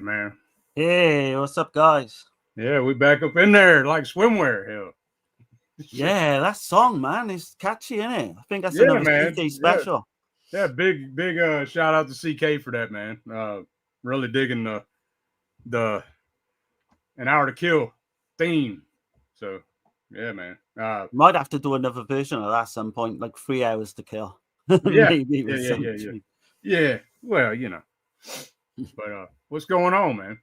man. Hey, what's up, guys? Yeah, we back up in there like swimwear. Hell. Yeah, that song, man, is catchy, isn't it? I think that's Yeah, another man. CK Yeah. special. Yeah, big shout out to CK for that, man. Really digging the an hour to kill theme. So yeah, man. Might have to do another version of that at some point, like 3 hours to kill. Yeah. Maybe Yeah, with yeah, some yeah, yeah. tune. Yeah. Well, But what's going on, man?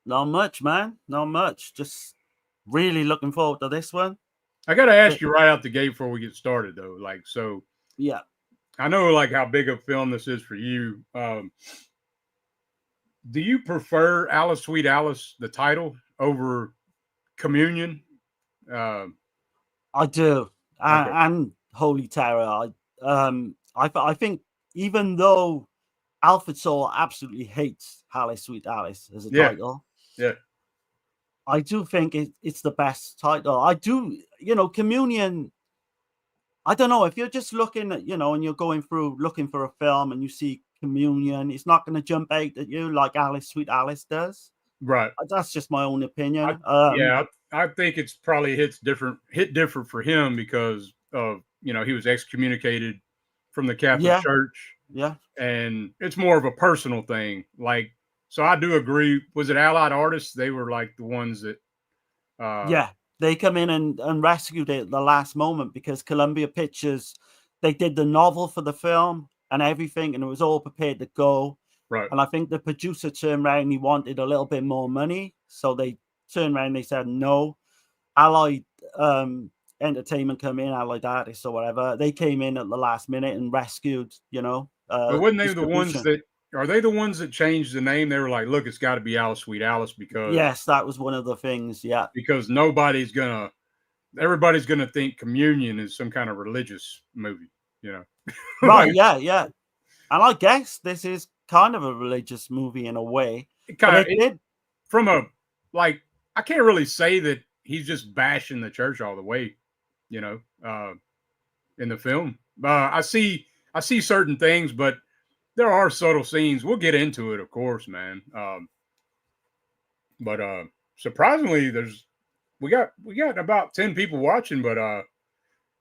Not much, man. Not much. Just really looking forward to this one. I gotta ask But you right out the gate before we get started though. Like, so yeah. I know like how big a film this is for you. Do you prefer Alice Sweet Alice, the title, over Communion? Uh, I do. okay. And Holy Terror. I think even though Alfred Soul absolutely hates Alice Sweet Alice as a Yeah. title, Yeah. I do think it's the best title. I do, Communion. I don't know if you're just looking at, and you're going through looking for a film and you see Communion, it's not going to jump out at you like Alice Sweet Alice does. Right. That's just my own I, opinion. yeah. I think it's probably hit different for him because of he was excommunicated from the Catholic Yeah, Church, yeah, and it's more of a personal thing. Like, so I do agree. Was it Allied Artists? They were like the ones that. yeah. They come in and rescued it at the last moment because Columbia Pictures, they did the novel for the film and everything, and it was all prepared to go. Right. And I think the producer turned around and he wanted a little bit more money. So they turned around and they said no. Allied Entertainment come in, Allied Artists or whatever. They came in at the last minute and rescued, But wasn't they the ones distribution. that are they the ones that changed the name? They were like, look, it's got to be Alice Sweet Alice Yes, that was one of the things. Yeah. because everybody's gonna think Communion is some kind of religious movie, Right. like Yeah. Yeah. And I guess this is kind of a religious movie in a way, it but kind of it did. from a like I can't really say that he's just bashing the church all the way, you know, uh, in the film. I see certain things, but there are subtle scenes. We'll get into it, of course, man. But surprisingly, we got about 10 people watching, but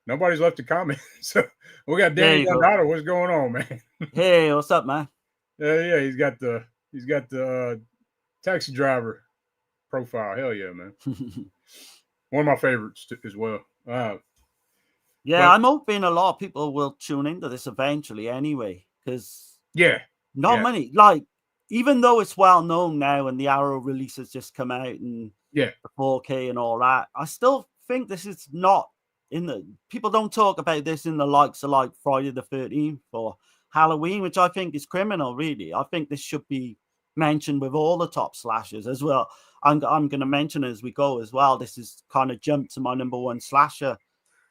nobody's left a comment. So we got There Danny you go. Dundada. What's going on, man? Hey, what's up, man? Yeah, he's got the taxi driver profile. Hell yeah, man. One of my favorites as well. Yeah, But I'm hoping a lot of people will tune into this eventually anyway, because yeah, not yeah, many, like, even though it's well known now and the Arrow release has just come out and yeah, the 4K and all that, I still think this is not in the people don't talk about this in the likes of like Friday the 13th or Halloween, which I think is criminal, really. I think this should be mentioned with all the top slashers as well. I'm going to mention it as we go as well. This is kind of jumped to my number one slasher,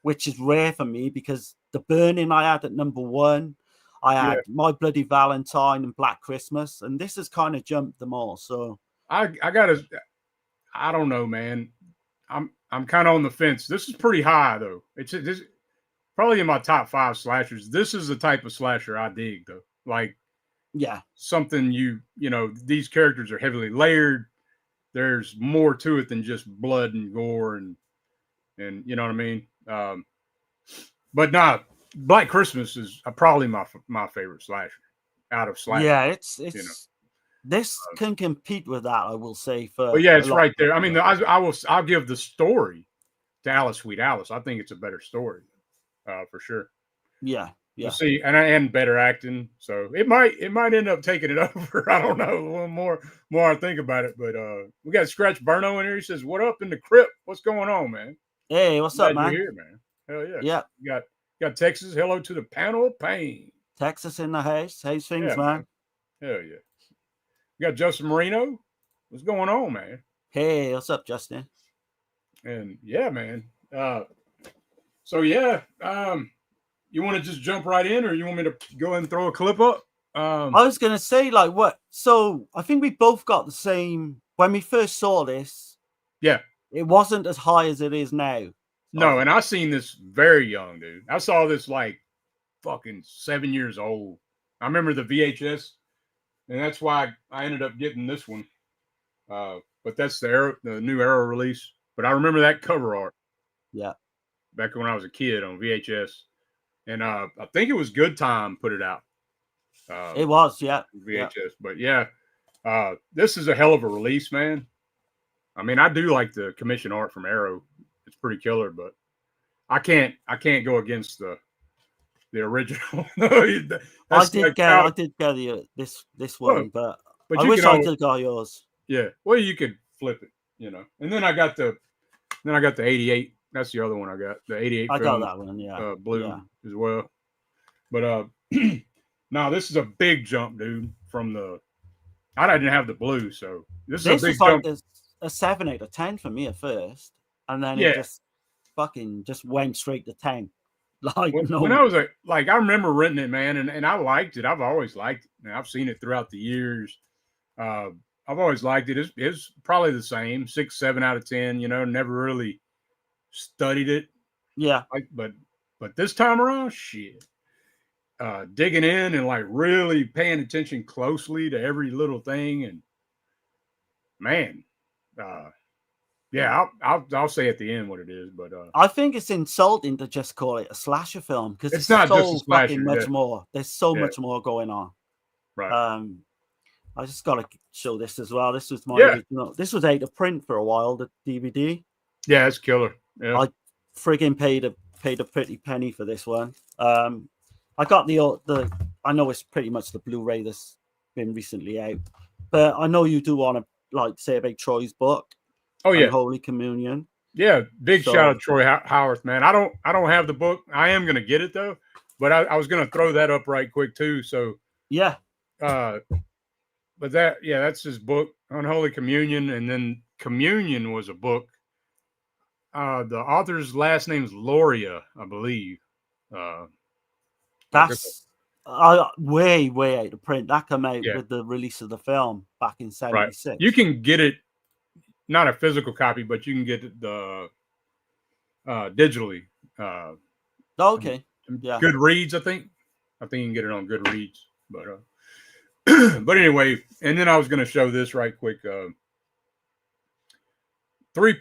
which is rare for me because The Burning I had at number one. I yeah. had My Bloody Valentine and Black Christmas, and this has kind of jumped them all. So I gotta. I don't know, man. I'm kind of on the fence. This is pretty high though. It's this probably in my top 5 slashers. This is the type of slasher I dig though. Like yeah, something these characters are heavily layered. There's more to it than just blood and gore and you know what I mean. But not Black Christmas is probably my favorite slasher out of slasher. yeah, You know, this can compete with that, I will say, but for yeah, a it's lot right of there. I mean, people. I'll give the story to Alice Sweet Alice. I think it's a better story, for sure. Yeah, We'll yeah. see, and better acting. So it might end up taking it over. I don't know. The more I think about it, but we got Scratch Burno in here. He says, "What up in the crypt? What's going on, man? Hey, what's up, Glad you're man? here, man. Hell yeah. Yeah, You got Texas. Hello to the panel of pain. Texas in the house. How's things, Yeah, man. man? Hell yeah. You got Justin Marino. What's going on, man? Hey, what's up, Justin? And yeah, man. So yeah, you want to just jump right in, or you want me to go ahead and throw a clip up? I was gonna say, like, what? So I think we both got the same when we first saw this. Yeah. It wasn't as high as it is now. No, and I seen this very young, dude. I saw this like fucking 7 years old. I remember the VHS, and that's why I ended up getting this one. But that's the new Arrow release. But I remember that cover art. Yeah. Back when I was a kid on VHS, and I think it was Good Time put it out. It was, yeah. VHS, but yeah, this is a hell of a release, man. I mean, I do like the commission art from Arrow; it's pretty killer. But I can't go against the original. I did get this one, but I wish I could got yours. Yeah, well, you could flip it, And then I got the 88. That's the other one I got. The 88. I got that one, yeah. Blue as well. But no, this is a big jump, dude. From the, I didn't have the blue, so this is a big jump. Like a 7, 8, or 10 for me at first, and then it just fucking just went straight to 10. Like when I was I remember renting it, man, and I liked it. I've always liked it. And I've seen it throughout the years. I've always liked it. It's probably the same 6, 7 out of 10. Never really studied it. Yeah. But this time around, shit. Digging in and like really paying attention closely to every little thing, and man, yeah, I'll say at the end what it is, but I think it's insulting to just call it a slasher film because it's not just a slasher. Much more. There's so much more going on. Right. I just gotta show this as well. This was my original. This was out of print for a while. The DVD. Yeah, it's killer. Yeah. I friggin' paid a pretty penny for this one. I got the. I know it's pretty much the Blu-ray that's been recently out, but I know you do want to say about Troy's book. Oh yeah, Holy Communion. Yeah, big shout out to Troy Howarth, man. I don't have the book. I am gonna get it though, but I was gonna throw that up right quick too. So yeah. But that's his book, Unholy Communion, and then Communion was a book. The author's last name is Loria, I believe. That's way out of print. That came out with the release of the film back in '76. Right. You can get it, not a physical copy, but you can get it digitally. Okay. Yeah. Goodreads, I think. I think you can get it on Goodreads. But but anyway, and then I was going to show this right quick. 3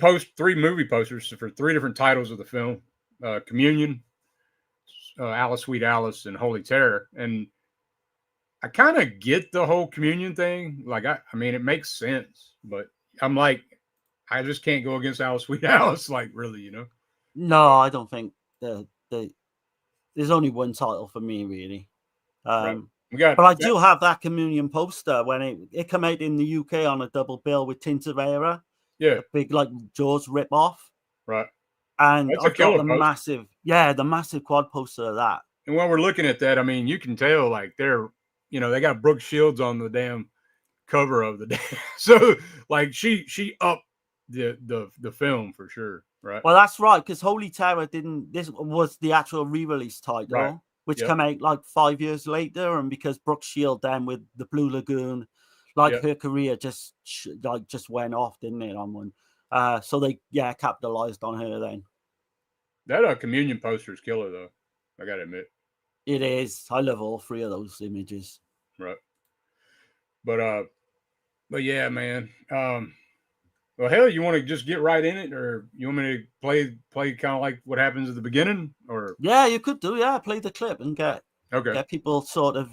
movie posters for 3 different titles of the film: Communion, Alice, Sweet Alice, and Holy Terror. And I kind of get the whole communion thing. Like, I mean, it makes sense, but I'm like, I just can't go against Alice, Sweet Alice. Like, really, No, I don't think there's only one title for me, really. Right. But I do have that communion poster when it came out in the UK on a double bill with Tintorera. Yeah. A big Jaws rip off. Right. And I've got the massive quad poster of that. And while we're looking at that, I mean, you can tell like they're, they got Brooke Shields on the damn cover of the damn. So like she upped the film for sure, right? Well, that's right, because Holy Terror this was the actual re-release title. Right. Which came out like 5 years later, and because Brooke Shield then with the Blue Lagoon, her career just went off, didn't it? On one, so they capitalized on her then. That communion poster is killer though. I gotta admit, it is. I love all 3 of those images. Right, but yeah, man. Well, hell, you want to just get right in it, or you want me to play kind of like what happens at the beginning, or? Yeah, you could do. Yeah, play the clip and get people sort of,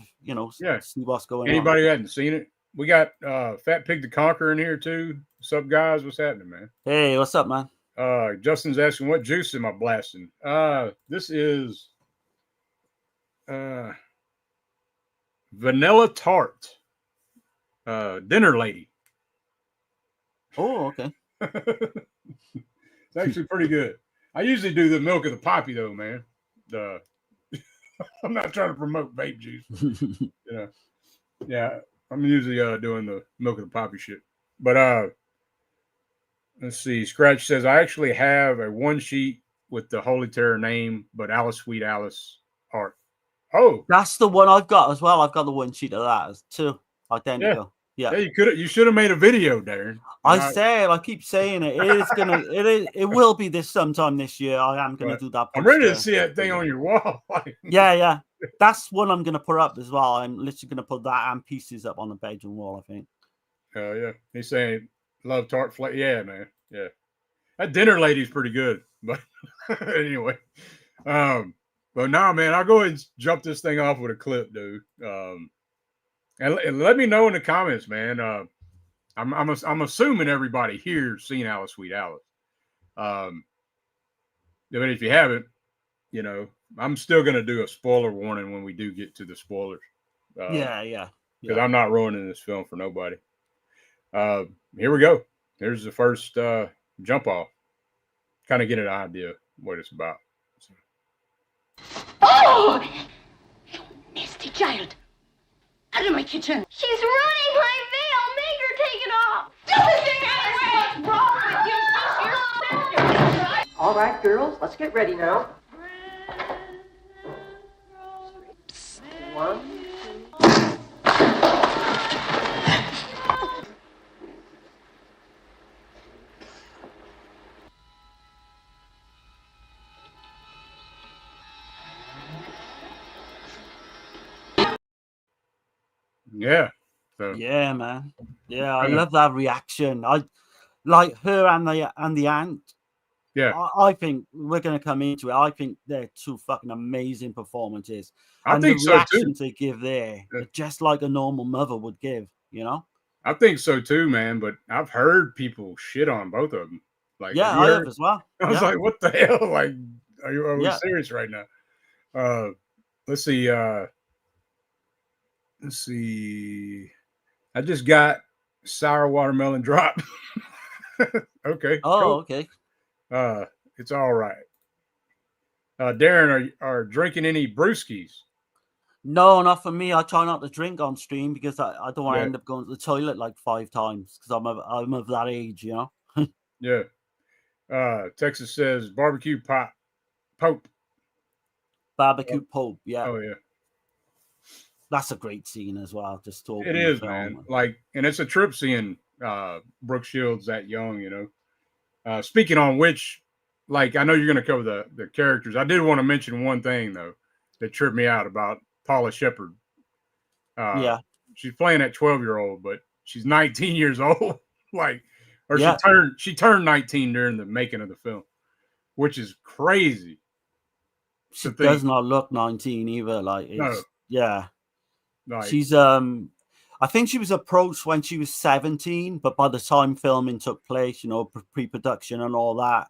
see what's going on. Anybody who hadn't seen it, we got Fat Pig the Conqueror in here too. What's up, guys? What's happening, man? Hey, what's up, man? Justin's asking, what juice am I blasting? This is vanilla tart, dinner lady. Oh, okay. It's actually pretty good. I usually do the milk of the poppy though, man. I'm not trying to promote vape juice. Yeah, I'm usually doing the milk of the poppy shit. But let's see. Scratch says I actually have a 1 sheet with the Holy Terror name, but Alice, Sweet Alice art. Oh, that's the one I've got as well. I've got the 1 sheet of that as 2 identical. Yeah, you should have made a video, Darren. I keep saying it. It will be this sometime this year. I am gonna do that. I'm ready to see that thing on your wall. Yeah. That's one I'm gonna put up as well. I'm literally gonna put that and pieces up on the bedroom wall, I think. Yeah. He's saying Love tart flavor. Yeah, man. Yeah, that dinner lady's pretty good. But anyway, but nah, man, I'll go ahead and jump this thing off with a clip, dude. And let me know in the comments, man. I'm assuming everybody here's seen Alice Sweet Alice. But if you haven't, you know, I'm still gonna do a spoiler warning when we do get to the spoilers. Yeah. Because I'm not ruining this film for nobody. Here we go. Here's the first jump off. Kind of get an idea what it's about. Oh! You nasty child. Out of my kitchen. She's ruining my veil. Make her take it off. What's wrong with you? She's your sister. All right, girls, let's get ready now. 1, 2. Yeah. So Yeah, man. Yeah, I love that reaction. I like her and the aunt. yeah, I think we're going to come into it. I think they're two fucking amazing performances. I And think the so too. reactions they give there, Yeah. just like a normal mother would give, you know? I think so too, man. But I've heard people shit on both of them. Like, Yeah, have you I heard? have as well. I was Yeah. like, what the hell? Like, are we Yeah. serious right now? Let's see. Let's see. I just got sour watermelon drop. Okay. Oh, cool. okay. It's all right. Darren, are drinking any brewskis? No, not for me. I try not to drink on stream because I don't want to Yeah. end up going to the toilet like 5 times because I'm of that age, you know? Yeah. Texas says barbecue Pope. Barbecue Pope, yeah. Oh yeah. That's a great scene as well. Just to open It the is, film. man. Like, and it's a trip seeing Brooke Shields that young, you know. Speaking on which, like, I know you're going to cover the characters. I did want to mention one thing though that tripped me out about Paula Shepherd. Yeah. She's playing that 12-year-old, but she's 19 years old. Like, or Yeah. she turned 19 during the making of the film, which is crazy. She does not look 19 either. Like, yeah. Like, She's I think she was approached when she was 17, but by the time filming took place, you know, pre-production and all that,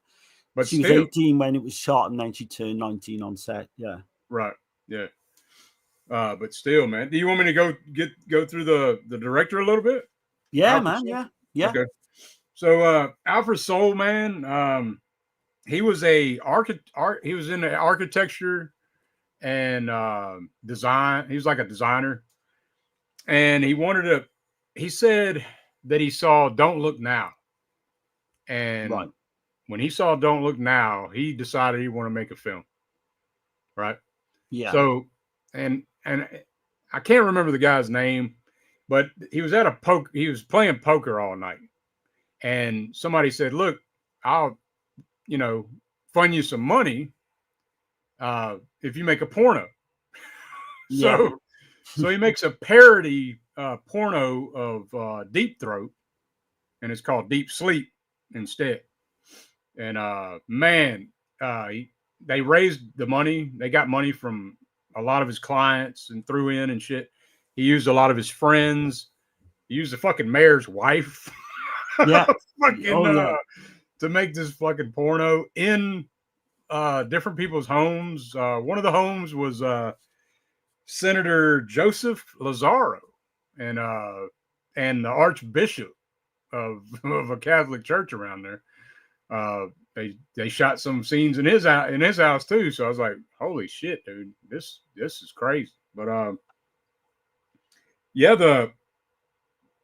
but she was 18 when it was shot, and then she turned 19 on set. Yeah. Right. Yeah. But still, man, do you want me to go through the director a little bit? Yeah, Alfred man. Soul? Yeah. Okay. So Alfred Soul, man, he was he was in the architecture and design. He was like a designer, and he said that he saw Don't Look Now, and Right. when he saw Don't Look Now, he decided he wanted to make a film. Right. Yeah. So, and I can't remember the guy's name, but he was he was playing poker all night, and somebody said, "Look, I'll, fund you some money if you make a porno." Yeah. So he makes a parody porno of Deep Throat, and it's called Deep Sleep instead. And man, they raised the money. They got money from a lot of his clients and threw in and shit. He used a lot of his friends. He used the fucking mayor's wife. Yeah. To make this fucking porno in different people's homes. One of the homes was Senator Joseph Lazaro and the Archbishop of a Catholic church around there. They shot some scenes in his house too. So I was like, holy shit, dude, this is crazy. But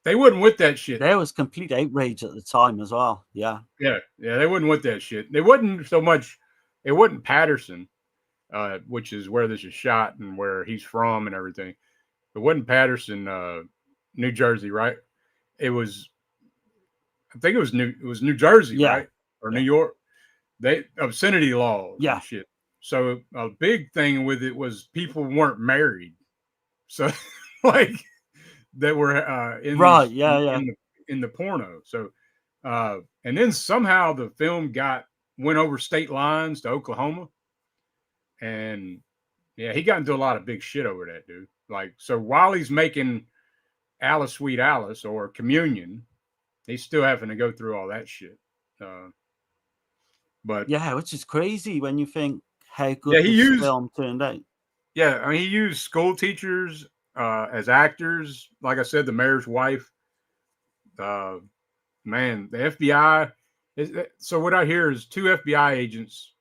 they wasn't with that shit. There was complete outrage at the time as well. Yeah. Yeah, they wasn't with that shit. They wasn't so much. It wasn't Patterson, which is where this is shot and where he's from and everything. It wasn't Patterson, New Jersey, right? It was. I think it was New Jersey, right, or New York. They obscenity laws, and shit. So a big thing with it was people weren't married, so like that were in right, in the porno. So And then somehow the film went over state lines to Oklahoma, and yeah, he got into a lot of big shit over that, dude. Like, so while he's making Alice Sweet Alice or Communion, he's still having to go through all that shit. But yeah, which is crazy when you think how good yeah, this film turned out. Yeah, I mean, he used school teachers as actors. Like I said, the mayor's wife. Man, the FBI. So what I hear is 2 FBI agents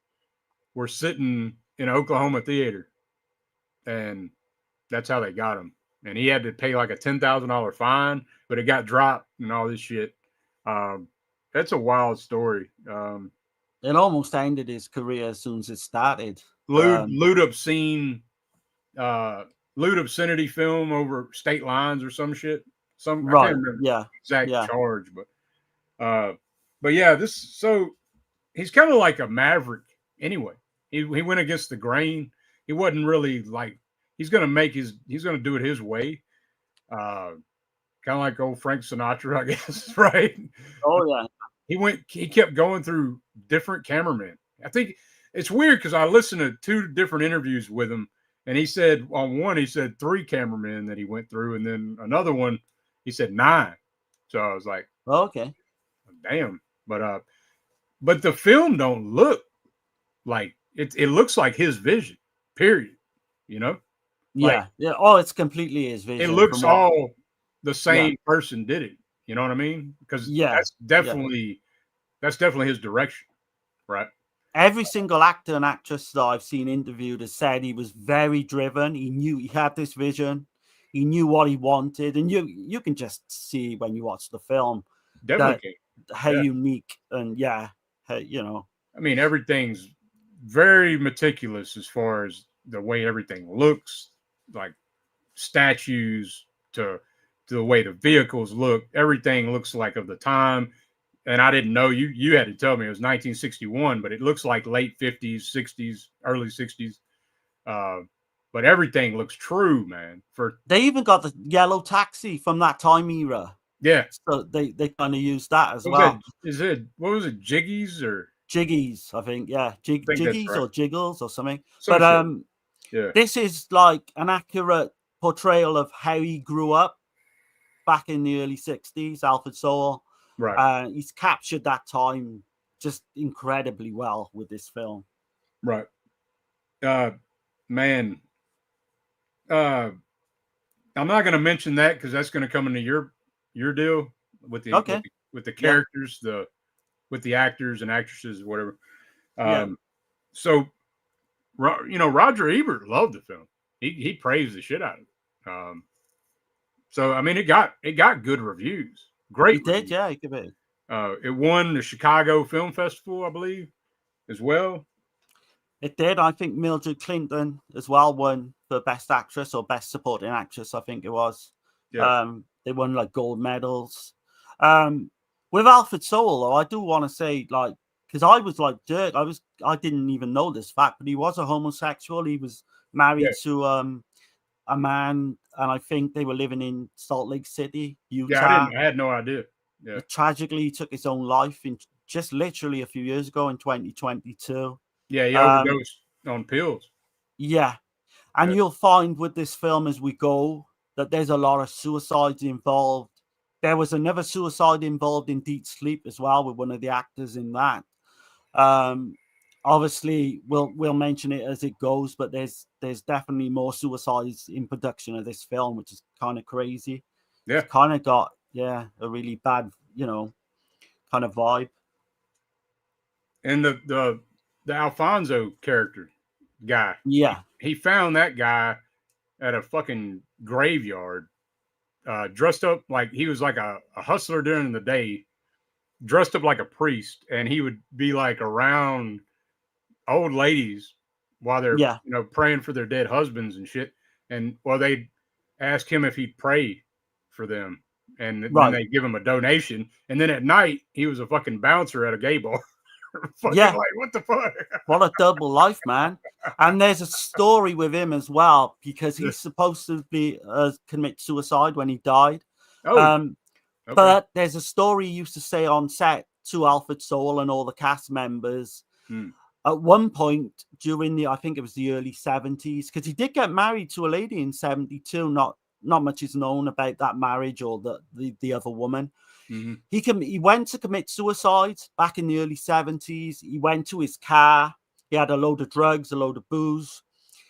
were sitting in an Oklahoma theater, and that's how they got him. And he had to pay like a $10,000 fine, but it got dropped and all this shit. That's a wild story. It almost ended his career as soon as it started. Lewd obscenity film over state lines or some shit. I can't remember the exact charge, but yeah, he's kind of like a maverick anyway. He went against the grain. He wasn't really like he's gonna do it his way. Kind of like old Frank Sinatra, I guess, right? Oh yeah. He kept going through different cameramen. I think it's weird because I listened to 2 different interviews with him, and he said on one, he said 3 cameramen that he went through, and then another one, he said 9. So I was like, okay, damn. But the film don't look like it looks like his vision, period. You know? Yeah. Oh, it's completely his vision. It looks all the same person did it. You know what I mean? Because that's definitely his direction, right? Every single actor and actress that I've seen interviewed has said he was very driven. He knew he had this vision. He knew what he wanted, and you can just see when you watch the film definitely how unique and I mean, everything's very meticulous as far as the way everything looks, like statues to the way the vehicles look. Everything looks like of the time. And I didn't know you had to tell me it was 1961, but it looks like late 50s, 60s, early 60s. But everything looks true, man. They even got the yellow taxi from that time era. Yeah. So they kind of used that as well. What was it? Jiggies or Jiggies, I think. Yeah. Jiggies right. Or Jiggles or something. This is like an accurate portrayal of how he grew up back in the early 60s, Alfred Sowell. Right. He's captured that time just incredibly well with this film. Right. Man. I'm not going to mention that because that's going to come into your deal with the with the characters, with the actors and actresses, whatever. So, Roger Ebert loved the film. He praised the shit out of it. So I mean, it got good reviews. Great. It did, yeah. It could be. It won the Chicago Film Festival, I believe, as well. It did. I think Mildred Clinton as well won for Best Actress or Best Supporting Actress. I think it was. Yeah. They won like gold medals. With Alfred Sowell, though, I do want to say, like, because I was like Dirk, I didn't even know this fact, but he was a homosexual. He was married to a man, and I think they were living in Salt Lake City, Utah. Yeah, I had no idea. Yeah. Tragically, he took his own life in just literally a few years ago in 2022. Yeah, he overdosed on pills. Yeah. And you'll find with this film as we go that there's a lot of suicides involved. There was another suicide involved in Deep Sleep as well with one of the actors in that. Obviously, we'll mention it as it goes, but there's definitely more suicides in production of this film, which is kind of crazy. Yeah. It's kind of got, a really bad, kind of vibe. And the Alfonso character guy. Yeah. He found that guy at a fucking graveyard, dressed up like he was like a hustler during the day, dressed up like a priest, and he would be like around old ladies while they're praying for their dead husbands and shit. And they'd ask him if he'd pray for them, and then they give him a donation. And then at night he was a fucking bouncer at a gay bar. Like, what the fuck? What a double life, man. And there's a story with him as well, because he's supposed to be commit suicide when he died. Okay. But there's a story he used to say on set to Alfred Soul and all the cast members. Hmm. At one point during I think it was the early 70s, because he did get married to a lady in 72. Not much is known about that marriage or the other woman. Mm-hmm. He went to commit suicide back in the early 70s. He went to his car. He had a load of drugs, a load of booze.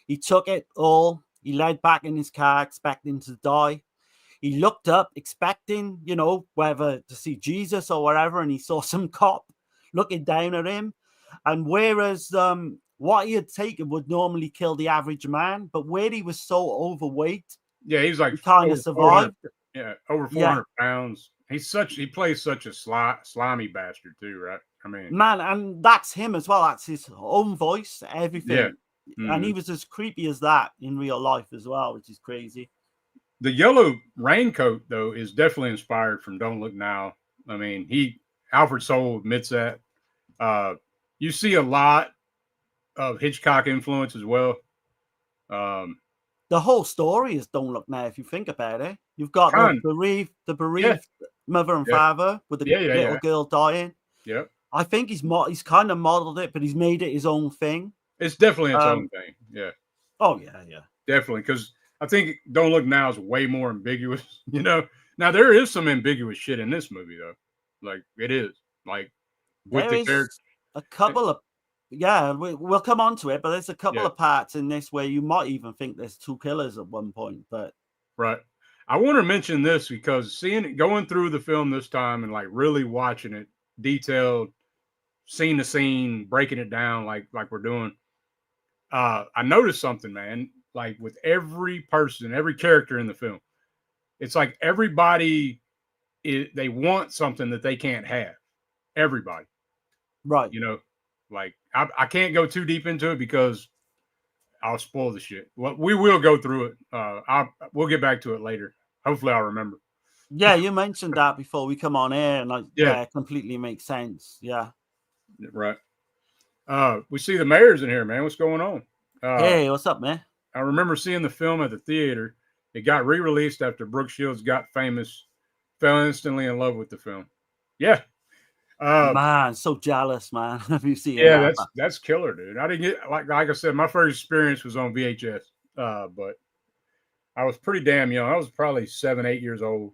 He took it all. He laid back in his car, expecting to die. He looked up, expecting, whether to see Jesus or whatever, and he saw some cop looking down at him. And whereas what he had taken would normally kill the average man, but where he was so overweight, Yeah, he's like he kind of survived. Yeah, over 400 pounds. He plays such a slimy bastard too, right? I mean, Man, and that's him as well. That's his own voice, everything. Yeah. And he was as creepy as that in real life as well, which is crazy. The yellow raincoat though is definitely inspired from Don't Look Now. I mean, Alfred Soul admits that. You see a lot of Hitchcock influence as well. The whole story is Don't Look Now. If you think about it, you've got the bereaved mother and father with the little girl dying. Yeah, I think he's kind of modeled it, but he's made it his own thing. It's definitely its own thing. Yeah. Oh yeah. Definitely, because I think Don't Look Now is way more ambiguous. Now there is some ambiguous shit in this movie though. Like it is like with there the is character. a couple of we'll come on to it, but there's a couple of parts in this where you might even think there's two killers at one point. But right, I want to mention this because going through the film this time and like really watching it detailed, scene to scene, breaking it down like we're doing. I noticed something, man. Like with every person, every character in the film, it's like everybody they want something that they can't have. Everybody, right? Like I can't go too deep into it because I'll spoil the shit. Well, we will go through it. We'll get back to it later. Hopefully, I'll remember. Yeah, you mentioned that before we come on air, and it completely makes sense. Yeah, right. We see the mayor's in here, man. What's going on? Hey, what's up, man? I remember seeing the film at the theater. It got re-released after Brooke Shields got famous. Fell instantly in love with the film. Yeah. Man, so jealous, man. Have you seen? Yeah, that's killer, dude. I didn't get like I said, my first experience was on VHS. But I was pretty damn young. I was probably 7, 8 years old,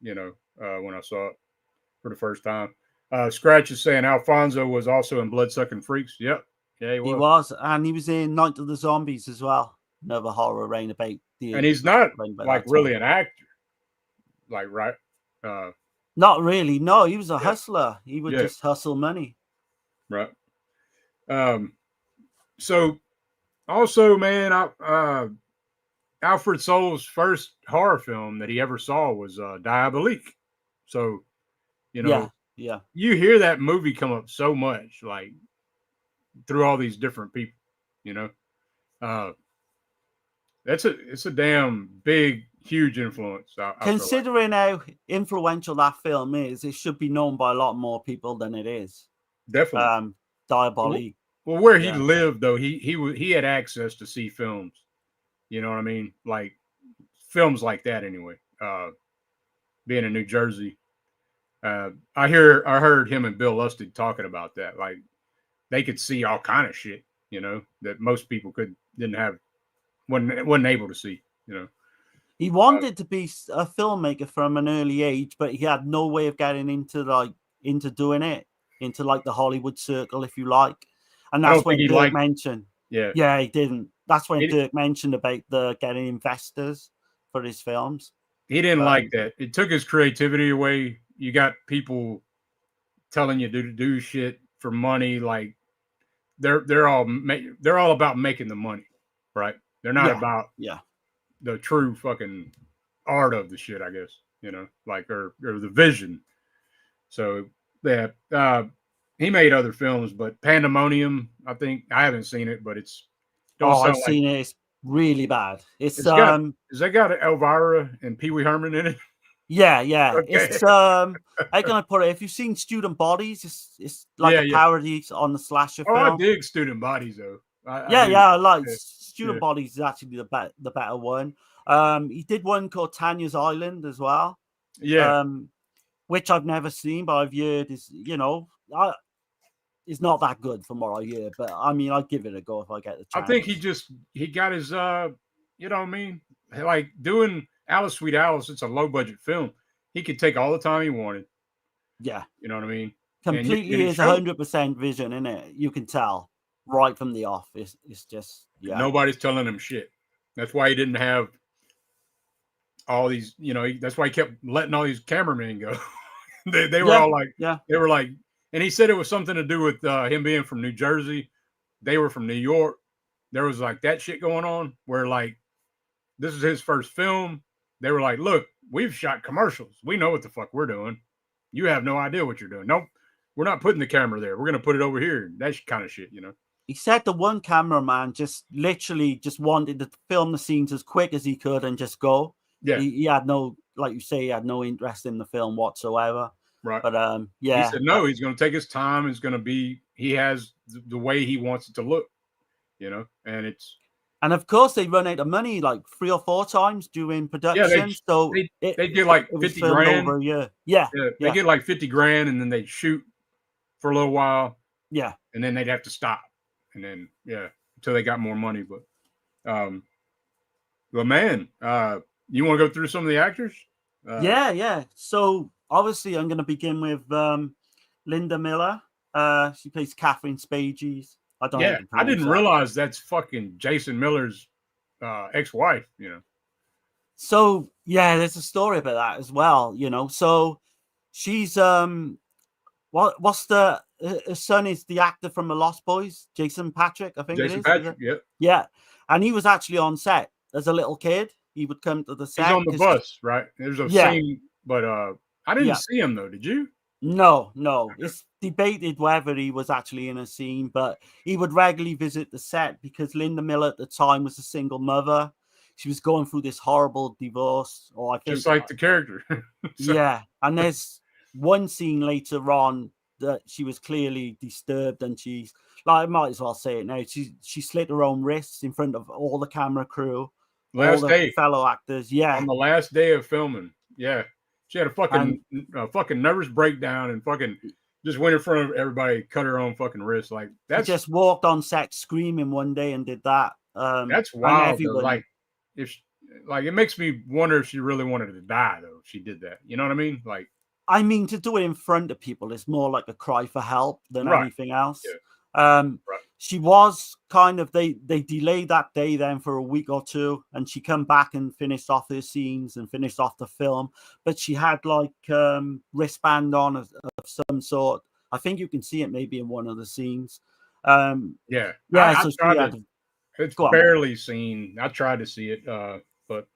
when I saw it for the first time. Scratch is saying Alfonso was also in Bloodsucking Freaks. Yep. Yeah, he was. And he was in Night of the Zombies as well. Another horror reign about and he's not like really an actor. Like, right? Not really. No, he was a hustler. He would just hustle money. Right. So also, man, Alfred Soul's first horror film that he ever saw was Diabolique. So, you hear that movie come up so much, like through all these different people, it's a damn big, huge influence. Considering how influential that film is, it should be known by a lot more people than it is. Definitely. Diabolique. Well, where he lived though, he had access to see films. You know what I mean? Like films like that anyway. Being in New Jersey. I heard him and Bill Lustig talking about that. Like they could see all kind of shit, that most people wasn't able to see, He wanted to be a filmmaker from an early age, but he had no way of getting into doing it, into like the Hollywood circle, if you like. And that's when Dirk mentioned. Yeah, he didn't. That's when Dirk mentioned about getting investors for his films. He didn't like that. It took his creativity away. You got people telling you to do shit for money. Like they're all about making the money, right? They're not about the true fucking art of the shit, I guess, like or the vision. So he made other films, but Pandemonium, I think I haven't seen it, but it's. I've seen it. It's really bad. Has that got Elvira and Pee Wee Herman in it? Yeah. Okay. It's how can I put it? If you've seen Student Bodies, it's like a parody on the slasher film. I dig Student Bodies though. I like Student Bodies is actually the better one. He did one called Tanya's Island as well. Yeah. which I've never seen, but I've heard is, it's not that good from what I hear. But I mean, I'd give it a go if I get the I chance. think he got his you know what I mean? Like doing Alice Sweet Alice, it's a low budget film. He could take all the time he wanted. Yeah. You know what I mean? Completely is 100% vision, in it. You can tell right from the off. It's just, yeah. Nobody's telling him shit. That's why he didn't have all these, that's why he kept letting all these cameramen go. they were all like, they were like, and he said it was something to do with him being from New Jersey. They were from New York. There was like that shit going on where like, this is his first film. They were like, look, we've shot commercials. We know what the fuck we're doing. You have no idea what you're doing. Nope. We're not putting the camera there. We're going to put it over here. That kind of shit, He said the one cameraman just literally just wanted to film the scenes as quick as he could and just go. Yeah. He had no, like you say, he had no interest in the film whatsoever. Right. But yeah. He said, no, he's going to take his time. It's going to be, he has the way he wants it to look, and it's. And of course, they run out of money like 3 or 4 times during production. Yeah, so they get like 50 grand. Over a year. Yeah. They get like 50 grand and then they shoot for a little while. Yeah. And then they'd have to stop. And then, until they got more money. But, man, you want to go through some of the actors? Yeah. So obviously, I'm going to begin with Linda Miller. She plays Catherine Spages. I didn't realize that's fucking Jason Miller's ex-wife, So yeah, there's a story about that as well, So she's what's the her son is the actor from The Lost Boys, Jason Patrick, I think. Jason Patrick, yeah, and he was actually on set as a little kid. He would come to the set. He's on the bus, right? There's a scene, but I didn't see him though. Did you? No. It's debated whether he was actually in a scene, but he would regularly visit the set because Linda Miller at the time was a single mother. She was going through this horrible divorce, or I think just like the character. Yeah, and there's one scene later on that she was clearly disturbed, and she's like, I might as well say it now. She slit her own wrists in front of all the camera crew, all the fellow actors. Yeah, on the last day of filming. Yeah. She had a fucking nervous breakdown and fucking just went in front of everybody, cut her own fucking wrist. Like that's she just walked on set screaming one day and did that. That's wild. Like it makes me wonder if she really wanted to die though. If she did that. You know what I mean? Like, I mean, to do it in front of people is more like a cry for help than anything else. Yeah. She was kind of they delayed that day then for a week or two, and she come back and finished off her scenes and finished off the film. But she had like wristband on of some sort. I think you can see it maybe in one of the scenes. Yeah. So it's barely seen. I tried to see it, but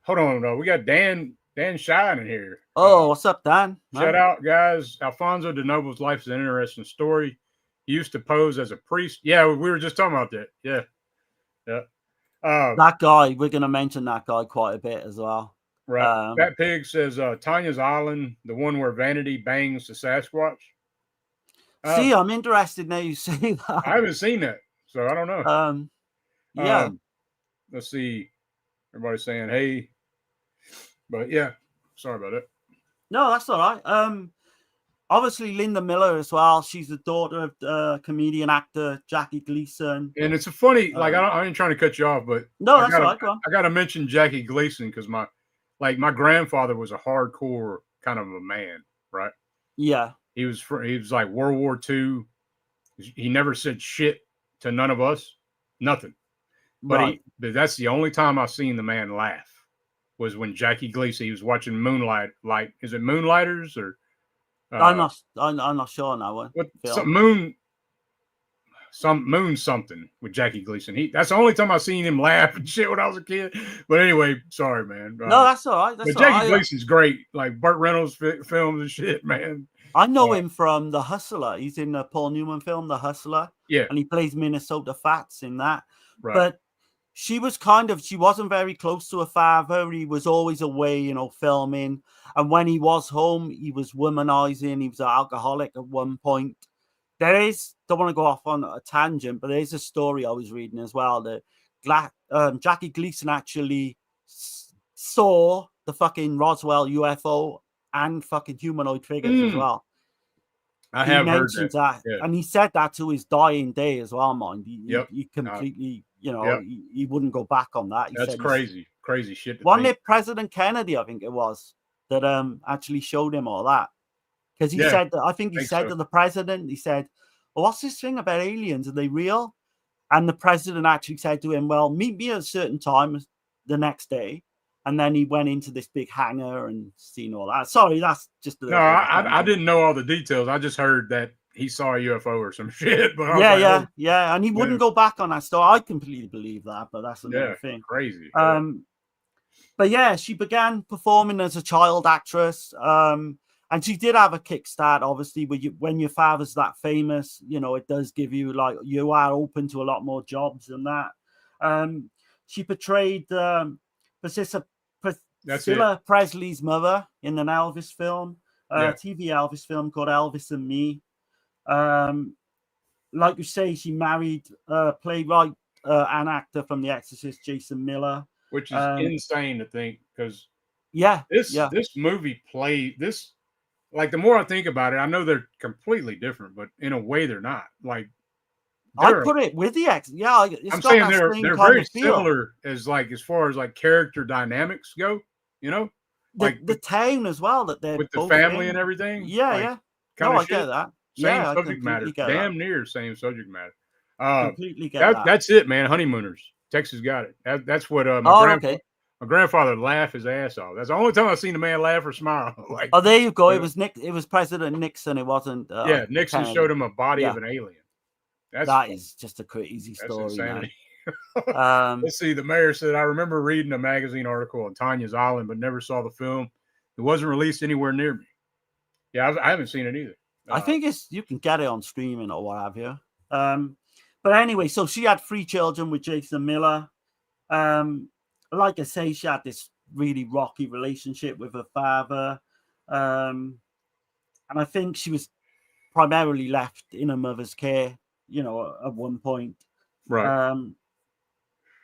hold on, we got Dan Shine in here. Oh, what's up, Dan? Shout out, guys. Alfonso de Noble's life is an interesting story. He used to pose as a priest. Yeah, we were just talking about that. Yeah. That guy, we're going to mention that guy quite a bit as well. Right. Fat Pig says Tanya's Island, the one where Vanity bangs the Sasquatch. See, I'm interested now you say that. I haven't seen that, so I don't know. Yeah. Let's see. Everybody's saying, hey. But yeah, sorry about it. No, that's all right. Obviously, Linda Miller as well. She's the daughter of comedian actor Jackie Gleason. And it's a funny, I ain't trying to cut you off, but no, that's all right. Go on. I got to mention Jackie Gleason because my grandfather was a hardcore kind of a man, right? Yeah. He was like World War II. He never said shit to none of us, nothing. But that's the only time I've seen the man laugh was when Jackie Gleason. He was watching Moonlight. Like, is it Moonlighters or? I'm not sure on that one. Some moon something with Jackie Gleason. That's the only time I seen him laugh and shit when I was a kid. But anyway, sorry, man. No, that's all right. But Jackie Gleason's great. Like Burt Reynolds films and shit, man. I know him from The Hustler. He's in the Paul Newman film, The Hustler. Yeah. And he plays Minnesota Fats in that. Right. But she wasn't very close to her father. He was always away, filming. And when he was home, he was womanizing. He was an alcoholic at one point. Don't want to go off on a tangent, but there's a story I was reading as well that Jackie Gleason actually saw the fucking Roswell UFO and fucking humanoid figures as well. I He have heard mentions that. that, Yeah. and he said that to his dying day as well, mind. Yep. He completely, Yep. he wouldn't go back on that. He That's said crazy shit. Wasn't it President Kennedy, I think it was, that actually showed him all that? Because he said that, I think he said so. to the president, he said, well, what's this thing about aliens? Are they real? And the president actually said to him, well, meet me at a certain time the next day. And then he went into this big hangar and seen all that. Sorry, that's just a No, I didn't know all the details. I just heard that he saw a UFO or some shit. But yeah. And he wouldn't go back on that story. I completely believe that, but that's another thing. Crazy. But yeah, she began performing as a child actress. And she did have a kickstart, obviously, when your father's that famous, it does give you, like, you are open to a lot more jobs than that. She portrayed Priscilla Presley's mother in an Elvis film, TV Elvis film called Elvis and Me. Like you say, she married playwright and actor from The Exorcist, Jason Miller. Which is insane to think, because this movie like, the more I think about it, I know they're completely different, but in a way they're not. Like, I put it with the X. Yeah, I'm saying they're very similar as far as like character dynamics go. Like the town as well that they're with the family and everything. Yeah. No, I get that. Same subject matter. Damn near same subject matter. Completely get that. That's it, man. Honeymooners. Texas got it. That's what my grandfather laughed his ass off. That's the only time I've seen a man laugh or smile. Like, there you go. It was It was President Nixon. It wasn't. Nixon Kennedy. showed him a body of an alien. That is just a crazy story. Insanity. Man. Let's see. The mayor said, I remember reading a magazine article on Tanya's Island, but never saw the film. It wasn't released anywhere near me. Yeah, I haven't seen it either. I think you can get it on streaming or what have you. But anyway, so she had 3 children with Jason Miller. Like I say, she had this really rocky relationship with her father. And I think she was primarily left in her mother's care, at one point. Right.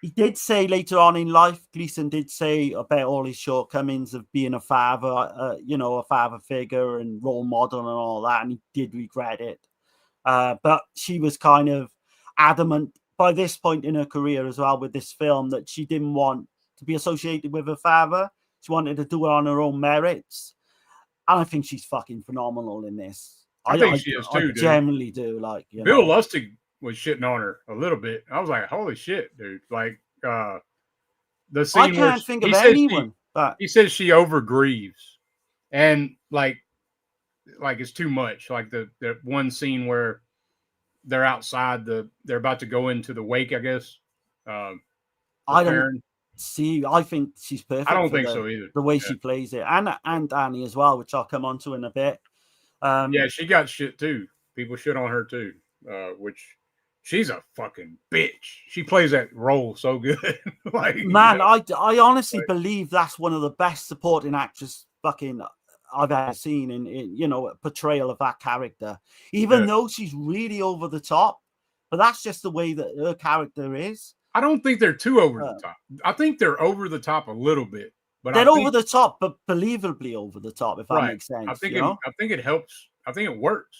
He did say later on in life, Gleason did say about all his shortcomings of being a father, a father figure and role model and all that, and he did regret it. But she was kind of adamant by this point in her career as well with this film that she didn't want to be associated with her father. She wanted to do it on her own merits. And I think she's fucking phenomenal in this. I think she is too, I dude. Generally do. Like, Bill Lustig was shitting on her a little bit. I was like, holy shit, dude. Like, the scene I can't think of anyone. But he says she overgrieves. And like it's too much. Like the one scene where they're outside they're about to go into the wake, I guess. I don't see. I think she's perfect. I don't think so either. The way she plays it, and Annie as well, which I'll come on to in a bit. Yeah, she got shit too. People shit on her too, which she's a fucking bitch. She plays that role so good. Like, man, I honestly believe that's one of the best supporting actors fucking I've ever seen in a portrayal of that character. Even though she's really over the top, but that's just the way that her character is. I don't think they're too over the top. I think they're over the top a little bit, but they're over the top, but believably over the top. If that makes sense, I think it helps. I think it works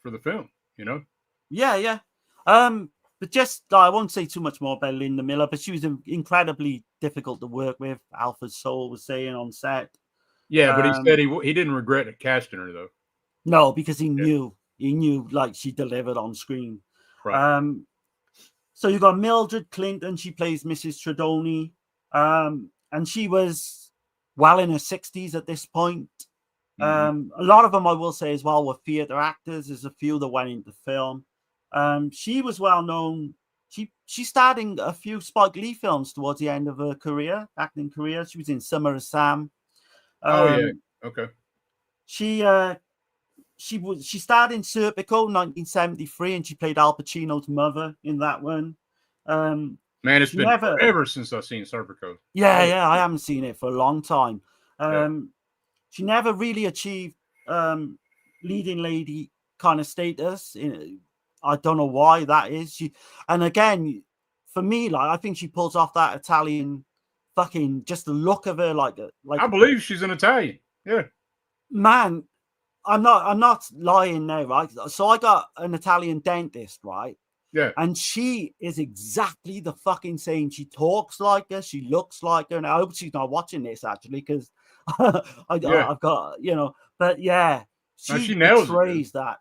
for the film. Yeah. But just I won't say too much more about Linda Miller, but she was incredibly difficult to work with. Alfred Soul was saying on set. Yeah, but he said he didn't regret casting her though. No, because he knew like she delivered on screen. Right. So you got Mildred Clinton. She plays Mrs. Tredoni, and she was well in her 60s at this point. Mm-hmm. A lot of them, I will say as well, were theater actors. There's a few that went into film. She was well known. She starred in a few Spike Lee films towards the end of her acting career. She was in Summer of Sam. Okay. She starred in Serpico 1973, and she played Al Pacino's mother in that one. Man, it's been forever since I've seen Serpico. Yeah, I haven't seen it for a long time. She never really achieved leading lady kind of status. I don't know why that is. And again, for me, like I think she pulls off that Italian fucking just the look of her, like. I believe she's an Italian. Yeah. Man, I'm not lying now, right? So I got an Italian dentist, right? Yeah. And she is exactly the fucking same. She talks like her, she looks like her, and I hope she's not watching this actually, because I've got, but yeah, No, she she nails it, dude. portrays that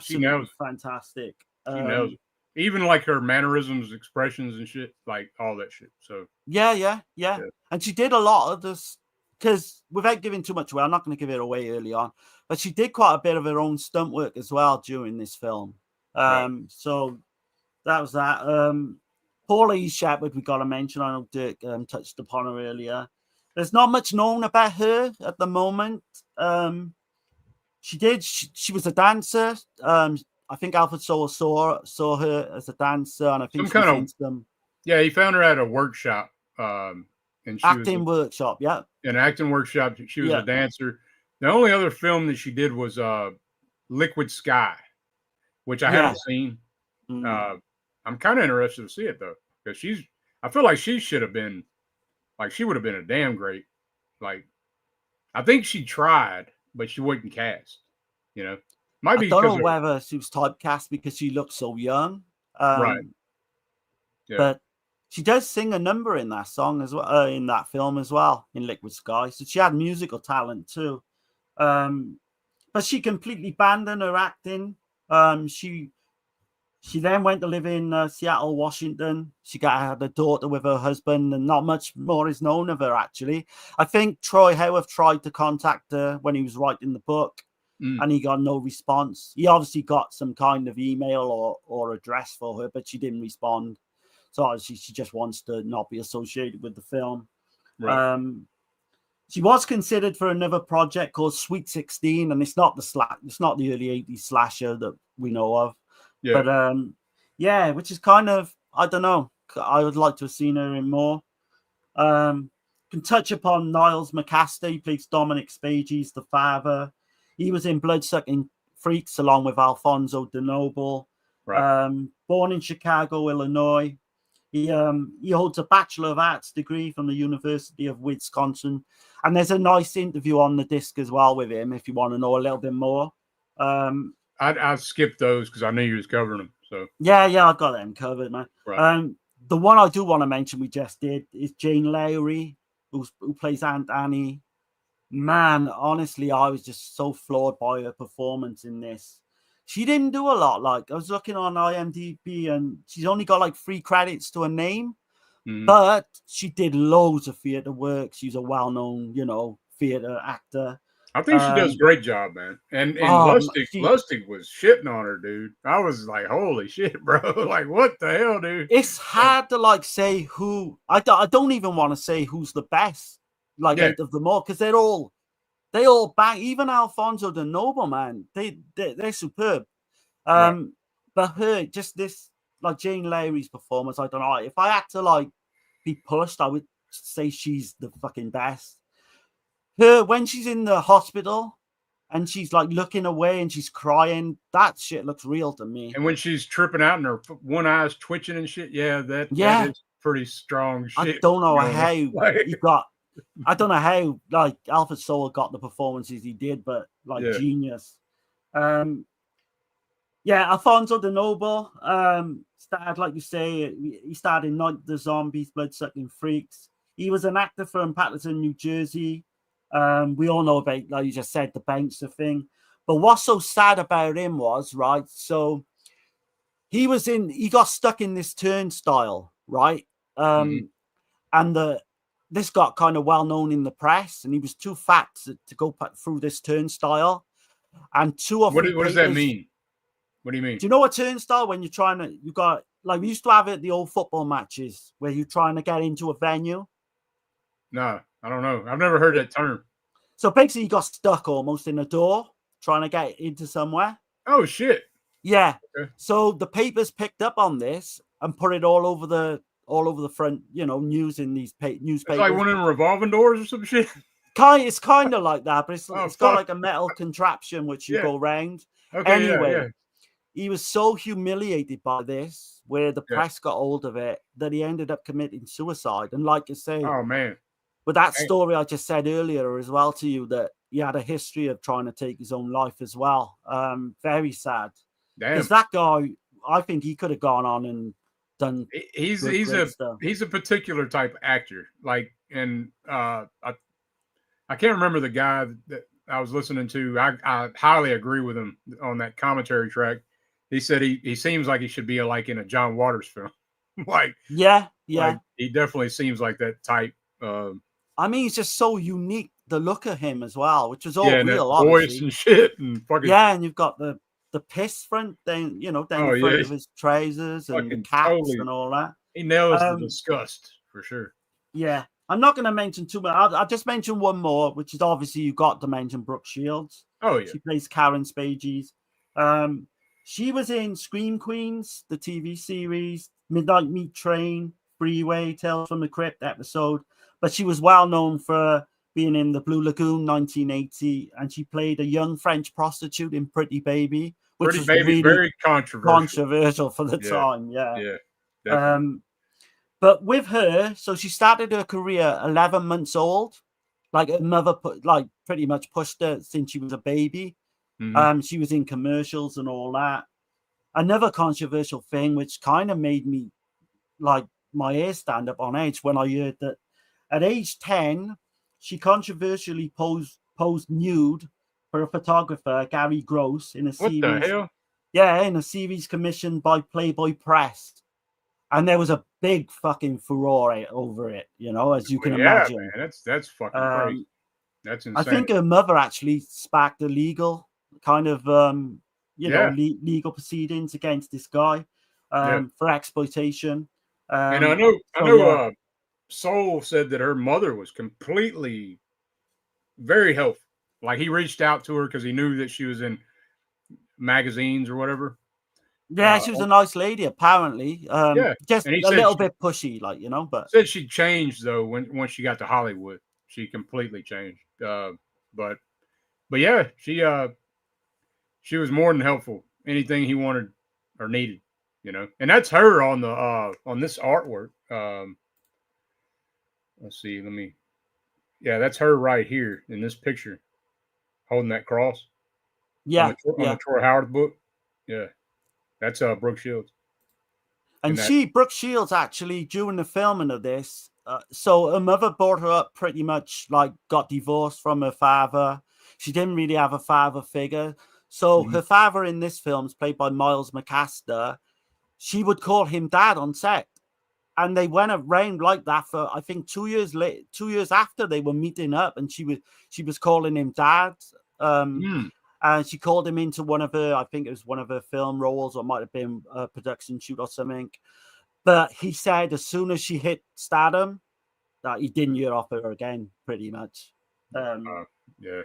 She nails absolutely it. fantastic. She nails it. Even like her mannerisms, expressions, and shit, like all that shit. So Yeah. And she did a lot of this, because without giving too much away, I'm not going to give it away early on, but she did quite a bit of her own stunt work as well during this film. Right. So that was that. Paula E. Shepherd, we got to mention. I know Dirk touched upon her earlier. There's not much known about her at the moment. She was a dancer. I think Alfred Soul saw her as a dancer, and I think Some she was kind in of some yeah. He found her at a workshop, and she acting was workshop. Yeah, an acting workshop. She was yeah. a dancer. The only other film that she did was Liquid Sky, which I Yeah. haven't seen. Mm. I'm kind of interested to see it though, because I feel like she should have been, like, she would have been a damn great, like, I think she tried, but she wasn't cast. Might I be don't because know of whether she was typecast because she looked so young. right. Yeah. But she does sing a number in that song as well, in that film as well, in Liquid Sky. So she had musical talent too. But she completely abandoned her acting. She then went to live in Seattle, Washington. She had a daughter with her husband, and not much more is known of her, actually. I think Troy Howarth tried to contact her when he was writing the book, and he got no response. He obviously got some kind of email or address for her, but she didn't respond. So obviously she just wants to not be associated with the film. Right. She was considered for another project called Sweet 16, and it's not the early 80s slasher that we know of. Yeah. But which is kind of, I don't know. I would like to have seen her in more. Can touch upon Niles McCaster. He plays Dominic Spage's the father. He was in Bloodsucking Freaks along with Alfonso De Noble. Right. Born in Chicago, Illinois. He holds a Bachelor of Arts degree from the University of Wisconsin. And there's a nice interview on the disc as well with him if you want to know a little bit more. I skipped those because I knew you was covering them. So yeah, I've got them covered, man. right. The one I do want to mention we just did is Jane Lowry, who plays Aunt Annie. Man, honestly, I was just so floored by her performance in this. She didn't do a lot. Like, I was looking on IMDb, and she's only got like 3 credits to her name, but she did loads of theater work. She's a well-known, theater actor. I think she does a great job, man. And Lustig was shitting on her, dude. I was like, holy shit, bro. Like, what the hell, dude? It's hard to say who. I don't even want to say who's the best, out of them all, because they all bang. Even Alfonso De Noble, man, they're superb. Right. But her, just this, Jane Lowry's performance, I don't know. If I had to be pushed, I would say she's the fucking best. Her, when she's in the hospital and she's looking away and she's crying, that shit looks real to me. And when she's tripping out and her one eye's twitching and shit, that is pretty strong shit. I don't know how he got. I don't know how Alfred Soul got the performances he did, but genius. Alfonso De Noble started, like you say, he started in Night of the Zombies, Bloodsucking Freaks. He was an actor from Paterson, New Jersey. We all know about, like you just said, the bouncer thing. But what's so sad about him was, right, so he got stuck in this turnstile, right? And this got kind of well known in the press, and he was too fat to go through this turnstile. And 2 or 3 What does that mean? What do you mean? Do you know a turnstile when you're trying to, you got, we used to have it at the old football matches where you're trying to get into a venue? No, I don't know. I've never heard that term. So basically you got stuck almost in a door trying to get into somewhere. Oh, shit. Yeah. Okay. So the papers picked up on this and put it all over the front, news in these newspapers. It's like one of them revolving doors or some shit. It's kind of like that, but it's got a metal contraption which you go around. Okay. Anyway, he was so humiliated by this, where the press got hold of it, that he ended up committing suicide. And like you say, oh man, with that story I just said earlier as well to you, that he had a history of trying to take his own life as well. Very sad. Damn. Because that guy, I think he could have gone on and done He's great stuff. a particular type of actor. Like, and I can't remember the guy that I was listening to. I highly agree with him on that commentary track. He said he seems like he should be like in a John Waters film. Like, like, he definitely seems like that type. I mean, he's just so unique. The look of him as well, which was all and real, that voice obviously. and shit, and fucking and you've got the piss front down, down the front of his trousers and the caps and all that. He nails the disgust for sure. Yeah, I'm not going to mention too much. I'll just mention one more, which is obviously you got to mention Brooke Shields. Oh yeah, she plays Karen Spages. She was in Scream Queens, the TV series, Midnight Meat Train, Freeway, Tales from the Crypt episode. But she was well known for being in The Blue Lagoon, 1980, and she played a young French prostitute in Pretty Baby, which was really very controversial for the time. Yeah, definitely. But with her, so she started her career 11 months old. Like her mother pretty much pushed her since she was a baby. Mm-hmm. She was in commercials and all that. Another controversial thing, which kind of made me like my hair stand up on edge when I heard that at age 10, she controversially posed nude for a photographer, Gary Gross, in a series. What the hell? Yeah, in a series commissioned by Playboy Press. And there was a big fucking furore over it, as you can imagine. Man, that's fucking crazy. That's insane. I think her mother actually sparked a legal kind of, legal proceedings against this guy for exploitation. And I know Soul said that her mother was completely very helpful. Like, he reached out to her because he knew that she was in magazines or whatever. Yeah, she was a nice lady, apparently. Just a little bit pushy, but said she changed though once she got to Hollywood. She completely changed. But yeah, she was more than helpful. Anything he wanted or needed, And that's her on the on this artwork. Let's see, that's her right here in this picture, holding that cross. Yeah, on the Troy Howard book. Yeah. That's Brooke Shields. And Brooke Shields, actually, during the filming of this, so her mother brought her up pretty much like got divorced from her father. She didn't really have a father figure. So her father in this film is played by Miles McAster. She would call him dad on set. And they went around like that for, I think, 2 years later, 2 years after they were meeting up, and she was calling him dad. And she called him into one of her film roles, or it might have been a production shoot or something. But he said as soon as she hit stardom, that he didn't hear off her again, pretty much. Yeah.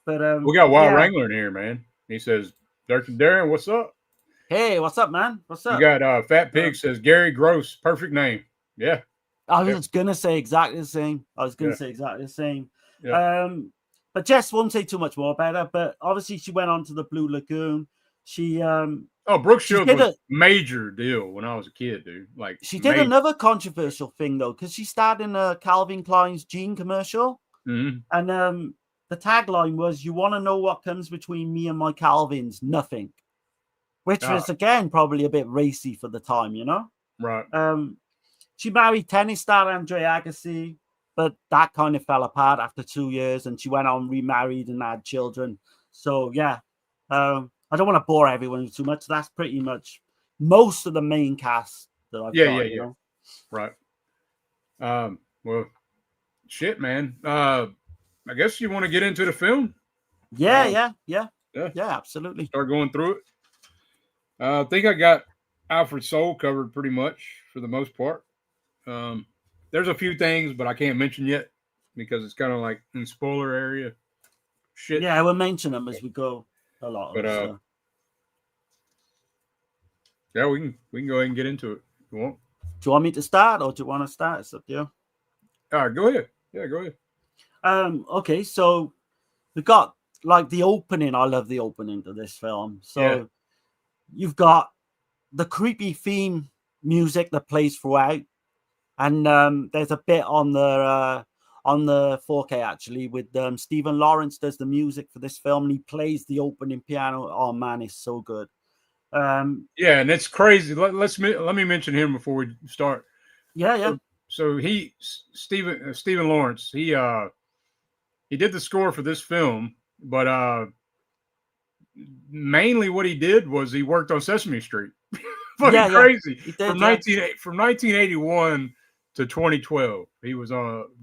But we got Wild Wrangler in here, man. He says, Dr. Darren, what's up? Hey, what's up, man? What's up? You got Fat Pig says Gary Gross, perfect name. Yeah. I was gonna say exactly the same. Yeah. But Jess won't say too much more about her. But obviously, she went on to the Blue Lagoon. She Brooke Shields was a major deal when I was a kid, dude. Like, she did another controversial thing though, because she starred in a Calvin Klein's jean commercial, and the tagline was, "You want to know what comes between me and my Calvins? Nothing," which was again probably a bit racy for the time, Right. She married tennis star Andre Agassi. But that kind of fell apart after 2 years, and she went on, remarried, and had children. So, yeah, I don't want to bore everyone too much. That's pretty much most of the main cast that I've got. Yeah. Right. Well, shit, man. I guess you want to get into the film? Yeah, absolutely. Start going through it. I think I got Alfred Soul covered pretty much for the most part. There's a few things, but I can't mention yet because it's kind of like in spoiler area shit. Yeah, we'll mention them as we go a lot. But yeah, we can go ahead and get into it if you want. Do you want me to start, or do you want to start? It's up to you. All right, go ahead. Yeah, go ahead. Okay, so we got like the opening. I love the opening to this film. So you've got the creepy theme music that plays throughout. And there's a bit on on the 4K actually with Stephen Lawrence does the music for this film, and he plays the opening piano. Oh man, it's so good. Yeah, and it's crazy. Let me mention him before we start. Yeah. So Stephen Lawrence, he did the score for this film, but mainly what he did was he worked on Sesame Street. Fucking crazy. He did, From 1981 to 2012, he was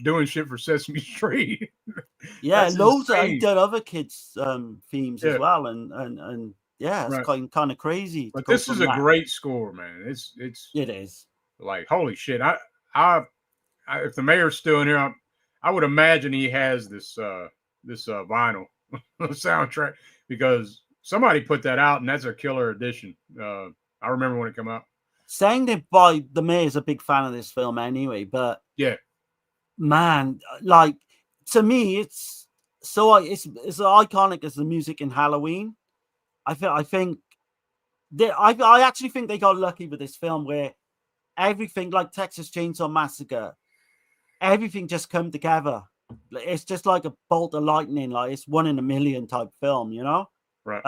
doing shit for Sesame Street. Yeah, That's loads of, he insane. did other kids themes as Yeah. well, and yeah, it's Right. kind of crazy to But go this is from a that. great score, man. It is. Like holy shit. I if the mayor's still in here, I would imagine he has this vinyl soundtrack, because somebody put that out and that's a killer edition. I remember when it came out. Saying that by the mayor's a big fan of this film anyway, but Yeah, man, like to me, it's as iconic as the music in Halloween. I think I actually think they got lucky with this film where everything, like Texas Chainsaw Massacre, everything just come together. It's just like a bolt of lightning, like it's 1 in a million type film, you know? right.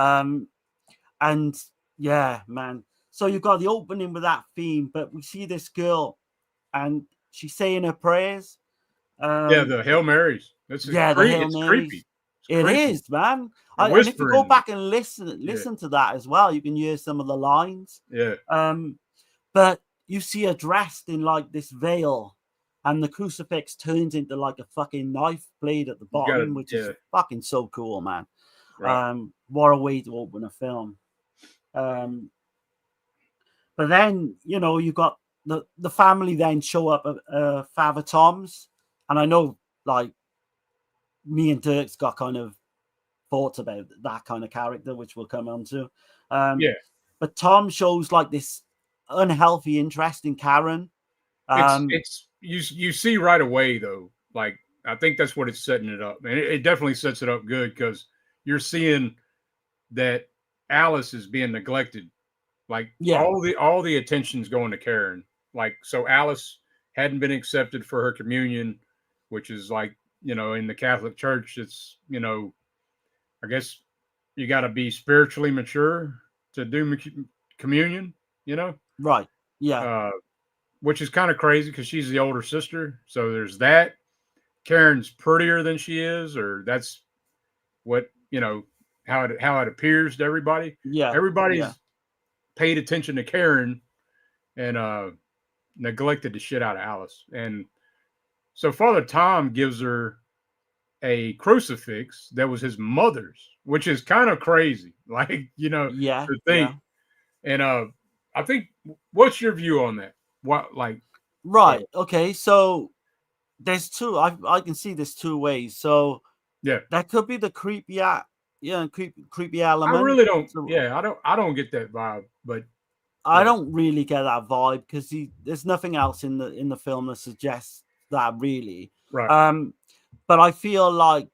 And yeah, man. So you've got the opening with that theme, but we see this girl and she's saying her prayers. Yeah, the Hail Marys. The Hail It's Marys. creepy. It is, man. And And if you go whispering. back and listen to that as well, you can hear some of the lines. Yeah. But you see her dressed in like this veil, and the crucifix turns into like a fucking knife blade at the bottom, which is fucking so cool, man. Right. What a way to open a film. But then, you know, you got the family then show up at Father Tom's, and I know like me and Dirk's got kind of thoughts about that kind of character, which we'll come on to. But Tom shows like this unhealthy interest in Karen. It's you see right away though, like I think that's what it's setting it up, and it definitely sets it up good, because you're seeing that Alice is being neglected. Like all the attention's going to Karen. Like, so Alice hadn't been accepted for her communion, which is like, you know, in the Catholic Church, it's, you know, I guess you got to be spiritually mature to do communion, you know? Right. Yeah. Which is kind of crazy because she's the older sister. So there's that. Karen's prettier than she is, or that's what, you know, how it appears to everybody. Yeah. Everybody's paid attention to Karen and neglected the shit out of Alice. And so Father Tom gives her a crucifix that was his mother's, which is kind of crazy. Like, you know, to think. And I think, what's your view on that? What, like, right. Okay. So there's two. I can see there's two ways. So that could be the creepy element. I really don't. I don't get that vibe, but I don't really get that vibe because there's nothing else in the film that suggests that really. Right. But I feel like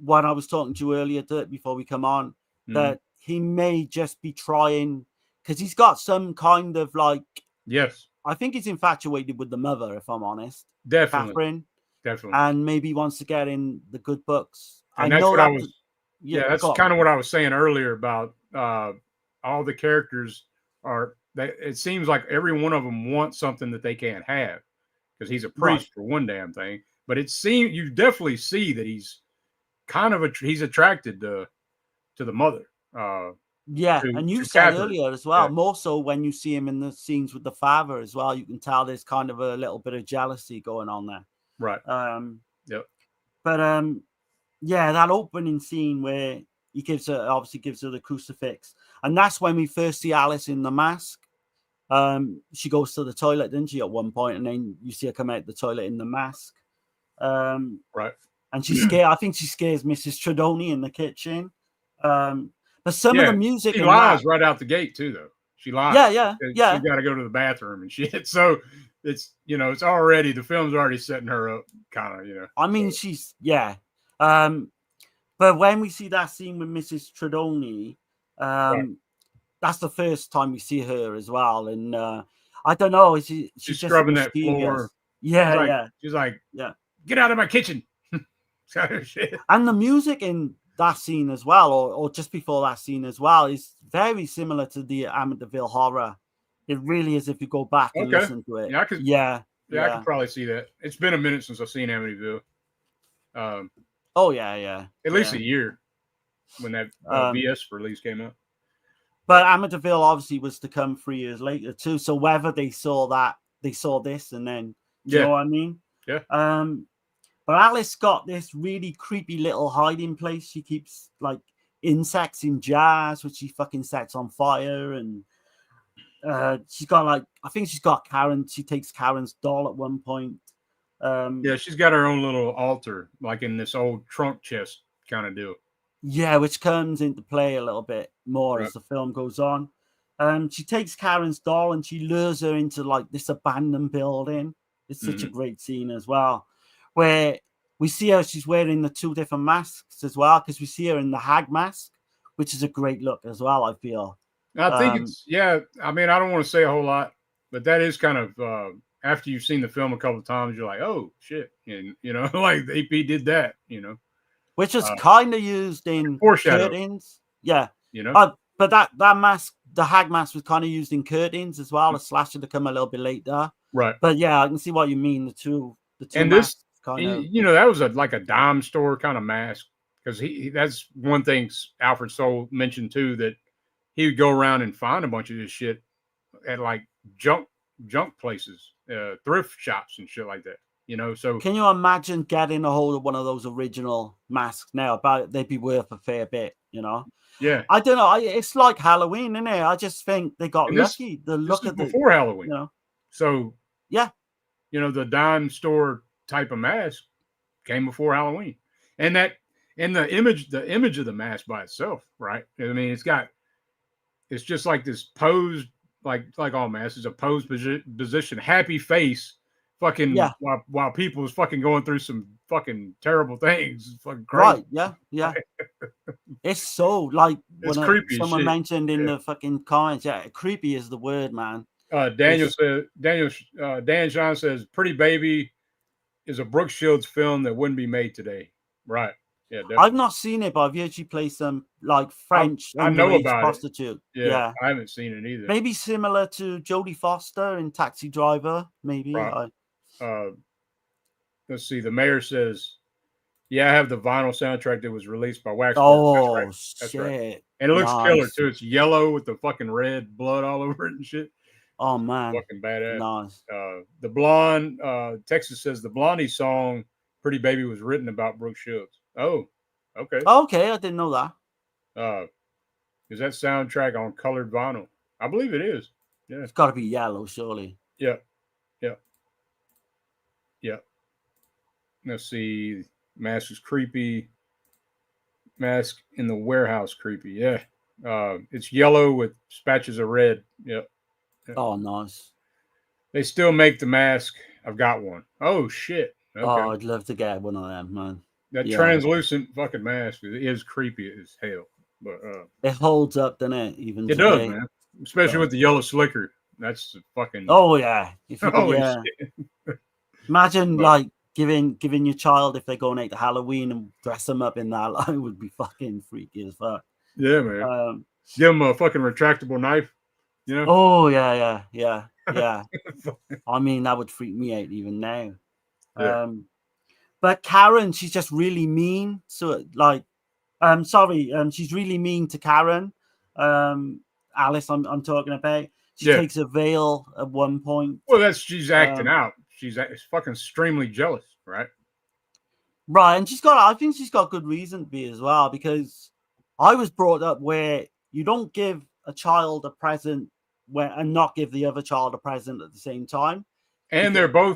when I was talking to you earlier, before we come on, that he may just be trying, because he's got some kind of like. Yes. I think he's infatuated with the mother, if I'm honest. Definitely. Catherine. Definitely. And maybe wants to get in the good books. And that's what I was. Yeah, that's kind of what I was saying earlier about all the characters are. It seems like every one of them wants something that they can't have, because he's a priest for one damn thing. But it seems you definitely see that he's kind of he's attracted to the mother. And you said earlier as well, more so when you see him in the scenes with the father as well, you can tell there's kind of a little bit of jealousy going on there. Right. But that opening scene where he gives her the crucifix, and that's when we first see Alice in the mask. She goes to the toilet, didn't she, at one point, and then you see her come out the toilet in the mask. Right. And she's scared. I think she scares Mrs. Tredoni in the kitchen. But some of the music, she lies right out the gate too, though. She lies. Yeah. She got to go to the bathroom and shit. So it's, you know, it's already, the film's already setting her up, kind of, you know. I mean, she's but when we see that scene with Mrs. Tredoni, that's the first time we see her as well, and I don't know, she's scrubbing that floor. Yeah, She's like, get out of my kitchen. Kind of shit. And the music in that scene as well, or just before that scene as well, is very similar to the Amityville Horror. It really is if you go back and Okay. listen to it. Yeah, I could. Yeah, Yeah, I could probably see that. It's been a minute since I've seen Amityville. Oh yeah. At least a year when that VS release came out. But Amityville obviously was to come 3 years later too. So whether they saw that, they saw this, and then do you know what I mean? Yeah. But Alice got this really creepy little hiding place. She keeps like insects in jars, which she fucking sets on fire, and she's got like, I think she's got Karen. She takes Karen's doll at one point. Yeah, she's got her own little altar, like in this old trunk chest kind of deal. Yeah, which comes into play a little bit more as the film goes on. She takes Karen's doll and she lures her into like this abandoned building. It's such a great scene as well, where we see her, she's wearing the 2 different masks as well, because we see her in the hag mask, which is a great look as well, I feel. I think it's, I mean, I don't want to say a whole lot, but that is kind of, after you've seen the film a couple of times, you're like, oh, shit. And, you know, like the AP did that, you know. Which was kind of used in Curtains. Yeah. You know. But that mask, the hag mask, was kind of used in Curtains as well. A slasher to come a little bit later. Right. But yeah, I can see what you mean. The two and masks this, kind of, you know, that was like a dime store kind of mask, because that's one thing Alfred Soul mentioned too, that he would go around and find a bunch of this shit at like junk places, thrift shops and shit like that. You know, so can you imagine getting a hold of one of those original masks now? They'd be worth a fair bit, you know. Yeah, I don't know. It's like Halloween, isn't it? I just think they got lucky. The look of before Halloween, you know. So yeah, you know, the dime store type of mask came before Halloween, and the image of the mask by itself, right? I mean, it's just like this posed, like all masks is a posed position, happy face. Fucking while people is fucking going through some fucking terrible things. It's fucking crazy. Right, yeah. It's so like it's creepy. Someone mentioned in the fucking comments, creepy is the word, man. Dan Sean says, Pretty Baby is a Brooke Shields film that wouldn't be made today. Right. Yeah, definitely. I've not seen it, but I've heard she play some like French I know about prostitute. Yeah, I haven't seen it either. Maybe similar to Jodie Foster in Taxi Driver, maybe. Right. Let's see. The mayor says, "Yeah, I have the vinyl soundtrack that was released by Wax." Oh, that's right. And it looks killer too. It's yellow with the fucking red blood all over it and shit. Oh man, fucking badass. Nice. The blonde, Texas says the Blondie song "Pretty Baby" was written about Brooke Shields. Oh, okay. Okay, I didn't know that. Is that soundtrack on colored vinyl? I believe it is. Yeah, it's got to be yellow, surely. Yeah. Let's see. Mask is creepy. Mask in the warehouse creepy. Yeah. It's yellow with patches of red. Yep. Oh, nice. They still make the mask. I've got one. Oh shit. Okay. Oh, I'd love to get one of them, man. That translucent fucking mask is creepy as hell. But it holds up, doesn't it? Even it does, man. Especially with the yellow slicker. That's fucking. Oh yeah. Imagine like giving your child, if they go and to Halloween and dress them up in that, like, would be fucking freaky as fuck. Yeah, man. Give them a fucking retractable knife. You know? Oh yeah. I mean, that would freak me out even now. Yeah. But Karen, she's just really mean. So like, she's really mean to Karen. Alice, I'm talking about. She takes a veil at one point. Well, she's acting out. She's fucking extremely jealous, right? Right, and I think she's got good reason to be as well, because I was brought up where you don't give a child a present and not give the other child a present at the same time. And they're going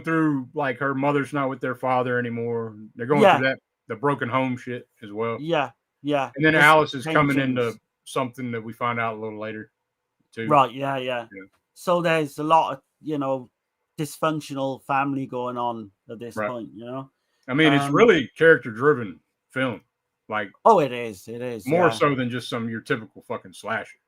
through, like, her mother's not with their father anymore. They're going through the broken home shit as well. Yeah. And then Alice is coming into something that we find out a little later, too. Right, yeah. So there's a lot of, dysfunctional family going on at this point, I mean, it's really character-driven film. Like, oh, it is. More so than just your typical fucking slasher,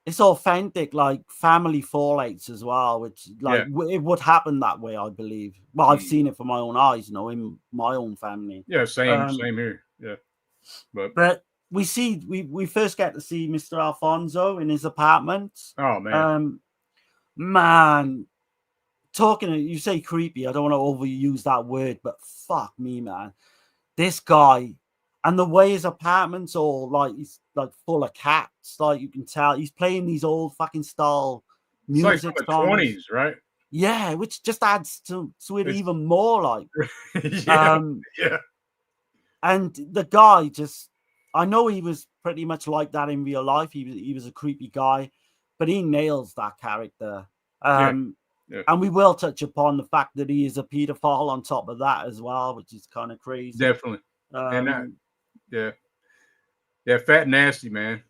it's authentic, like family fallouts as well, which like it would happen that way, I believe. Well, I've seen it from my own eyes, you know, in my own family. Yeah, same here. Yeah, but we first get to see Mr. Alfonso in his apartment. Oh man, man, you say creepy. I don't want to overuse that word, but fuck me, man, this guy. And the way his apartment's all like, he's like full of cats, like you can tell he's playing these old fucking style music. It's like from the 20s, right? Yeah, which just adds to it even more. Like, yeah. And the guy I know he was pretty much like that in real life. He was a creepy guy, but he nails that character. And we will touch upon the fact that he is a pedophile on top of that as well, which is kind of crazy. Definitely. Yeah, fat nasty, man.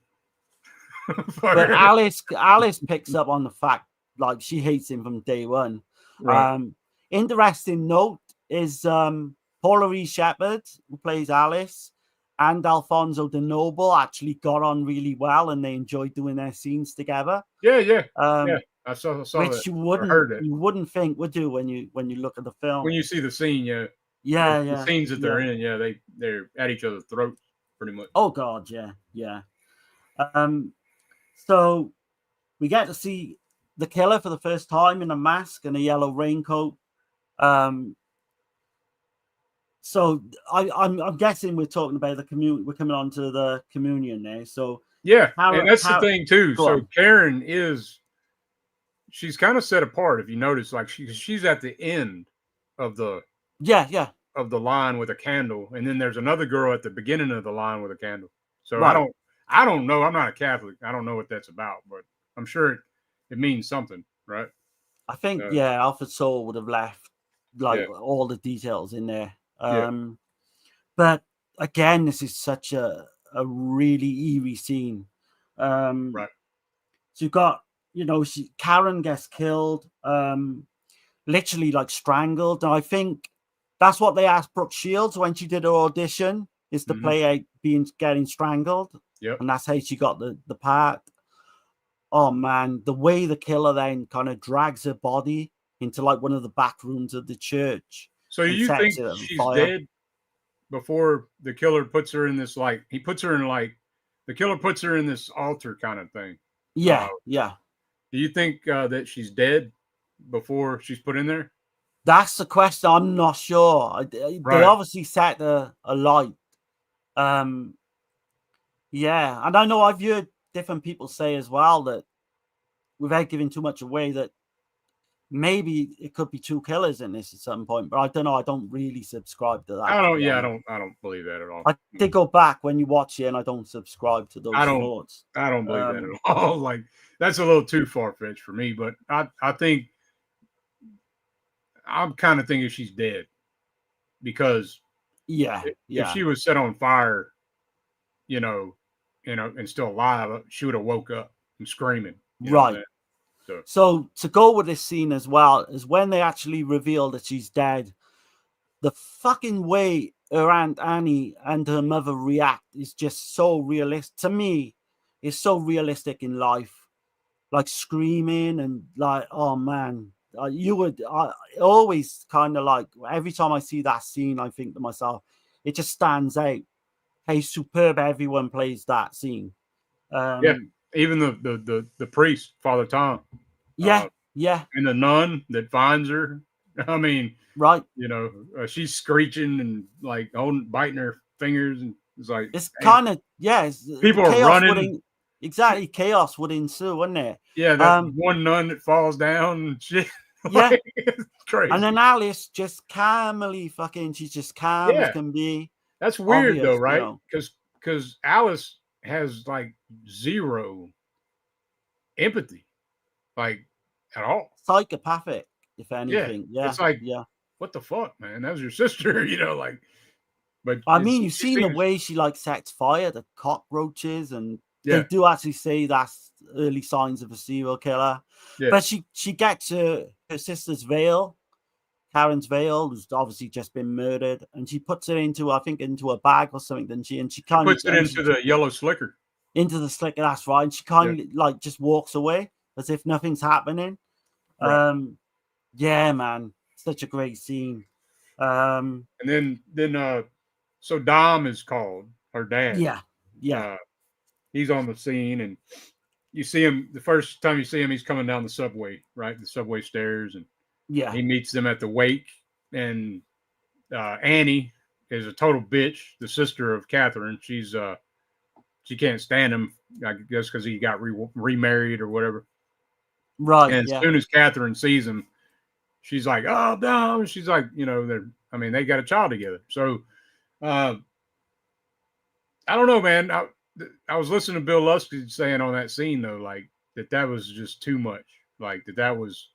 But Alice picks up on the fact, like, she hates him from day one. Right. Interesting note is Paula Ree Shepherd, who plays Alice, and Alfonso De Noble actually got on really well, and they enjoyed doing their scenes together. Yeah. I saw which that. You wouldn't think would do when you look at the film. When you see the scene, yeah. The scenes that they're in, they're at each other's throats pretty much. Oh God, yeah. So we get to see the killer for the first time in a mask and a yellow raincoat. So I'm guessing we're talking about the communion. We're coming on to the communion there. So yeah, and that's the thing too. So Karen she's kind of set apart. If you notice, like she's at the end of the of the line with a candle, and then there's another girl at the beginning of the line with a candle. So right. I don't know. I'm not a Catholic. I don't know what that's about, but I'm sure it means something, right? I think Alfred Soul would have left all the details in there. But again, this is such a really eerie scene. Right. So you've got, Karen gets killed, literally like strangled. And I think that's what they asked Brooke Shields when she did her audition, is to play out getting strangled. Yep. And that's how she got the part. Oh man, the way the killer then kind of drags her body into like one of the back rooms of the church. So you think she's dead before the killer puts her in this, like, the killer puts her in this altar kind of thing? Yeah. Do you think that she's dead before she's put in there? That's the question. I'm not sure. They obviously set a light. Yeah. And I know I've heard different people say as well that, without giving too much away, that maybe it could be two killers in this at some point, but I don't know. I don't really subscribe to that. I don't believe that at all. I did go back when you watch it, and I don't subscribe to those thoughts. I don't believe that at all. Like, that's a little too far-fetched for me, but I think I'm kind of thinking she's dead, because if she was set on fire, and still alive, she would have woke up and screaming. Right. So to go with this scene as well is when they actually reveal that she's dead. The fucking way her Aunt Annie and her mother react is just so realistic. To me, it's so realistic in life. Like screaming and like, oh man, I always kind of like, every time I see that scene, I think to myself, it just stands out how superb everyone plays that scene. Even the priest, Father Tom. Yeah. And the nun that finds her. I mean, right. She's screeching and like biting her fingers, and it's like, it's kind of people are running. Exactly, chaos would ensue, wouldn't it? Yeah, that one nun that falls down and shit. Like, it's crazy. And then Alice just calmly she's just calm as can be. That's weird though, right? Because Alice has like zero empathy, like, at all. Psychopathic, if anything. Yeah. It's like, what the fuck, man? That was your sister, like. But I mean, you've seen the way she like sets fire to cockroaches, and they do actually say that's early signs of a serial killer. Yeah. But she gets her sister's veil, Karen's veil, who's obviously just been murdered, and she puts it into a bag or something, doesn't she? And she puts it into the yellow slicker. into the slicker. That's right. And she kind of like just walks away as if nothing's happening. Right. Yeah, man, such a great scene. And then so Dom is called, her dad. Yeah. He's on the scene, and you see him the first time you see him. He's coming down the subway, right, the subway stairs, and he meets them at the wake. And Annie is a total bitch, the sister of Catherine. She can't stand him, I guess, because he got remarried or whatever. Right. And as soon as Catherine sees him, she's like, "Oh no!" She's like, they got a child together. So, I don't know, man. I was listening to Bill Lustig saying on that scene though, like that was just too much. Like that was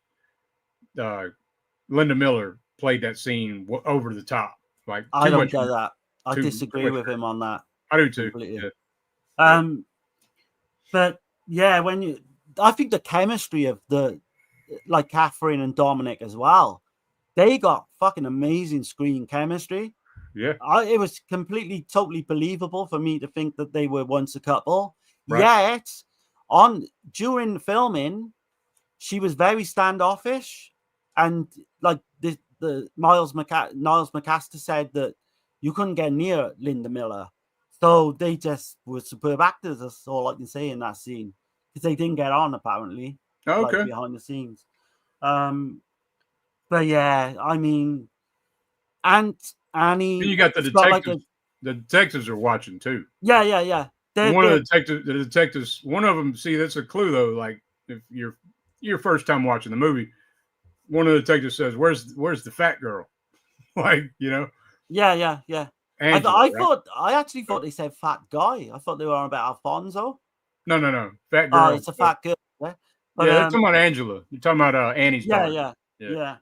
Linda Miller played that scene over the top. Like I don't get that. I disagree with him on that. I do too. Yeah. But yeah, I think the chemistry of like Catherine and Dominic as well, they got fucking amazing screen chemistry. Yeah. It was completely, totally believable for me to think that they were once a couple. Right. Yet, during filming, she was very standoffish, and like the Niles McCaster said that you couldn't get near Linda Miller, so they just were superb actors. That's all I can say in that scene, because they didn't get on apparently. Okay. Like, behind the scenes. But yeah, I mean, and Annie. And you got the detectives. The detectives are watching too. Yeah. One of the detectives, one of them. See, that's a clue though. Like if your first time watching the movie, one of the detectives says, "Where's the fat girl?" Like Yeah. Angela, I actually thought they said fat guy. I thought they were on about Alfonso. No, fat girl. Oh, it's a fat girl. Yeah, but, they're talking about Angela. You're talking about Annie's daughter. Yeah.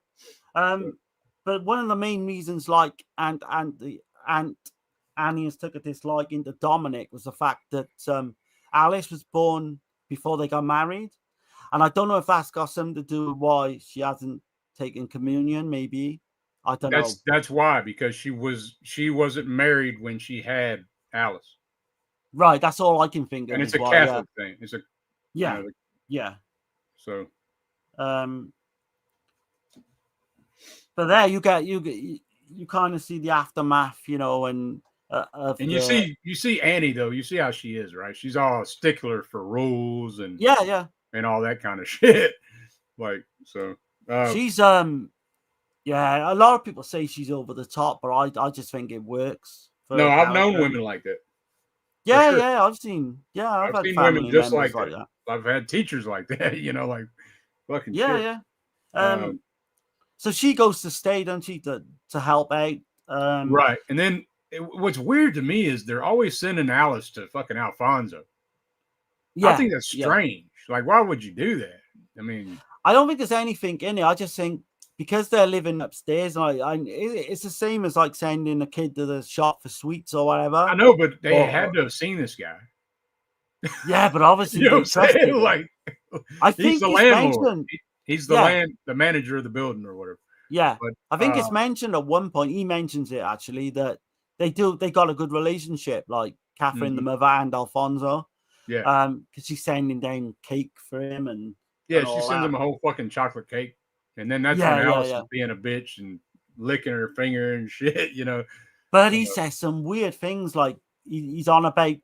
But one of the main reasons, like, and Annie has took a dislike into Dominic was the fact that Alice was born before they got married, and I don't know if that's got something to do with why she hasn't taken communion. Maybe I don't know. That's why, because she wasn't married when she had Alice. Right, that's all I can think of. And it's a Catholic thing. It's a yeah. So, but there you kind of see the aftermath, and you see Annie though. You see how she is, right? She's all a stickler for rules and and all that kind of shit. Like so, she's a lot of people say she's over the top, but I just think it works. No, I've known women like that. Yeah, sure. I've seen women just like that. I've had teachers like that, like fucking shit. So she goes to stay, doesn't she, to help out? Right. And then what's weird to me is they're always sending Alice to fucking Alfonso. Yeah. I think that's strange. Yeah. Like, why would you do that? I mean, I don't think there's anything in it. I just think because they're living upstairs, it's the same as like sending a kid to the shop for sweets or whatever. I know, but they had to have seen this guy. Yeah, but obviously you know what I'm saying? Like, I think he's the landlord. He's the the manager of the building or whatever. Yeah, but I think it's mentioned at one point. He mentions it actually that they got a good relationship, like Catherine, the mother, and Alfonso. Yeah, because she's sending down cake for him and she sends him a whole fucking chocolate cake, and then that's when Alice is being a bitch and licking her finger and shit, But he says some weird things like. He's on about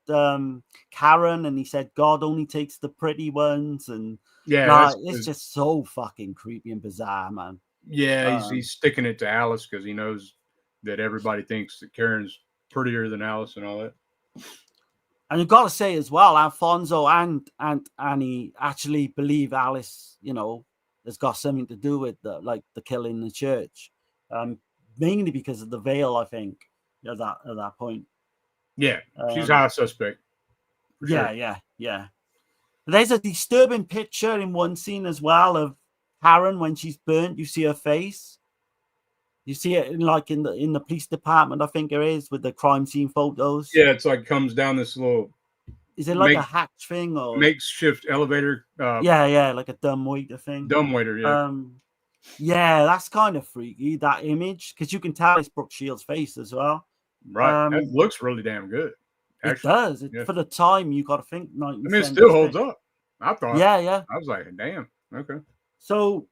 Karen, and he said God only takes the pretty ones, and it's just so fucking creepy and bizarre, man. Yeah, he's sticking it to Alice because he knows that everybody thinks that Karen's prettier than Alice and all that. And you've got to say as well, Alfonso and Annie actually believe Alice, has got something to do with the killing in the church, mainly because of the veil, I think, at that point. Yeah, she's high suspect. Yeah. There's a disturbing picture in one scene as well of Karen when she's burnt. You see her face. You see it in the police department, I think it is, with the crime scene photos. Yeah, it's like comes down this little. Is it like a hatch thing or makeshift elevator? Yeah, like a dumbwaiter thing. Dumbwaiter, yeah. Yeah, that's kind of freaky, that image, because you can tell it's Brooke Shields' face as well. Right, that looks really damn good. It does. yeah. For the time, you got to think I mean, it still holds 1976. up. I thought. Yeah. I was like, damn. Okay. So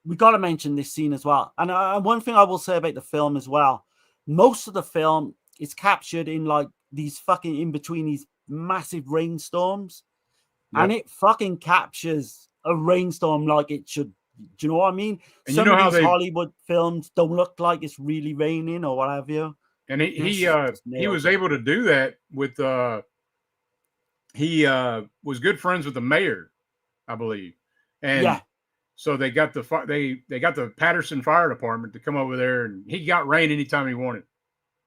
we got to mention this scene as well. And one thing I will say about the film as well, most of the film is captured in like these fucking in between these massive rainstorms, and it fucking captures a rainstorm like it should. Do you know what I mean? And Some you know of how these they Hollywood films don't look like it's really raining or what have you. and This just he nails was it. able to do that with he was good friends with the mayor, I believe, and Yeah. so they got they got the Patterson Fire Department to come over there, and he got rain anytime he wanted.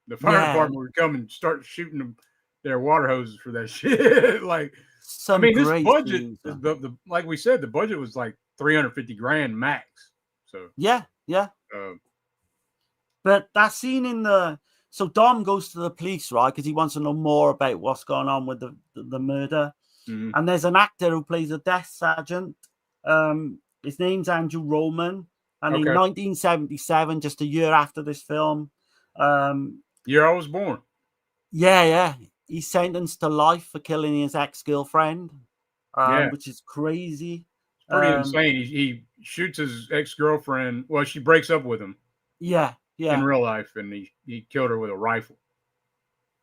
The fire department would come and start shooting them their water hoses for that shit. Like, Some I mean, this great budget, scenes, the like we said, the budget was like 350 grand max. So yeah. uh, But that scene in the so Dom goes to the police, right? Because he wants to know more about what's going on with the murder. mhm. And there's an actor who plays a death sergeant. His name's Andrew Roman. And in Okay. 1977, just a year after this film, Year I was born. yeah, he's sentenced to life for killing his ex-girlfriend, Yeah. which is crazy. It's pretty insane. He shoots his ex-girlfriend. Well, she breaks up with him Yeah. in real life, and he killed her with a rifle.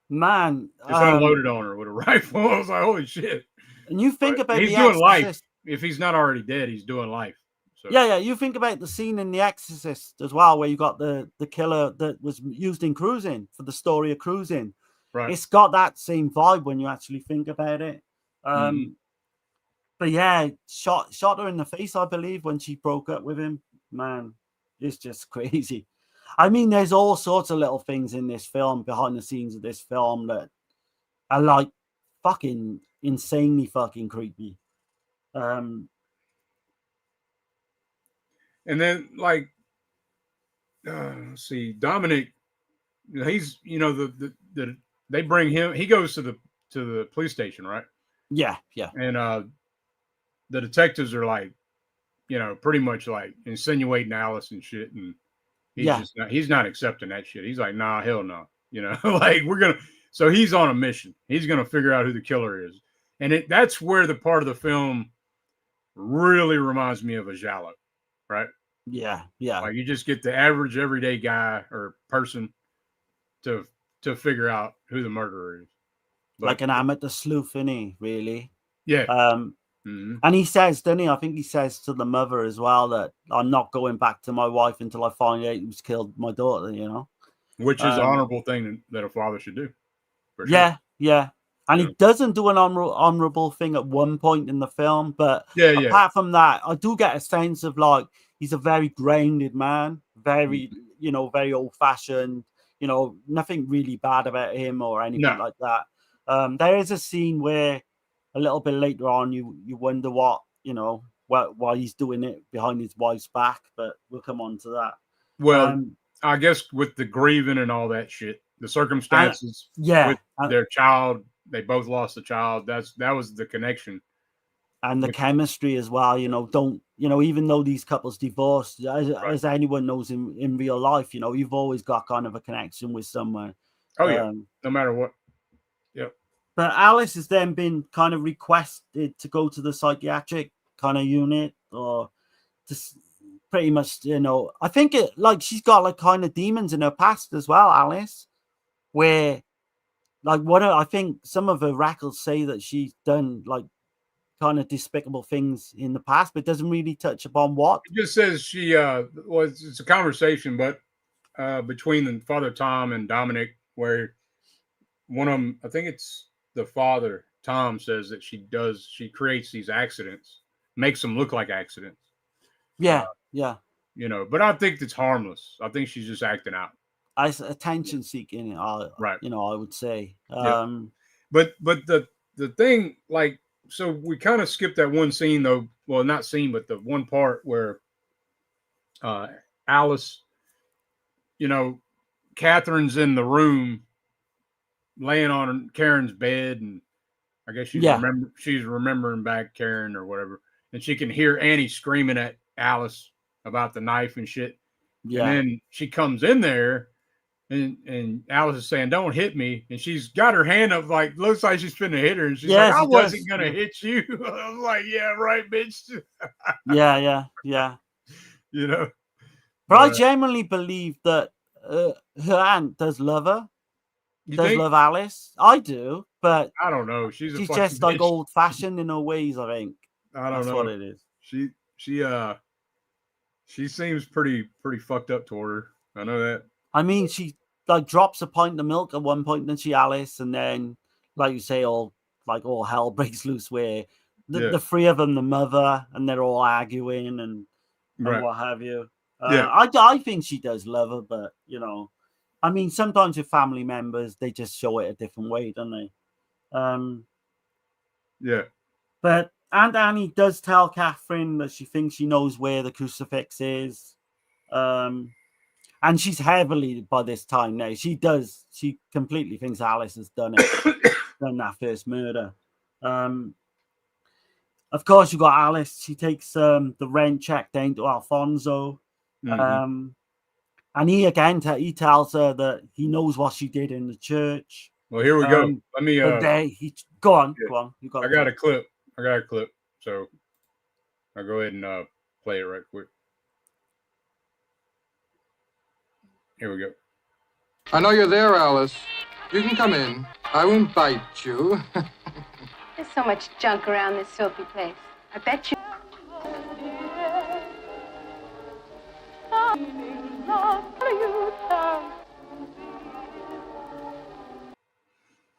Man, Just unloaded on her with a rifle. I was like, holy shit. and you think about he's The doing life. Exorcist. If he's not already dead, he's doing life. So Yeah. You think about the scene in The Exorcist as well, where you got the killer that was used in Cruising for the story of Cruising. right. It's got that same vibe when you actually think about it. But yeah, shot her in the face, I believe, when she broke up with him. Man, it's just crazy. I mean, there's all sorts of little things in this film, behind the scenes of this film, that are like fucking insanely fucking creepy. And then like let's see, Dominic, he's the they bring him. He goes to the police station, right? Yeah. And the detectives are like, pretty much like insinuating Alice and shit, and he's not accepting that shit. He's like, nah, hell no. Like so he's on a mission. He's gonna figure out who the killer is. And that's where the part of the film really reminds me of a Giallo, right? Yeah. Like you just get the average everyday guy or person to figure out who the murderer is. But, like an amateur sleuth, innit, really? Yeah. And he says, doesn't he? I think he says to the mother as well that I'm not going back to my wife until I find out who's killed my daughter, Which is an honorable thing that a father should do. For sure. Yeah. And he doesn't do an honorable thing at one point in the film, but apart from that, I do get a sense of like he's a very grounded man, very, very old-fashioned, nothing really bad about him or anything like that. There is a scene where a little bit later on you wonder why he's doing it behind his wife's back, but we'll come on to that. Well, I guess with the grieving and all that shit, the circumstances with their child, they both lost a child. That was the connection. And the chemistry as well, even though these couples divorced, as anyone knows in real life, you've always got kind of a connection with someone. Oh, yeah. No matter what. Yep. But Alice has then been kind of requested to go to the psychiatric kind of unit or to pretty much, I think she's got like kind of demons in her past as well, Alice, where like I think some of her records say that she's done like kind of despicable things in the past, but doesn't really touch upon what. It just says she it's a conversation, but between Father Tom and Dominic, where one of them, I think it's the father, Tom, says that she creates these accidents, makes them look like accidents. Yeah. But I think it's harmless. I think she's just acting out. As attention seeking, right? I would say. But the thing, like, so we kind of skipped that one scene though. Well, not scene, but the one part where Alice, Catherine's in the room, laying on Karen's bed, and I guess she's remembering back Karen or whatever, and she can hear Annie screaming at Alice about the knife and shit. Yeah. And then she comes in there, And Alice is saying, "Don't hit me," and she's got her hand up, like looks like she's finna hit her, and she's like, Yes, "I he wasn't does. gonna hit you." I was like, "Yeah, right, bitch." Yeah. You know, But I but genuinely believe that her aunt does love her, you does think? love Alice. I do, but I don't know. She's a she's fucking just like bitch. old fashioned in her ways. I think I don't that's what know. it is. She she seems pretty fucked up toward her. I know that. I mean, she like drops a pint of milk at one point, then she Alice, and then like you say, all hell breaks loose where Yeah. the three of them, the mother, and they're all arguing and Right. what have you. Yeah. I think she does love her, but I mean, sometimes with family members, they just show it a different way, don't they? Yeah. But Aunt Annie does tell Catherine that she thinks she knows where the crucifix is. And she's heavily by this time now. She completely thinks Alice has done that first murder. Of course, you got Alice. She takes the rent check down to Alfonso. Mhm. And he again he tells her that he knows what she did in the church. Well, here we go. Let me. But go on. You got. I got a clip. So I'll go ahead and play it right quick. Here we go. I know you're there, Alice. You can come in. I won't bite you. There's so much junk around this filthy place. I bet you.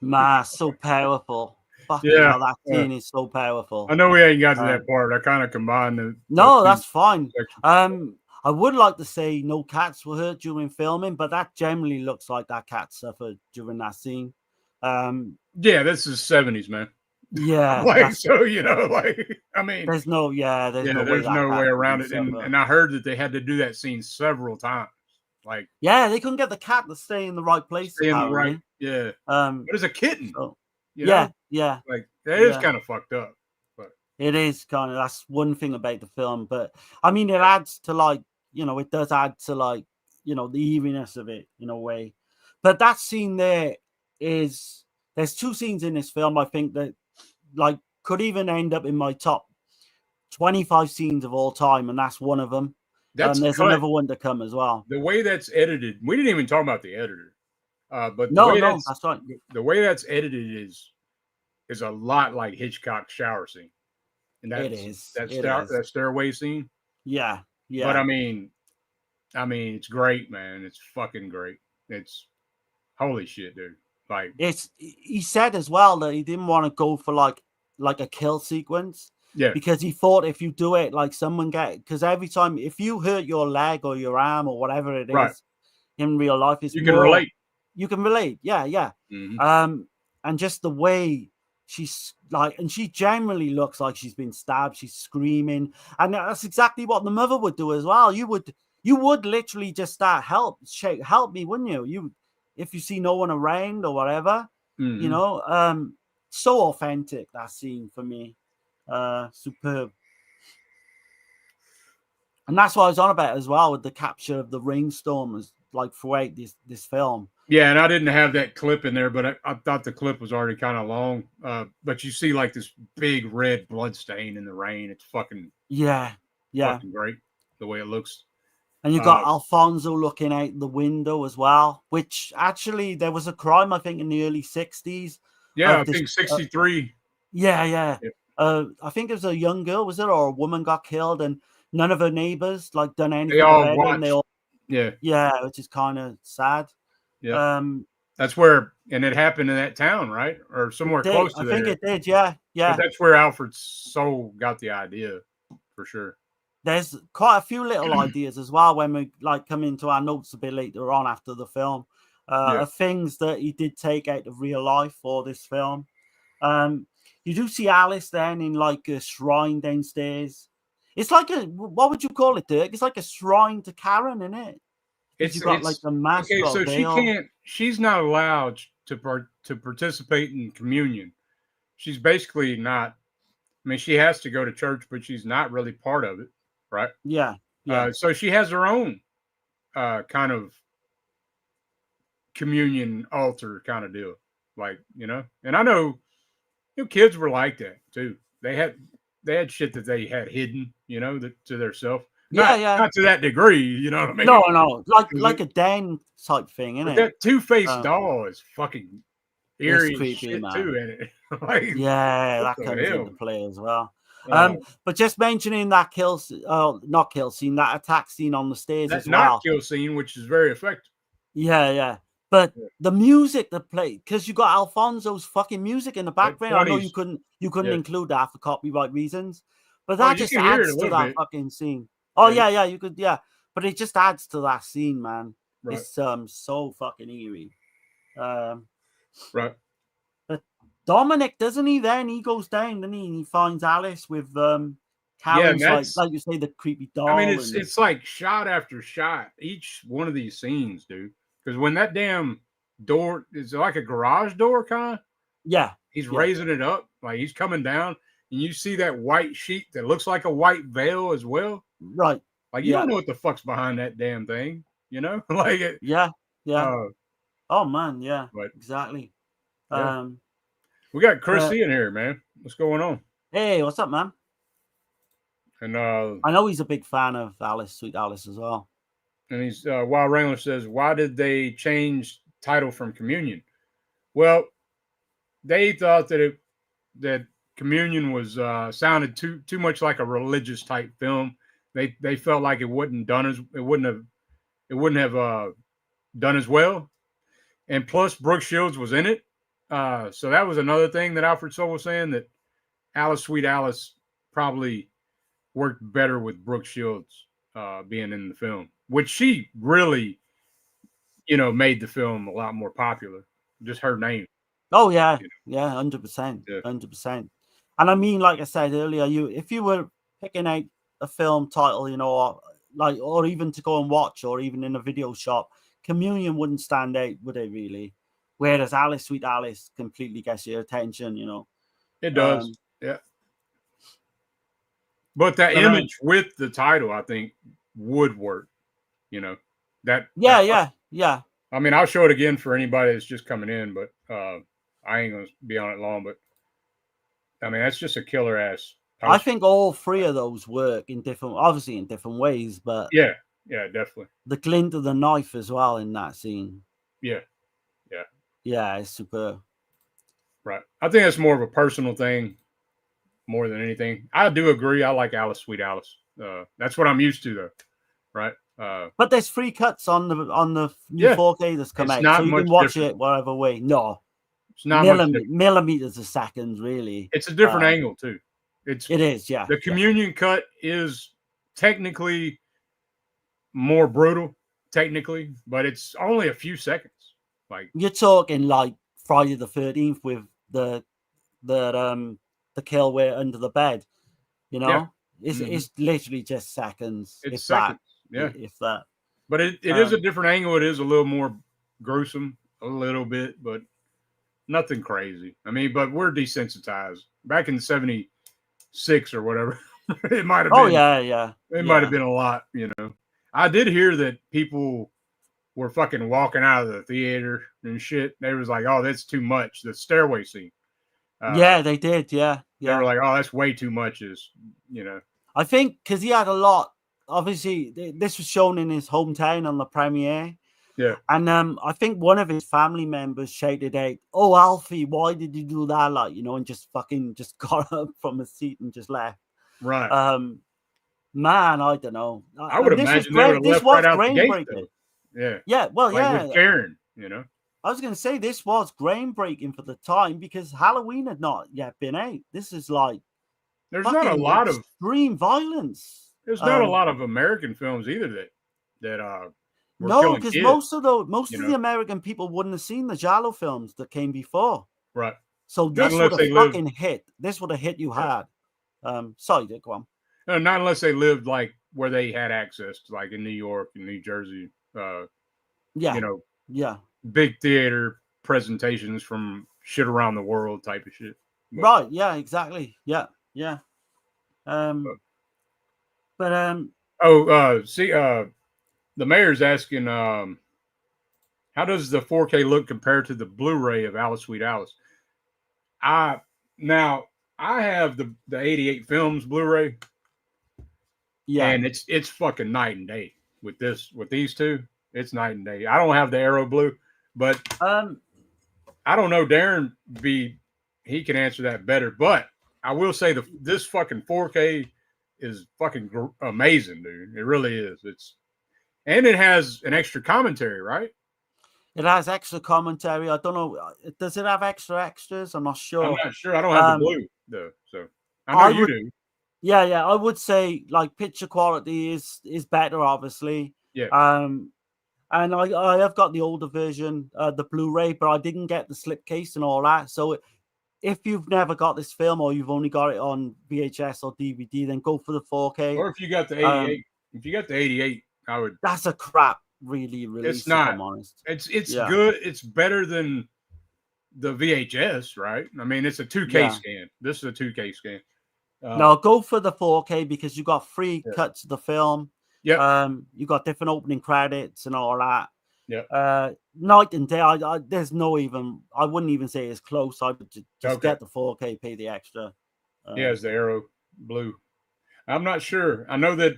Ma, so powerful. Fucking Yeah, hell, that scene is so powerful. I know we ain't got to that part. I kind of combined the. No, the that's fine. sections. I would like to say no cats were hurt during filming, but that generally looks like that cat suffered during that scene. Yeah, this is 70s, man. Yeah, Like, so like, I mean, there's no way there's no way around it. And I heard that they had to do that scene several times. Like, yeah, they couldn't get the cat to stay in the right place. stay in the Apparently. right, yeah. But it's a kitten. So, You know? Yeah. Like, that is kind of fucked up. But it is kind of, that's one thing about the film. But I mean, it adds to like, it does add to like, the eeriness of it in a way. But that scene there's two scenes in this film, I think, that like could even end up in my top 25 scenes of all time. And that's one of them. There's another one to come as well. The way that's edited, we didn't even talk about the editor. But that's right. The way that's edited is a lot like Hitchcock's shower scene. And it is. That stairway scene. Yeah. But I mean, it's great, man. It's fucking great. It's holy shit, dude. Like, he said as well that he didn't want to go for like a kill sequence. Yeah. Because he thought if you do it, like because every time if you hurt your leg or your arm or whatever it is in real life, you can relate. You can relate. Yeah. Mm-hmm. And just the way she's like, and she generally looks like she's been stabbed. She's screaming, and that's exactly what the mother would do as well. You would literally just start help me, wouldn't you? If you see no one around or whatever, Mm-hmm. So authentic, that scene for me. Superb. And that's what I was on about as well with the capture of the rainstorm like throughout this film. Yeah, and I didn't have that clip in there, but I thought the clip was already kind of long. But you see like this big red blood stain in the rain. It's fucking fucking great the way it looks. And you got Alfonso looking out the window as well, which actually there was a crime, I think, in the early 60s. Yeah, I think 63. Yeah. I think it was a young girl, was it, or a woman got killed, and none of her neighbors like done anything. They all about watched. It, and they all, yeah, which is kind of sad. Yeah, that's where, and it happened in that town, right, or somewhere close to there. I think it did. Yeah. But that's where Alfred Soule got the idea, for sure. There's quite a few little ideas as well when we like come into our notes a bit later on after the film. Of things that he did take out of real life for this film. You do see Alice then in like a shrine downstairs. It's like what would you call it, Dirk? It's like a shrine to Karen, isn't it? It's got like a mask. Okay, so she's not allowed to participate in communion. She's basically not. I mean, she has to go to church, but she's not really part of it, right? Yeah. So she has her own kind of communion altar kind of deal, like, And I know, kids were like that too. They had shit that they had hidden, to their self. Not to that degree, you know what I mean? No, like a den type thing, But innit? that two-faced doll is fucking eerie It's as creepy, shit man. too, in it. Like, Yeah, what that the comes hell? into play as well. Oh. But just mentioning that not kill scene, that attack scene on the stairs That as well. not kill scene, which is very effective. Yeah. But the music that played, because you got Alfonso's fucking music in the background. I know you couldn't include that for copyright reasons, but that just adds to that fucking scene. Oh yeah, you could, but it just adds to that scene, man. Right. It's so fucking eerie. Right. But Dominic, doesn't he? Then he goes down, and he finds Alice with Karen's, like you say, the creepy doll. I mean, it's like shot after shot, each one of these scenes, dude. Because when that damn door is like a garage door, kind of. Yeah. He's raising it up, like he's coming down, and you see that white sheet that looks like a white veil as well. Right. Like you don't know what the fuck's behind that damn thing, like it. Yeah. Oh man, yeah. But, exactly. Yeah. We got Chrissy in here, man. What's going on? Hey, what's up, man? And I know he's a big fan of Alice, Sweet Alice, as well. And he's Wild Wrangler says, why did they change title from Communion? Well, they thought that Communion was sounded too much like a religious type film. They felt like it wouldn't have done as well. And plus, Brooke Shields was in it. So that was another thing that Alfred Soul was saying, that Alice, Sweet Alice probably worked better with Brooke Shields being in the film, which she really, made the film a lot more popular. Just her name. Oh yeah, 100%, 100%. And I mean, like I said earlier, if you were picking out a film title, or even to go and watch, or even in a video shop, Communion wouldn't stand out, would it really? Whereas Alice, Sweet Alice completely gets your attention, It does, yeah. But that image with the title, I think, would work. That. Yeah. I mean, I'll show it again for anybody that's just coming in, but I ain't gonna be on it long. But I mean, that's just a killer ass poster. I think all three of those work obviously in different ways, but yeah, definitely. The glint of the knife as well in that scene. Yeah, it's superb. Right. I think that's more of a personal thing more than anything. I do agree. I like Alice, Sweet Alice. That's what I'm used to, though. Right. But there's free cuts on the new 4K that's come out, so you can watch it whatever way. No, it's not millimeters a second, really. It's a different angle too. It is, yeah. The Communion cut is technically more brutal, but it's only a few seconds. Like you're talking like Friday the 13th with the kill where under the bed, it's literally just seconds. It's seconds. If that. But it is a different angle. It is a little more gruesome, a little bit, but nothing crazy. I mean, but we're desensitized. Back in '76 or whatever, it might have been. Oh yeah. It might have been a lot. I did hear that people were fucking walking out of the theater and shit. They was like, "Oh, that's too much." The stairway scene. Yeah, they did. Yeah. They were like, "Oh, that's way too much." I think because he had a lot. Obviously, this was shown in his hometown on the premiere. Yeah. And I think one of his family members shouted out, "Oh, Alfie, why did you do that?" And just got up from his seat and just left. Right. Man, I don't know. I would imagine they were left right out the gate, though. Yeah. Yeah. Well, with Karen, I was going to say this was groundbreaking for the time because Halloween had not yet been out. This is like there's not a lot of extreme violence. There's not a lot of American films either that no, because most of the American people wouldn't have seen the Giallo films that came before. Right. So this would have fucking hit. This would have hit you hard. Sorry, Dick, go on. No, not unless they lived like where they had access, like in New York and New Jersey. Big theater presentations from shit around the world type of shit. But, right. Yeah, exactly. Yeah. The mayor's asking, how does the 4K look compared to the Blu-ray of Alice Sweet Alice? I have the 88 films Blu-ray, Yeah. and it's fucking night and day with these two. It's night and day. I don't have the Arrow Blue, but I don't know. Darren he can answer that better. But I will say this fucking 4K is fucking amazing, dude. It really is. And it has an extra commentary, right? It has extra commentary. I don't know. Does it have extras? I'm not sure. I'm not sure. I don't have the blue though, so I know you do. Yeah. I would say like picture quality is better, obviously. Yeah. And I have got the older version, the Blu-ray, but I didn't get the slipcase and all that. So if you've never got this film or you've only got it on VHS or DVD, then go for the 4K. Or if you got the 88, I would. That's a crap release. It's not. If I'm honest. It's good. It's better than the VHS, right? I mean, it's a 2K scan. This is a 2K scan. No, go for the 4K because you got 3 cuts of the film. Yeah. You got different opening credits and all that. Yeah. Night and day. There's no even. I wouldn't even say it's close. I would just get the 4K, pay the extra. It's the Arrow Blue. I'm not sure. I know that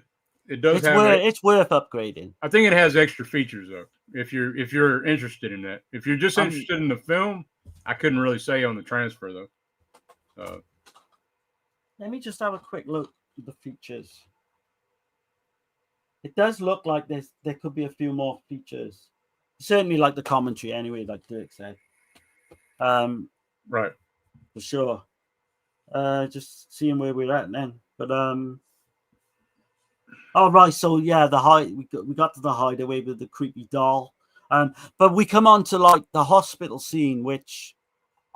it does it's worth upgrading. I think it has extra features though. If you're interested in that. If you're just interested in the film, I couldn't really say on the transfer though. Let me just have a quick look at the features. It does look like there could be a few more features. Certainly like the commentary anyway, like Dirk said. Right. For sure. Just seeing where we're at then. But oh right, so yeah, we got to the hideaway with the creepy doll. But we come on to like the hospital scene, which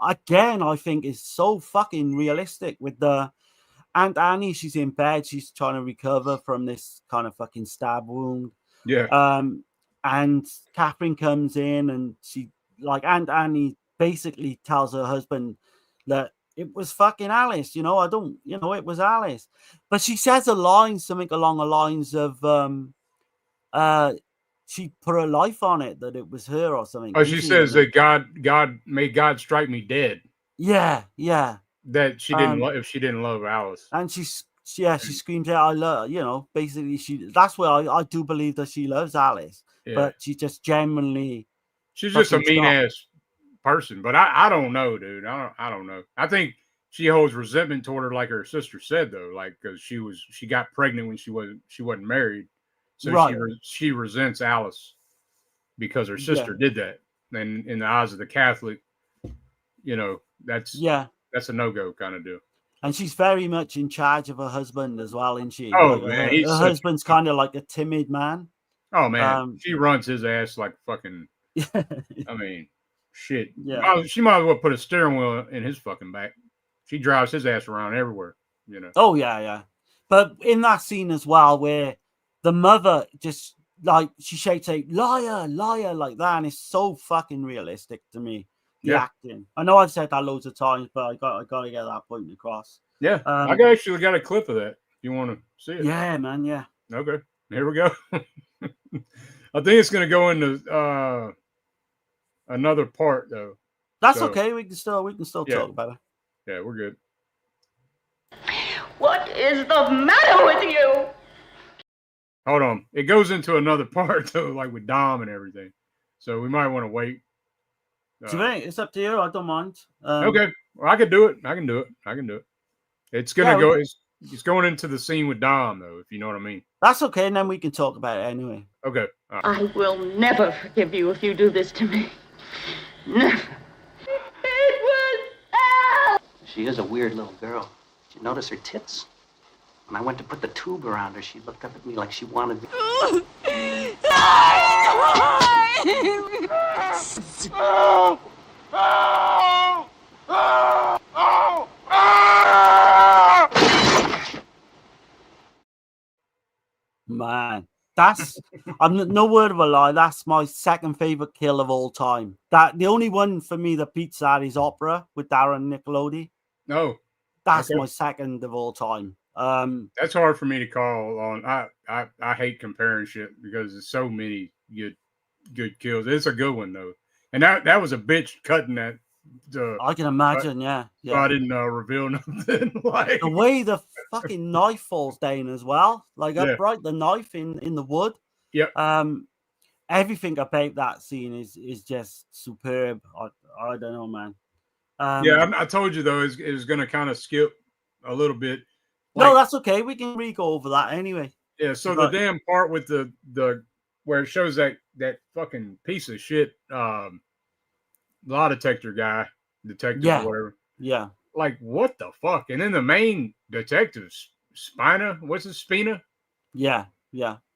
again I think is so fucking realistic with the Aunt Annie. She's in bed, she's trying to recover from this kind of fucking stab wound. Yeah. And Catherine comes in and she like Aunt Annie basically tells her husband that it was fucking Alice, it was Alice. But she says a line, something along the lines of she put her life on it, that it was her or something. Oh, she says that God made God strike me dead. Yeah. That she didn't if she didn't love Alice. And she screams out, I love, basically that's where I do believe that she loves Alice. Yeah. But she just genuinely she's just a mean ass person. But I don't know, dude. I don't know. I think she holds resentment toward her, like her sister said, though, like because she got pregnant when she wasn't married. So right. She resents Alice because her sister did that. And in the eyes of the Catholic, that's a no-go kind of deal. And she's very much in charge of her husband as well, isn't she? Oh, man. Her husband's kind of like a timid man. Oh, man. She runs his ass like fucking, I mean, shit. Yeah. She might as well put a steering wheel in his fucking back. She drives his ass around everywhere, Oh, yeah. But in that scene as well, where the mother just, like, she shakes a liar, like that, and it's so fucking realistic to me. The acting. I know I've said that loads of times, but I got to get that point across. Yeah, I actually got a clip of that. You want to see it? Yeah, man. Yeah. Okay, here we go. I think it's going to go into another part though. That's okay. We can still talk about it. Yeah, we're good. What is the matter with you? Hold on. It goes into another part though, like with Dom and everything. So we might want to wait. It's up to you. I don't mind. Okay. Well, I can do it. It's gonna go. It's going into the scene with Dom, though, if you know what I mean. That's okay, and then we can talk about it anyway. Okay. Right. I will never forgive you if you do this to me. Never. It was She is a weird little girl. Did you notice her tits? When I went to put the tube around her, she looked up at me like she wanted me. Man, that's I'm no word of a lie. That's my second favorite kill of all time. That the only one for me that beats that is Opera with Darren Niccolodi. No, that's my second of all time. That's hard for me to call on. I hate comparing shit because there's so many good kills. It's a good one though, and that was a bitch cutting that. I can imagine, yeah. So I didn't reveal nothing. Like the way the fucking knife falls down as well, like upright the knife in the wood. Yep. Everything about that scene is just superb. I don't know, man. I told you though, it was going to kind of skip a little bit. No, that's okay. We can go over that anyway. Yeah. So the damn part with the where it shows that fucking piece of shit lie detector guy, detective or whatever. Yeah. Like what the fuck? And then the main detective, Spina, what's his Spina? Yeah.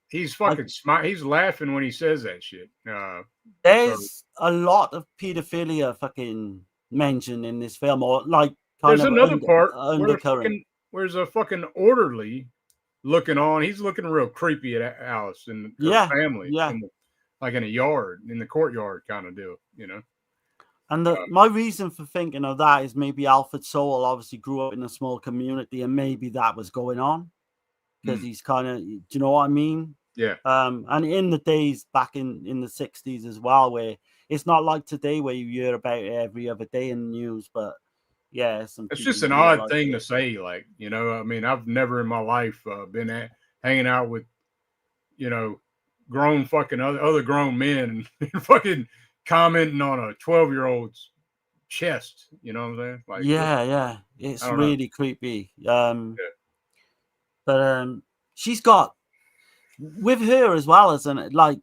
He's fucking he's laughing when he says that shit. There's a lot of pedophilia fucking mentioned in this film, or like there's another part undercurrent. Where's a fucking orderly looking on. He's looking real creepy at Alice and her family. Like in a yard, in the courtyard kind of deal, you know. And my reason for thinking of that is maybe Alfred Sowell obviously grew up in a small community, and maybe that was going on because he's kind of, do you know what I mean? Yeah. And in the days back in the 60s as well, where it's not like today where you hear about it every other day in the news, but yeah, it's just an odd thing to say, like, you know. I mean, I've never in my life been hanging out with, you know, grown fucking other grown men and fucking commenting on a 12-year-old's chest, you know what I'm saying? Like, yeah, it's really creepy. But she's got with her as well as like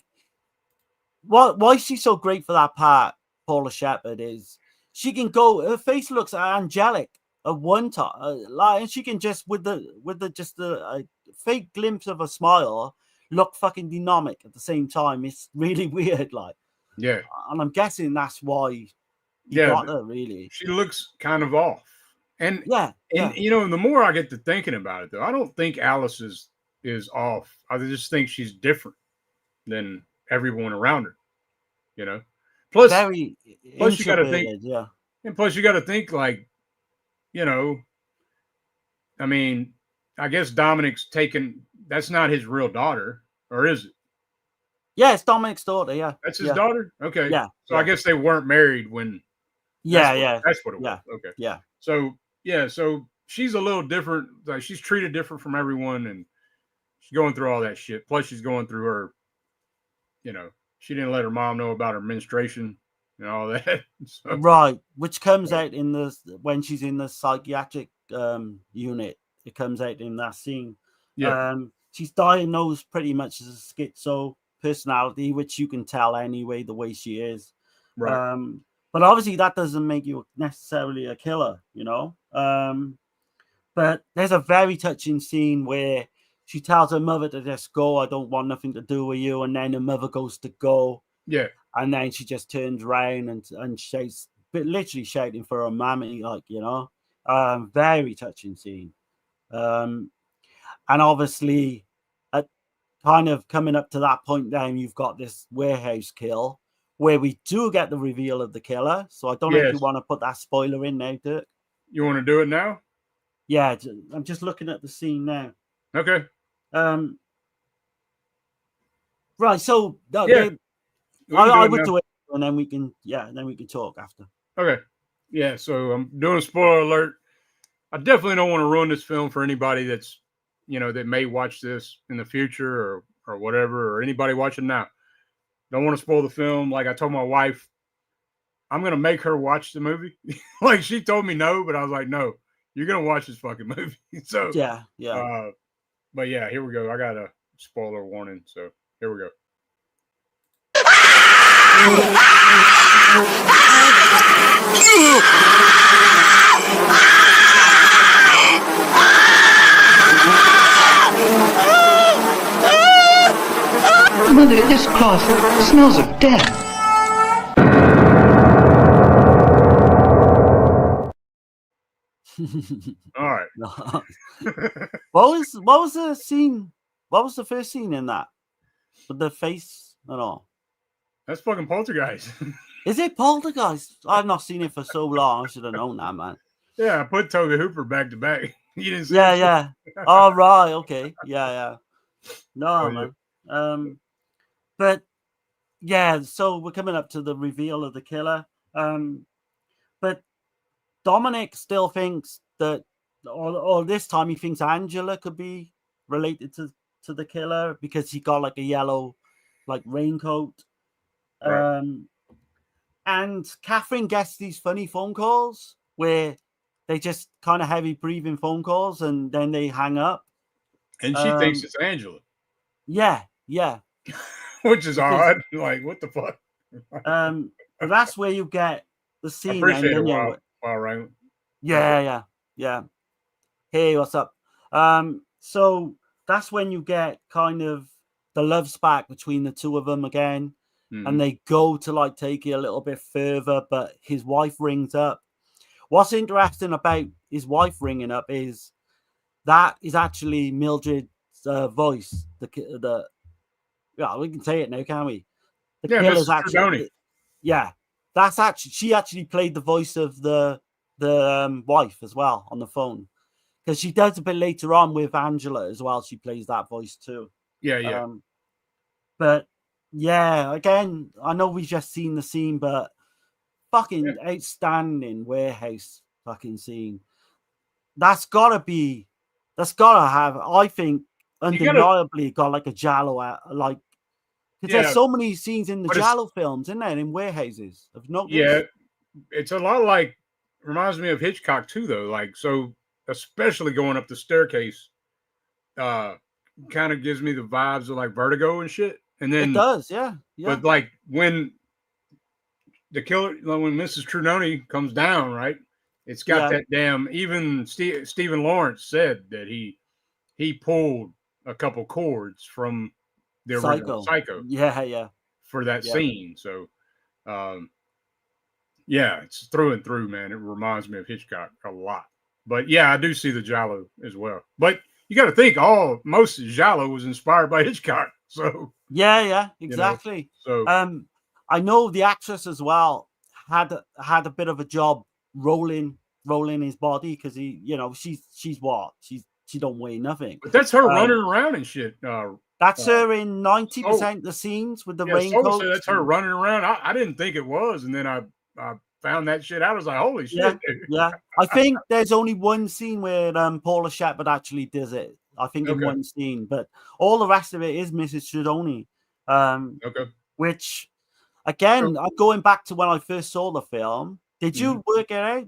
why she's so great for that part, Paula Shepherd, is she can go. Her face looks angelic at one time, like, and she can just with the fake glimpse of a smile look fucking dynamic at the same time. It's really weird, like. Yeah. And I'm guessing that's why you got her, really. She looks kind of off. And you know, the more I get to thinking about it though, I don't think Alice is off. I just think she's different than everyone around her. You know? Plus you gotta think, and plus you gotta think, like, you know, I mean, I guess Dominic's that's not his real daughter, or is it? Yeah, it's Dominic's daughter. Yeah, that's his daughter. Okay, yeah. So I guess they weren't married when. That's what it was. Okay, yeah. So so she's a little different. Like, she's treated different from everyone, and she's going through all that shit. Plus, she's going through her. You know, she didn't let her mom know about her menstruation and all that. So, right, which comes out in when she's in the psychiatric unit. It comes out in that scene. Yeah. She's diagnosed pretty much as a schizo personality, which you can tell anyway the way she is. Right. But obviously that doesn't make you necessarily a killer, you know. But there's a very touching scene where she tells her mother to just go. I don't want nothing to do with you. And then her mother goes to go. Yeah. And then she just turns around and shouts, but literally shouting for her mommy, like, you know. Very touching scene. And obviously, kind of coming up to that point then, you've got this warehouse kill where we do get the reveal of the killer. So I don't know if you want to put that spoiler in now, Dirk. You want to do it now? Yeah, I'm just looking at the scene now. Okay. Right, so I would do it, and then we can talk after. Okay. Yeah, so I'm doing a spoiler alert. I definitely don't want to ruin this film for anybody that's, you know, that may watch this in the future or whatever, or anybody watching now. Don't want to spoil the film. Like I told my wife, I'm going to make her watch the movie. Like, she told me no, but I was like, no, you're going to watch this fucking movie. So, yeah. But yeah, here we go. I got a spoiler warning. So here we go. Mother, this cloth smells of death. All right. What was the scene? What was the first scene in that? With the face and all? That's fucking Poltergeist. Is it Poltergeist? I've not seen it for so long. I should have known that, man. Yeah, I put Toby Hooper back to back. You didn't see it? Yeah. Oh, right. Okay. Yeah. No, man. But yeah, so we're coming up to the reveal of the killer. But Dominic still thinks that, or this time he thinks Angela could be related to the killer because he got like a yellow, like raincoat. Right. And Catherine gets these funny phone calls where they just kind of heavy breathing phone calls and then they hang up. And she thinks it's Angela, Yeah, which is because odd. Like, what the fuck? but that's where you get the I scene appreciate it, ending. You Wild Wrangler. yeah. Hey, what's up? So that's when you get kind of the love spark between the two of them again, and they go to like take it a little bit further, but his wife rings up. What's interesting about his wife ringing up is that is actually Mildred's voice. The yeah, we can say it now, can't we? The Yeah, killer's Mrs. actually Trudoni. yeah. That's actually she actually played the voice of the wife as well on the phone. Because she does a bit later on with Angela as well. She plays that voice too. Yeah. But yeah, again, I know we've just seen the scene, but fucking outstanding warehouse fucking scene. That's gotta have, I think, undeniably got like a Giallo like because there's so many scenes in the Giallo films, isn't there, in warehouses? I've noticed. Yeah, it's a lot like, reminds me of Hitchcock too, though. Like, so especially going up the staircase, kind of gives me the vibes of like Vertigo and shit. And then It does, yeah. But like when the killer, when Mrs. Trudoni comes down, right? It's got that damn. Even Stephen Lawrence said that he pulled a couple chords from the original Psycho. Yeah. For that scene. So, yeah, it's through and through, man. It reminds me of Hitchcock a lot. But yeah, I do see the Giallo as well. But you got to think, most of Giallo was inspired by Hitchcock. So yeah, exactly. You know, so I know the actress as well had a bit of a job rolling his body because he, she's what she don't weigh nothing. But that's her running around and shit. That's her in 90% of the scenes with the raincoat. So that's her running around. I didn't think it was, and then I found that shit out. I was like, holy shit. Yeah. I think there's only one scene where Paula Shepard actually does it. I think in one scene, but all the rest of it is Mrs. Trudoni. Which, again, going back to when I first saw the film, did you work it out?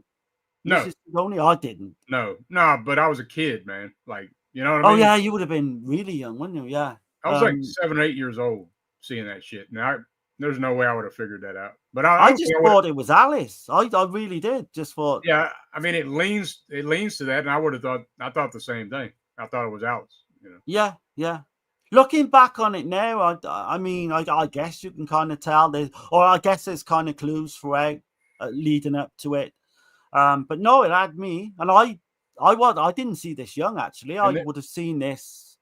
No. Mrs. Trudoni? I didn't. No, but I was a kid, man. Like, you know what I mean? Oh, yeah, you would have been really young, wouldn't you? Yeah. I was like 7 or 8 years old seeing that shit. Now, there's no way I would have figured that out. But I just thought it was Alice. I really did. Just thought. Yeah, I mean, it leans to that, and I thought the same thing. I thought it was Alice. Yeah. Looking back on it now, I mean, I guess you can kind of tell I guess there's kind of clues throughout leading up to it. But no, it had me, and I didn't see this young actually. I would have seen this.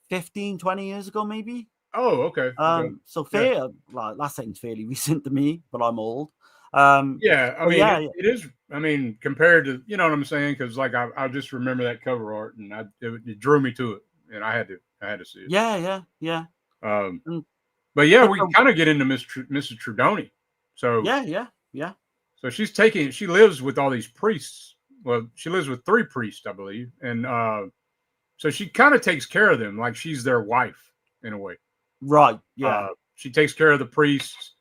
15, 20 years ago, maybe. Oh, okay. So like, that sounds fairly recent to me, but I'm old. Yeah, I mean, it is. I mean, compared to, you know what I'm saying? Because like I just remember that cover art, and it drew me to it, and I had to see it. Yeah. But yeah, we kind of get into Mrs. Trudoni. So yeah. So she lives with all these priests. Well, she lives with 3 priests, I believe, and so she kind of takes care of them, like she's their wife in a way. Right. Yeah. She takes care of the priests.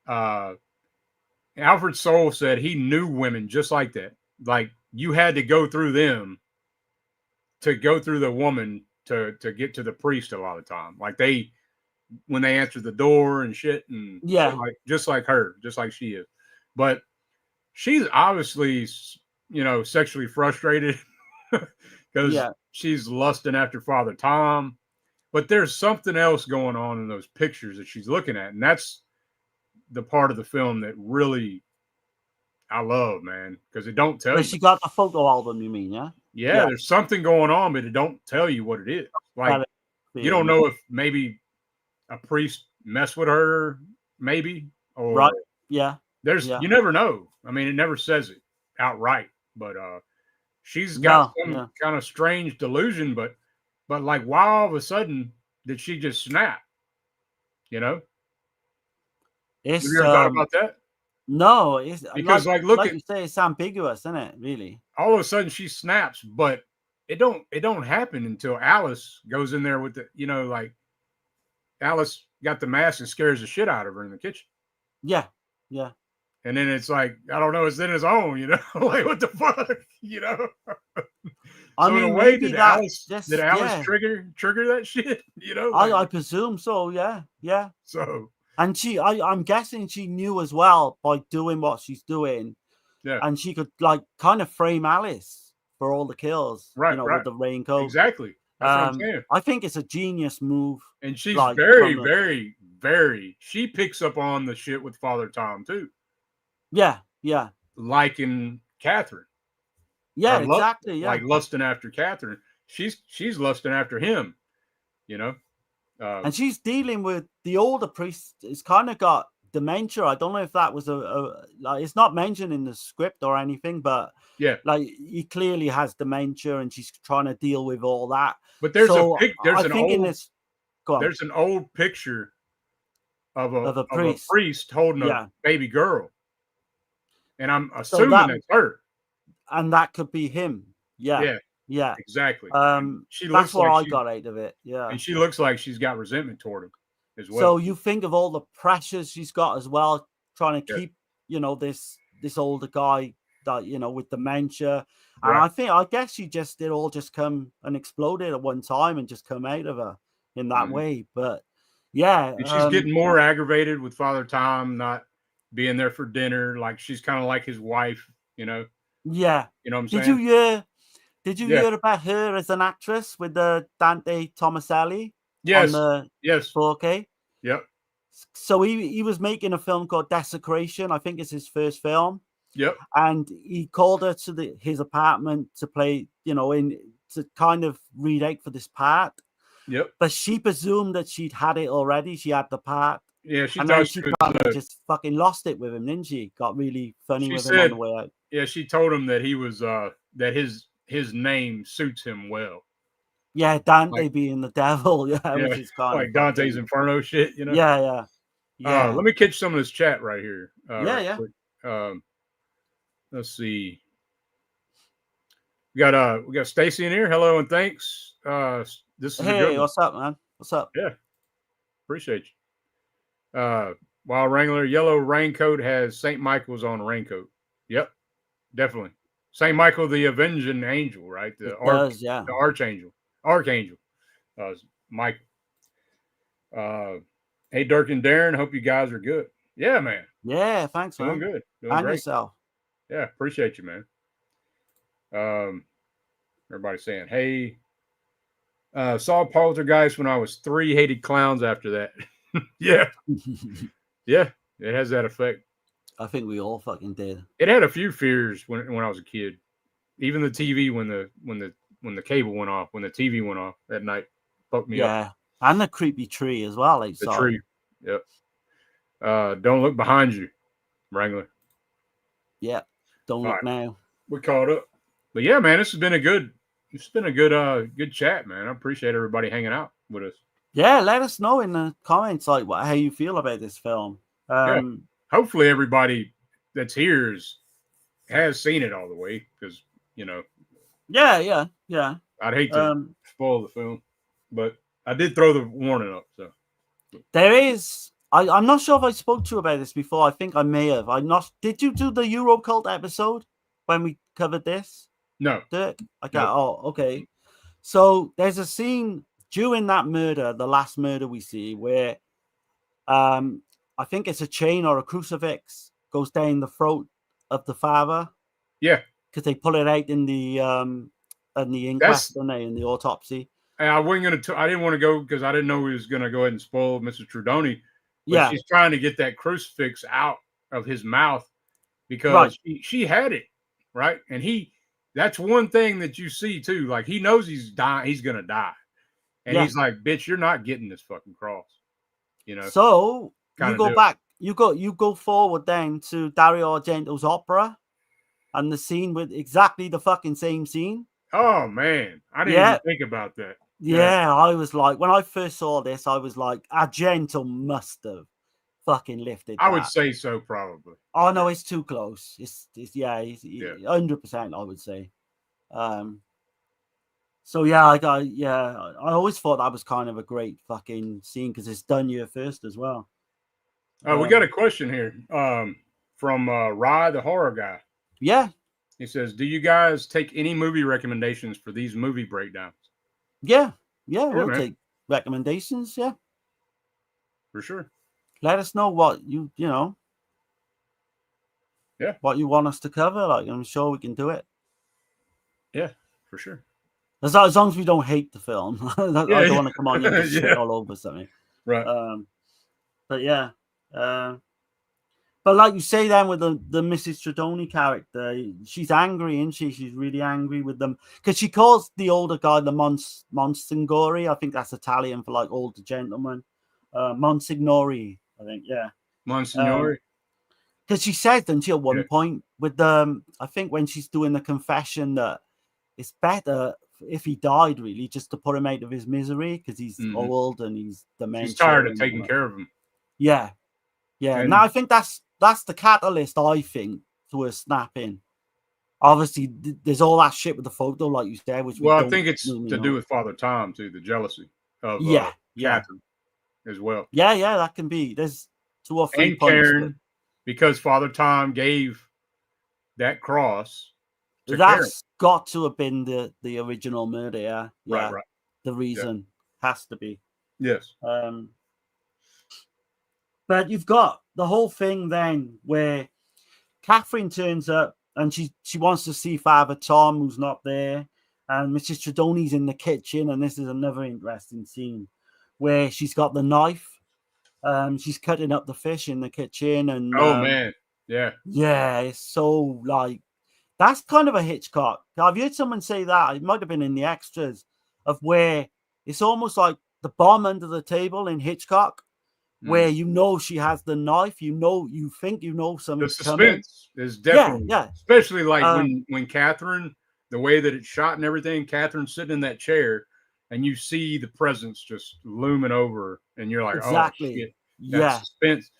Alfred Soule said he knew women just like that. Like you had to go through them to go through the woman to get to the priest a lot of time. Like when they answer the door and shit, and just like her, just like she is. But she's obviously, sexually frustrated because she's lusting after Father Tom. But there's something else going on in those pictures that she's looking at. And that's the part of the film that really I love, man, because it don't tell you. She got the photo album, you mean, yeah? Yeah, there's something going on, but it don't tell you what it is. Like, you don't know if maybe a priest messed with her, maybe. Or right, yeah. You never know. I mean, it never says it outright. But she's got some kind of strange delusion, but like, why all of a sudden did she just snap? It's you ever thought about that? no, it's Because look like at you say, it's ambiguous, isn't it? Really? all of a sudden she snaps, but it don't happen until Alice goes in there with the like Alice got the mask and scares the shit out of her in the kitchen. Yeah, yeah. And then it's like, I don't know, it's in his own, like what the fuck, I So in a mean, way, maybe did that Alice just did Alice yeah. trigger that shit? I presume so. Yeah, yeah. So And I'm guessing she knew as well by doing what she's doing, yeah, and she could like kind of frame Alice for all the kills, right, with right, the raincoat. exactly. That's what I'm saying. I think it's a genius move. And she's Like very, from the very, very. She picks up on the shit with Father Tom too, yeah, yeah, like in Catherine, yeah, or exactly, yeah. like lusting after Catherine. She's lusting after him, you know. And she's dealing with the older priest. It's kind of got dementia. I don't know if that was like it's not mentioned in the script or anything, but Yeah, like he clearly has dementia, and she's trying to deal with all that. but there's So there's I an think in old this, go on, there's an old picture of of a a priest. priest holding Yeah. a baby girl, and I'm So assuming that's her. and that could be him. Yeah, Yeah, yeah. exactly. And she That's looks what like I got out of it. Yeah. she looks like she's got resentment toward him as well. So you think of all the pressures she's got as well, trying to Yeah. keep, this older guy that, with dementia. And Right. I guess she just did all just come and exploded at one time and just come out of her in that Mhm. way. But yeah, And she's getting more aggravated with Father Tom not being there for dinner. Like she's kind of like his wife, yeah. You know what I'm Did saying? you hear? Did you Yeah. hear about her as an actress with the Dante Tomaselli on Yes. the Yes. 4K? Yep. So he was making a film called Desecration. I think it's his first film. Yep. And he called her to his apartment to play, to kind of read out for this part. Yep. But she presumed that she'd had it already. She had the part. Yeah. She And then thought she she was, kind of just fucking lost it with him, didn't she? Got really funny She with him on said- the way out. yeah. She told him that he was that his name suits him well. Yeah, Dante Like- being the devil. Yeah, Yeah, which is kind like of Dante's fucking- Inferno shit. Yeah, yeah. Yeah. Let me catch some of this chat right here. Yeah, right yeah. quick. Let's see. We got Stacy in here. Hello and thanks. This is a good Hey, one. what's up, man? What's up? Appreciate you. Wild Wrangler, yellow raincoat has St. Michael's on the raincoat. Yep, definitely. St. Michael, the avenging angel, right? It does, yeah. The archangel. Michael. Hey, Dirk and Darren, hope you guys are good. Yeah, man. Yeah, thanks, Doing man. good. Doing And great. yourself. Yeah, appreciate you, man. Everybody's saying, hey, saw Poltergeist when I was 3, hated clowns after that. Yeah, yeah, it has that effect. I think we all fucking did. It had a few fears when I was a kid. Even the TV when the cable went off, when the TV went off at night, fucked me up. Yeah. And the creepy tree as well. The tree. Yep. Don't look behind you, Wrangler. Yeah. Don't All look now. We caught up. But yeah, man, this has been a good good chat, man. I appreciate everybody hanging out with us. Yeah, let us know in the comments like how you feel about this film. Hopefully everybody that's here has seen it all the way, because Yeah. I'd hate to spoil the film, but I did throw the warning up. So There is. I'm not sure if I spoke to you about this before. I think I may have. Did you do the Eurocult episode when we covered this, no, Dirk? No. Oh, okay. So there's a scene during that murder, the last murder we see, where I think it's a chain or a crucifix goes down the throat of the father. yeah. Because they pull it out in the inquest, don't they, in the autopsy. I wasn't I didn't want to go because I didn't know he was gonna go ahead and spoil Mr. Trudoni. But Yeah. she's trying to get that crucifix out of his mouth because Right. she had it, right? And that's one thing that you see too. Like he knows he's dying, he's gonna die. And Yeah. he's like, bitch, you're not getting this fucking cross. So Kinda you go do it. back, you go forward then to Dario Argento's opera and the scene with exactly the fucking same scene. Oh man, I didn't Yeah. even think about that. Yeah, I was like, when I first saw this, I was like, Argento must have fucking lifted. I would that. say so, probably. Oh no, it's too close. It's 100%. I would say. So yeah, I always thought that was kind of a great fucking scene because it's done year first as well. We got a question here from Rye, the horror guy. Yeah. He says, "Do you guys take any movie recommendations for these movie breakdowns?" Yeah, we'll man. take recommendations. Yeah, For sure. let us know what you know. Yeah. What you want us to cover. Like, I'm sure we can do it. Yeah, for sure. As long as we don't hate the film. I don't want to come on here and shit Yeah. all over something. Right. But yeah. But like you say then with the Mrs. Tredoni character, she's angry, isn't she? She's really angry with them. Because she calls the older guy the Monsignori. I think that's Italian for like older gentleman. Monsignori, I think, yeah. Monsignori. Because she says, doesn't she, at one point with I think when she's doing the confession that it's better if he died, really, just to put him out of his misery because he's old and he's dementia. She's tired of taking care of him. Yeah. Yeah. And now I think that's the catalyst, I think, to her snapping. Obviously, there's all that shit with the photo, like you said. Which I think it's to do with Father Tom too, the jealousy of Catherine as well. Yeah, that can be. There's 2 or 3 and points. Karen, because Father Tom gave that cross to That's Karen. got to have been the original murder. Yeah. Right. The reason has to be. Yes. But you've got the whole thing then where Catherine turns up and she wants to see Father Tom, who's not there, and Mrs. Tredoni's in the kitchen, and this is another interesting scene where she's got the knife. She's cutting up the fish in the kitchen, and man, yeah, it's so like that's kind of a Hitchcock. I've heard someone say that it might have been in the extras of where it's almost like the bomb under the table in Hitchcock. Where she has the knife, you think something's the coming. suspense is definitely, especially like when Catherine, the way that it's shot and everything, Catherine's sitting in that chair, and you see the presence just looming over, and you're like, exactly. Oh shit, that suspense.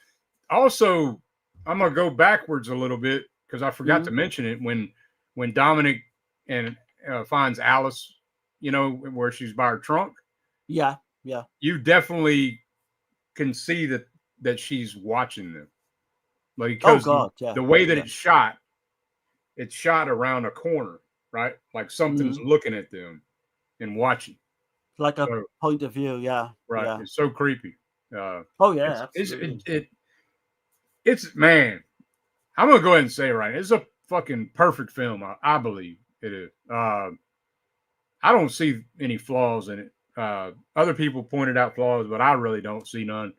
Also, I'm gonna go backwards a little bit because I forgot to mention it when Dominic and finds Alice, where she's by her trunk. Yeah. You definitely can see that she's watching them, like because the way that it's shot around a corner, right? Like something's looking at them and watching, like a point of view. Yeah, right. Yeah. It's so creepy. It's man. I'm gonna go ahead and say it right. It's a fucking perfect film. I believe it is. I don't see any flaws in it. Other people pointed out flaws, but I really don't see none.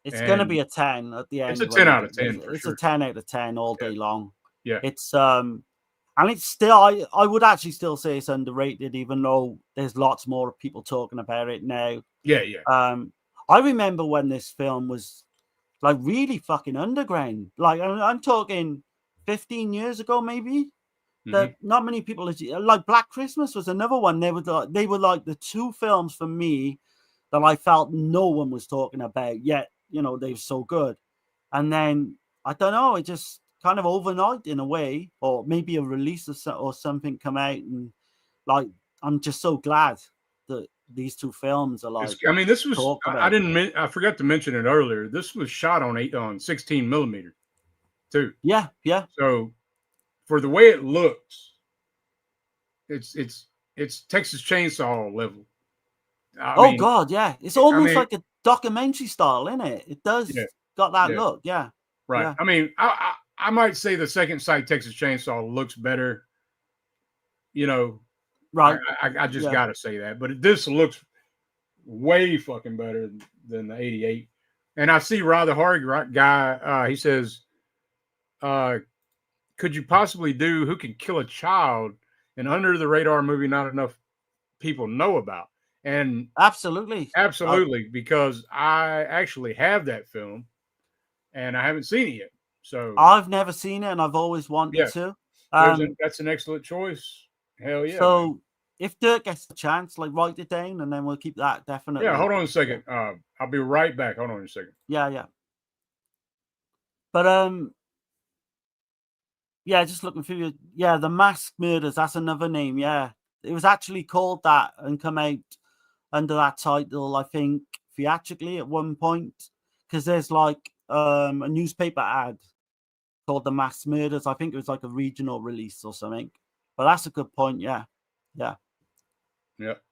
It's going to be a 10 at the end. It's a 10 out of 10. It's a 10 out of 10 all day long. Yeah. It's and it's still I would actually still say it's underrated, even though there's lots more people talking about it now. Yeah. I remember when this film was like really fucking underground. Like I'm talking 15 years ago, maybe. That not many people like Black Christmas was another one. They were like the 2 films for me that I felt no one was talking about yet. They're so good. And then I don't know, it just kind of overnight in a way, or maybe a release or something come out, and like I'm just so glad that these 2 films are like. I mean, this was I forgot to mention it earlier. This was shot on 16 millimeter too. Yeah. So for the way it looks, it's Texas Chainsaw level. I mean, God, yeah, it's almost like a documentary style, isn't it? It does got that look, yeah. Right. Yeah. I mean, I might say the Second Sight Texas Chainsaw looks better. Right. I just got to say that, but this looks way fucking better than the 88. And I see Rod the Horror guy. He says, could you possibly do Who Can Kill a Child, an under the radar movie not enough people know about? And absolutely, because I actually have that film and I haven't seen it yet. So I've never seen it and I've always wanted to. That's an excellent choice. Hell yeah. So man. If Dirk gets a chance, like write it down and then we'll keep that definitely. Yeah, hold on a second. I'll be right back. Hold on a second. Yeah. But yeah, just looking through your, yeah, the Mask Murders. That's another name. Yeah, it was actually called that and come out under that title, I think, theatrically at one point, because there's like a newspaper ad called The Mass Murders. I think it was like a regional release or something. But that's a good point. Yeah. Yeah.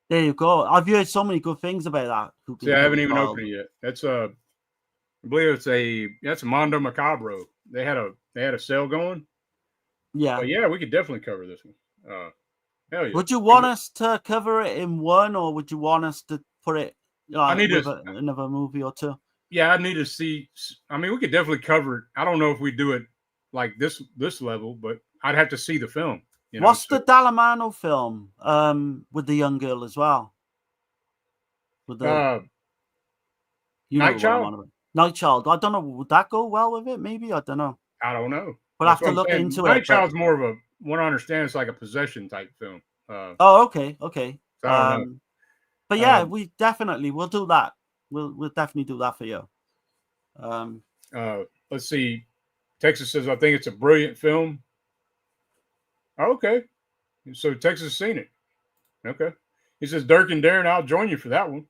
There you go. I've heard so many good things about that. See, I haven't even opened it yet. That's I believe that's a Mondo Macabro. They had a sale going. Yeah. But yeah, we could definitely cover this one. Hell yeah. Would you want us to cover it in one, or would you want us to put it with another movie or two? Yeah, I need to see. I mean, we could definitely cover it. I don't know if we do it like this level, but I'd have to see the film. What's the Dallamano film with the young girl as well? With the Night Child? Night Child. I don't know. Would that go well with it? Maybe. I don't know. I don't know. We'll have to look into it. Night Child's more of a, what I understand, it's like a possession type film. Okay. So I don't know. But yeah, we'll do that. We'll definitely do that for you. Let's see. Texas says, I think it's a brilliant film. Okay. So Texas has seen it. Okay. He says, Dirk and Darren, I'll join you for that one.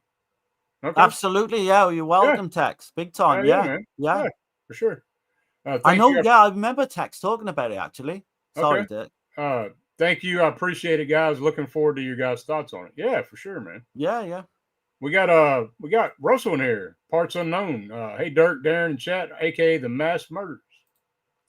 Okay. Absolutely. Yeah. You're welcome, Tex. Big time. Yeah. Man. Yeah. For sure. I know. I remember Tex talking about it, actually. Sorry, Dirk. Thank you. I appreciate it, guys. Looking forward to your guys' thoughts on it. Yeah, for sure, man. Yeah. We got Russell in here. Parts unknown. Hey, Dirk, Darren, and chat, aka the Mass Murders.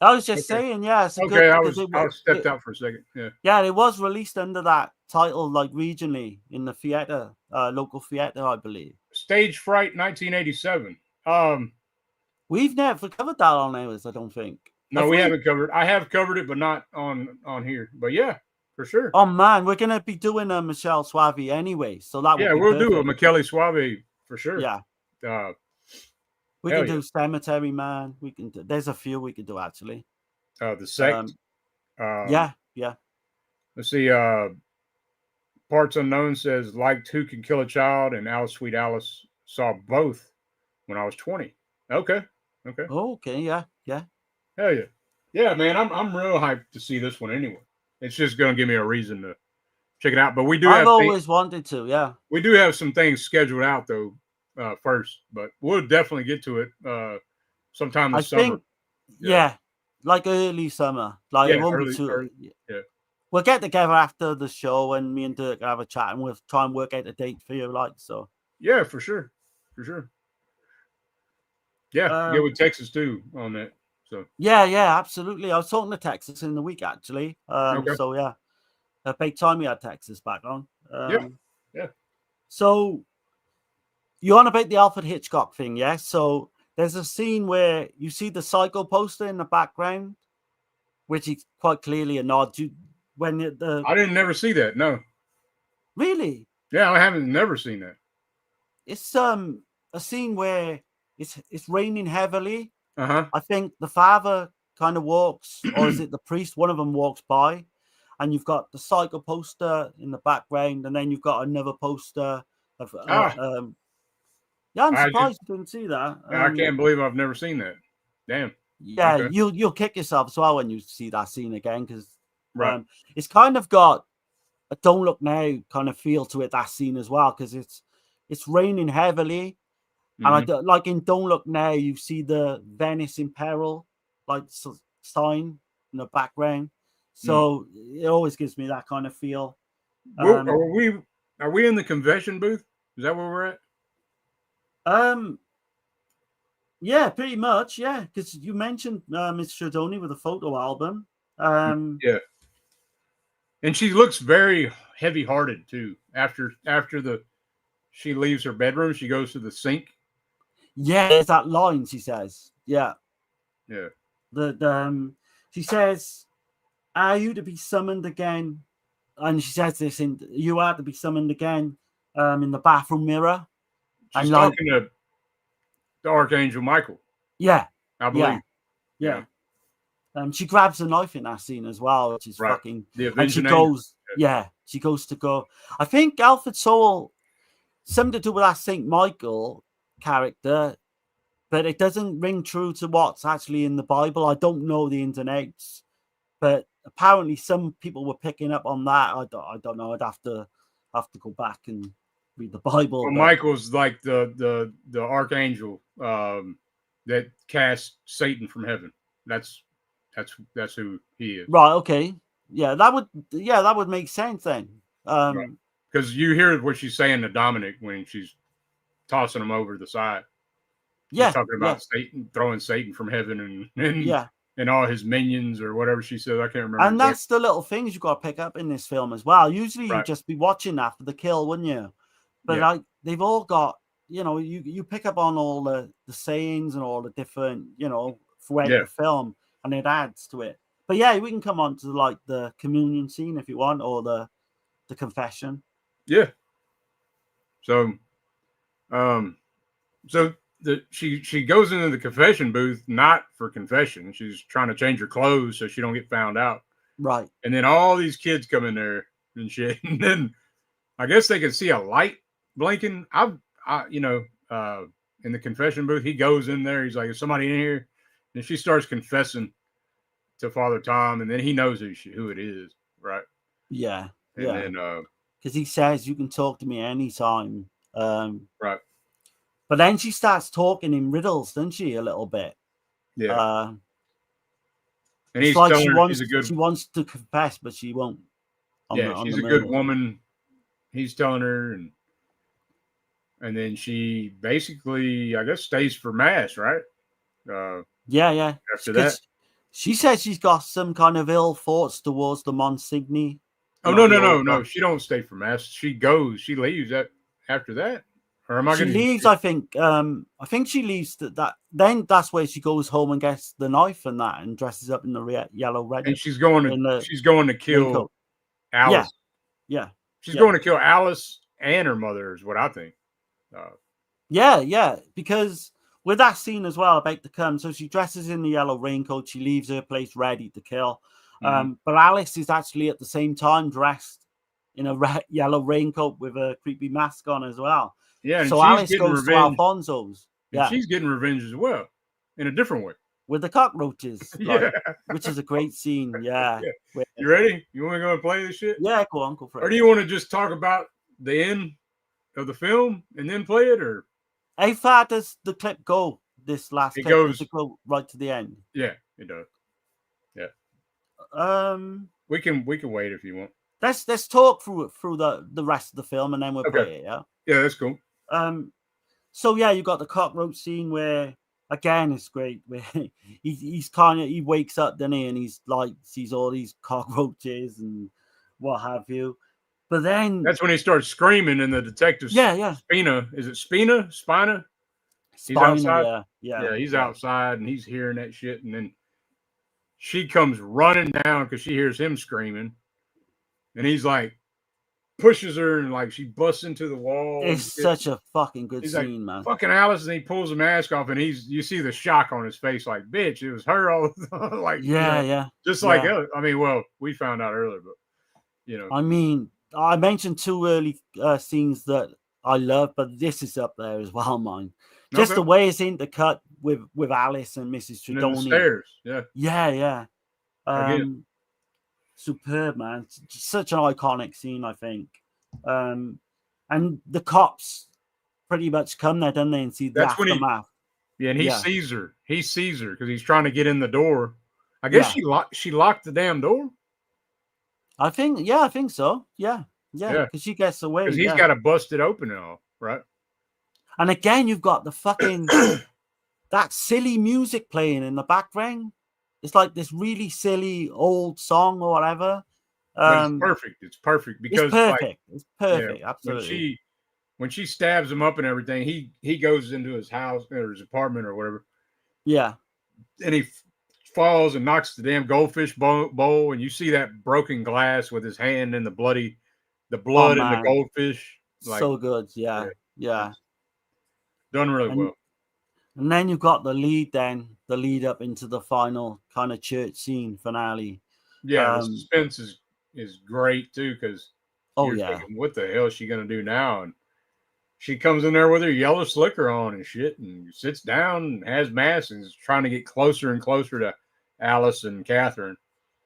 I was just saying, yeah. It's okay, I stepped out for a second. Yeah. Yeah, it was released under that title, like regionally in the theater, local theater, I believe. Stage Fright, 1987. We've never covered that on ours, I don't think. No, we haven't covered. I have covered it, but not on here. But yeah, for sure. Oh man, we're gonna be doing a Michelle Suave anyway, so that we'll do a Michele Suave for sure. Yeah. We can do Cemetery Man. We can do. There's a few we could do actually. The Sect. Yeah. Let's see. Parts Unknown says, liked Who Can Kill a Child and Alice Sweet Alice. Saw both when I was 20. Okay. Okay. Yeah. Hell yeah. Yeah, man. I'm real hyped to see this one anyway. It's just gonna give me a reason to check it out. But we do. I've always wanted to. Yeah. We do have some things scheduled out though. First, but we'll definitely get to it sometime this summer. Think, like early summer. Like early. We'll get together after the show and me and Dirk have a chat and we'll try and work out a date for you. Yeah, for sure. Yeah, get with Texas too on that. So yeah, absolutely. I was talking to Texas in the week actually. So yeah, a big time we had Texas back on. Yeah. So you're on about the Alfred Hitchcock thing, yeah? So there's a scene where you see the Psycho poster in the background, which is quite clearly a nod to when I didn't never see that. No. Really? Yeah, I haven't never seen that. It's a scene where it's raining heavily. I think the father kind of walks, or is it the priest? One of them walks by, and you've got the Psycho poster in the background, and then you've got another poster of yeah, I'm surprised you didn't see that. I can't believe I've never seen that. Damn. Yeah, okay. You'll kick yourself as well when you see that scene again, because it's kind of got a Don't Look Now kind of feel to it, that scene as well, because it's raining heavily. And like in Don't Look Now, you see the Venice in Peril sign in the background. So it always gives me that kind of feel. Are we in the convention booth? Is that where we're at? Yeah, pretty much. Yeah, because you mentioned Miss Stradoni with a photo album. Yeah, and she looks very heavy-hearted too. After she leaves her bedroom, she goes to the sink. Yeah, there's that line she says. Yeah. She says, "Are you to be summoned again?" And she says this "You are to be summoned again." In the bathroom mirror. She's talking to the Archangel Michael. Yeah. I believe. Yeah. She grabs a knife in that scene as well, which is fucking. And she goes, she goes to go. I think Alfred Soul, something to do with that Saint Michael character, but it doesn't ring true to what's actually in the Bible. I don't know the ins and outs, but apparently some people were picking up on that. I don't know. I'd have to go back and read the Bible. Well, but Michael's like the archangel that cast Satan from heaven. That's who he is. right, okay, yeah, that would make sense then. Right. Because you hear what she's saying to Dominic when she's tossing him over the side. Yeah, She's talking about Satan, throwing Satan from heaven and all his minions or whatever she said. I can't remember. And that's the little things you got to pick up in this film as well. Usually you'd just be watching that for the kill, wouldn't you? But like they've all got, you pick up on all the sayings and all the different, throughout the film, and it adds to it. But yeah, we can come on to like the communion scene if you want, or the confession. Yeah. So, she goes into the confession booth not for confession. She's trying to change her clothes so she don't get found out. Right. And then all these kids come in there and shit. And then I guess they can see a light blinking. In the confession booth, he goes in there. He's like, "Is somebody in here?" And she starts confessing to Father Tom, and then he knows who it is, right? Yeah. And then because he says you can talk to me anytime. Right. But then she starts talking in riddles, doesn't she, a little bit? Yeah. And he's like telling her she wants to confess, but she won't. She's a good woman. He's telling her, and then she basically, I guess, stays for mass, right? Yeah. After that, she says she's got some kind of ill thoughts towards the Monsignor. Oh no! She don't stay for mass. She goes. She leaves after that. Or am I? She leaves. I think she leaves. Then that's where she goes home and gets the knife and that, and dresses up in the yellow red. And she's going to kill Alice. Yeah. She's going to kill Alice and her mother, is what I think. Yeah. Because with that scene as well about to come, so she dresses in the yellow raincoat. She leaves her place ready to kill. But Alice is actually at the same time dressed in a yellow raincoat with a creepy mask on as well. Yeah, and so Alice goes to Alfonso's. And she's getting revenge as well, in a different way. With the cockroaches, which is a great scene. Yeah. You ready? You want to go and play this shit? Yeah, cool, Uncle Fred. Or do you want to just talk about the end of the film and then play it? Or how far does the clip go? This last clip goes, does it go right to the end? Yeah, it does. Yeah. We can wait if you want. Let's talk through the rest of the film and then we'll play it. Yeah. Yeah, that's cool. So yeah, you got the cockroach scene where again it's great. Where he wakes up, doesn't he, and he's like sees all these cockroaches and what have you. But then that's when he starts screaming, and the detective, Spina, is it Spina? He's outside. Yeah, he's outside, and he's hearing that shit, and then she comes running down because she hears him screaming, and he's like pushes her, and like she busts into the wall. It's such a fucking good scene, man. Fucking Alice, and he pulls the mask off, and you see the shock on his face, like, bitch, it was her all like, I mean, well, we found out earlier, but I mean, I mentioned two early scenes that I love, but this is up there as well, mine. Just the way it's intercut with Alice and Mrs. Tredoni. The stairs, yeah. Superb, man. Such an iconic scene, I think. And the cops pretty much come there, don't they, and see the aftermath. And he sees her. He sees her because he's trying to get in the door. I guess she locked the damn door. I think so. Yeah. Because she gets away. Because he's got to bust it open and all, right? And again, you've got the fucking that silly music playing in the background. It's like this really silly old song or whatever. It's perfect. It's perfect because it's perfect. Absolutely. When she stabs him up and everything, he goes into his house or his apartment or whatever. Yeah. And he falls and knocks the damn goldfish bowl, and you see that broken glass with his hand and the blood and the goldfish. Like, so good. Yeah. Done really well. And then you've got the lead up into the final kind of church scene finale. Yeah, the suspense is great too, because thinking, what the hell is she gonna do now? And she comes in there with her yellow slicker on and shit, and sits down and has mass and is trying to get closer and closer to Alice and Catherine.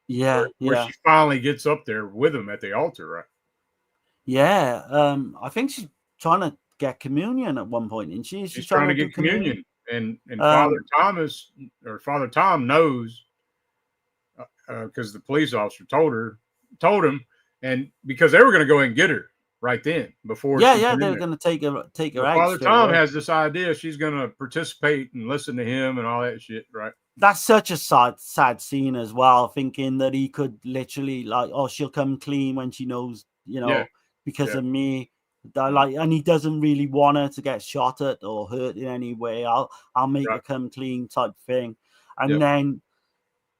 Yeah, Where yeah, she finally gets up there with them at the altar, right? yeah. I think she's trying to get communion at one point, isn't she? She's She's trying trying to to do get communion, and Um, Father Tom knows because the police officer told him, and because they were going to go and get her right then before yeah, she yeah. went in They're there. going to take her But out Father straight Tom away. has this idea she's going to participate and listen to him and all that shit, right? That's such a sad scene as well. Thinking that he could literally like, oh, she'll come clean when she knows, Yeah, because yeah. of me. Like, and he doesn't really want her to get shot at or hurt in any way. I'll make her Right. come clean type thing. And Yep. then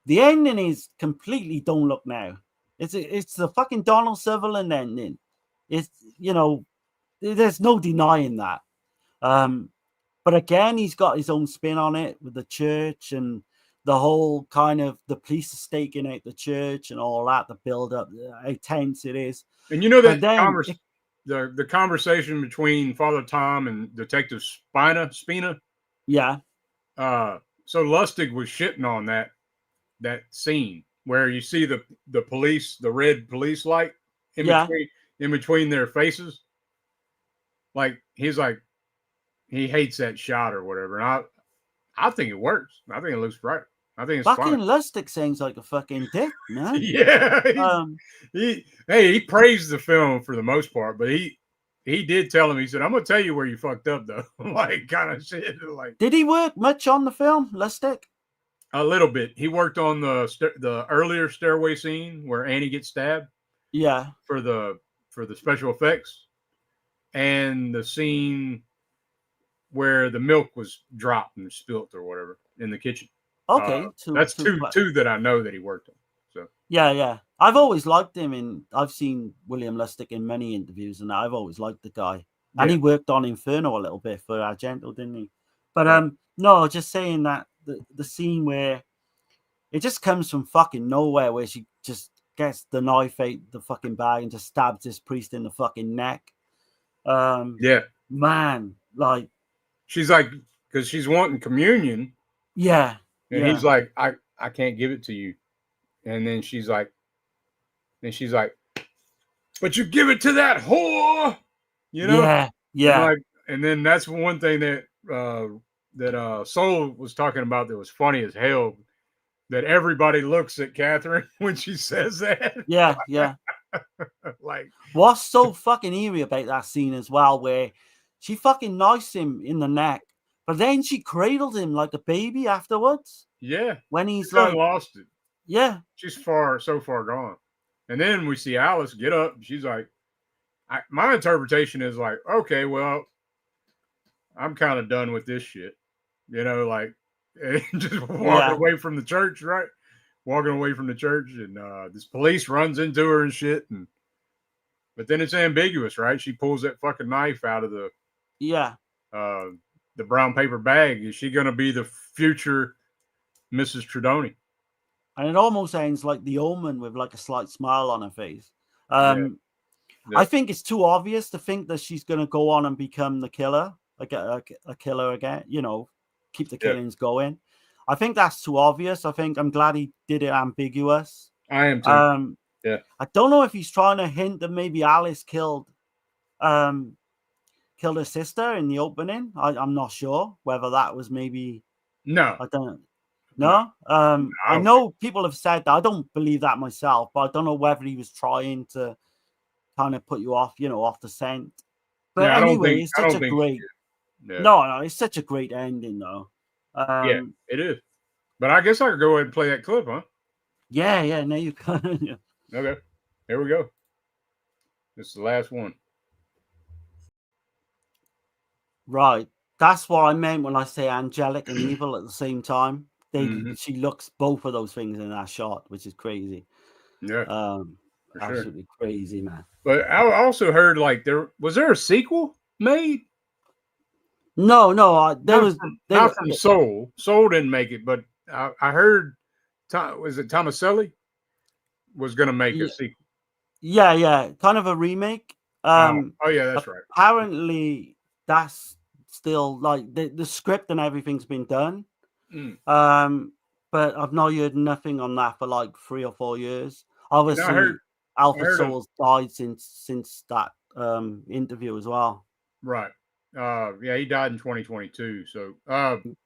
the ending is completely don't look now. It's the fucking Donald Sutherland ending. It's there's no denying that. But again, he's got his own spin on it with the church and the whole kind of the police are staking out the church and all that, the build up, how tense it is. And you know But that then the conversation between Father Tom and Detective Spina. yeah, So Lustig was shitting on that scene where you see the police, the red police light in yeah. between their faces. Like he's like he hates that shot or whatever. And I think it works. I think it looks right. I think it's Fucking fine. Lustig sounds like a fucking dick, man. Yeah. He praised the film for the most part, but he did tell him, he said, I'm gonna tell you where you fucked up though. Like kind of shit. Like Did he work much on the film, Lustig? a little bit. He worked on the earlier stairway scene where Annie gets stabbed Yeah. for the special effects, and the scene where the milk was dropped and spilt or whatever in the kitchen. Okay. That's two that I know that he worked on. So Yeah. I've always liked him, and I've seen William Lustig in many interviews, and I've always liked the guy. And yeah. he worked on Inferno a little bit for Argento, didn't he? But Right. no, just saying that the scene where it just comes from fucking nowhere, where she just gets the knife out the fucking bag and just stabs this priest in the fucking neck. Yeah. Man, like She's like, because she's wanting communion, yeah, and he's like, I can't give it to you. And then she's like, but you give it to that whore, you know? yeah, And then that's one thing that Soul was talking about that was funny as hell. That everybody looks at Catherine when she says that. yeah. Like, What's so fucking eerie about that scene as well, where she fucking knifes him in the neck, but then she cradles him like a baby afterwards. yeah, When he's she's done like, lost it. yeah, She's so far gone. And then we see Alice get up. She's like, my interpretation is like, okay, well, I'm kind of done with this shit. Like just walking away from the church, right? Walking away from the church, and this police runs into her and shit. But then it's ambiguous, right? She pulls that fucking knife out of the brown paper bag. Is she going to be the future Mrs. Trudoni? And it almost ends like The Omen with like a slight smile on her face. Yeah. I think it's too obvious to think that she's going to go on and become the killer, like a killer again, keep the killings going. I think that's too obvious. I'm glad he did it ambiguous. I am too. Yeah. I don't know if he's trying to hint that maybe Alice killed her sister in the opening. I'm not sure whether that was maybe. No. I don't know. No. I know people have said that. I don't believe that myself, but I don't know whether he was trying to kind of put you off, off the scent. But anyway, it's such a great. No, it's such a great ending, though. Yeah, it is. But I guess I could go ahead and play that clip, huh? Yeah. No, you can. Okay, here we go. This is the last one. Right. That's what I meant when I say angelic and evil at the same time. She looks both of those things in that shot, which is crazy. Yeah. Absolutely crazy, man. But I also heard like there was a sequel made? No, there was not from Soul. Soul didn't make it, but I heard was it Tomaselli was going to make a sequel. Yeah, kind of a remake. Oh yeah, that's right. Apparently, that's still like the script and everything's been done. But I've not heard nothing on that for like 3 or 4 years. Obviously, Alpha heard Soul's died since that interview as well. Right. Yeah, he died in 2022. So, hold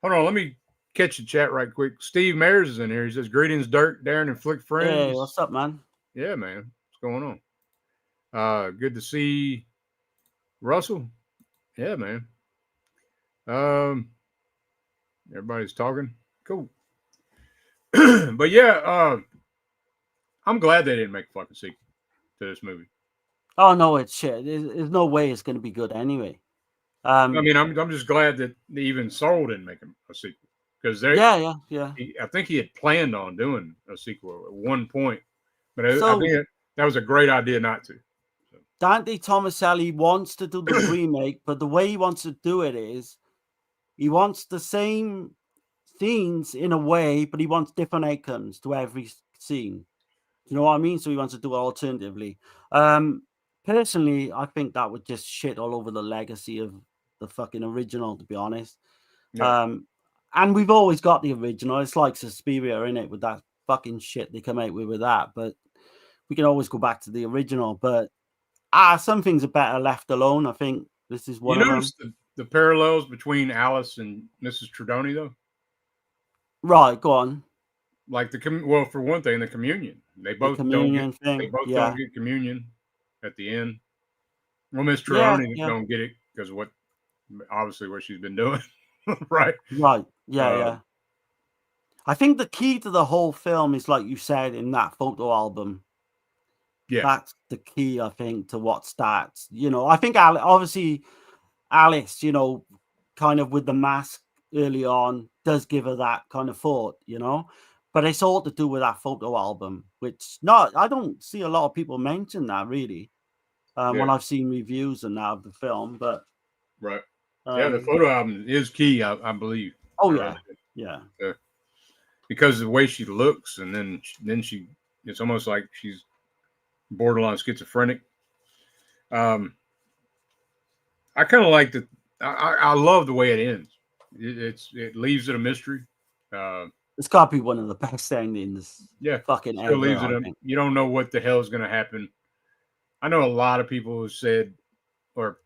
on, let me catch the chat right quick. Steve Mayers is in here. He says, "Greetings, Dirk, Darren, and Flick friends." Hey, what's up, man? Yeah, man, what's going on? Good to see Russell. Yeah, man. Everybody's talking. Cool. But yeah, I'm glad they didn't make a fucking sequel to this movie. Oh no, it's shit. There's no way it's going to be good anyway. I mean, I'm just glad that even Soul didn't make a sequel because yeah. I think he had planned on doing a sequel at one point, but I think that was a great idea not to. So. Dante Tomaselli wants to do the remake, but the way he wants to do it is he wants the same scenes in a way, but he wants different outcomes to every scene. You know what I mean? So he wants to do it alternatively. Personally, I think that would just shit all over the legacy of the fucking original, to be honest. Yeah. And we've always got the original. It's like Suspiria, in it, with that fucking shit they come out with that. But we can always go back to the original. But some things are better left alone. I think this is one of them. You notice the parallels between Alice and Mrs. Trelawney, though? Right, go on. Like for one thing, the communion. They both don't get communion at the end. Well, Miss Trelawney don't get it because what she's been doing. Right. Yeah. I think the key to the whole film is, like you said, in that photo album. Yeah. That's the key, I think, to what starts. I think obviously Alice, kind of with the mask early on, does give her that kind of thought, but it's all to do with that photo album, which I don't see a lot of people mention that really when I've seen reviews and that of the film. But right, the photo album is key, I believe. Oh yeah. Because of the way she looks, and then it's almost like she's borderline schizophrenic. I kind of like the. I love the way it ends. It leaves it a mystery. It's got to be one of the best endings. Yeah, fucking ever. Leaves it. You don't know what the hell is going to happen. I know a lot of people have said, or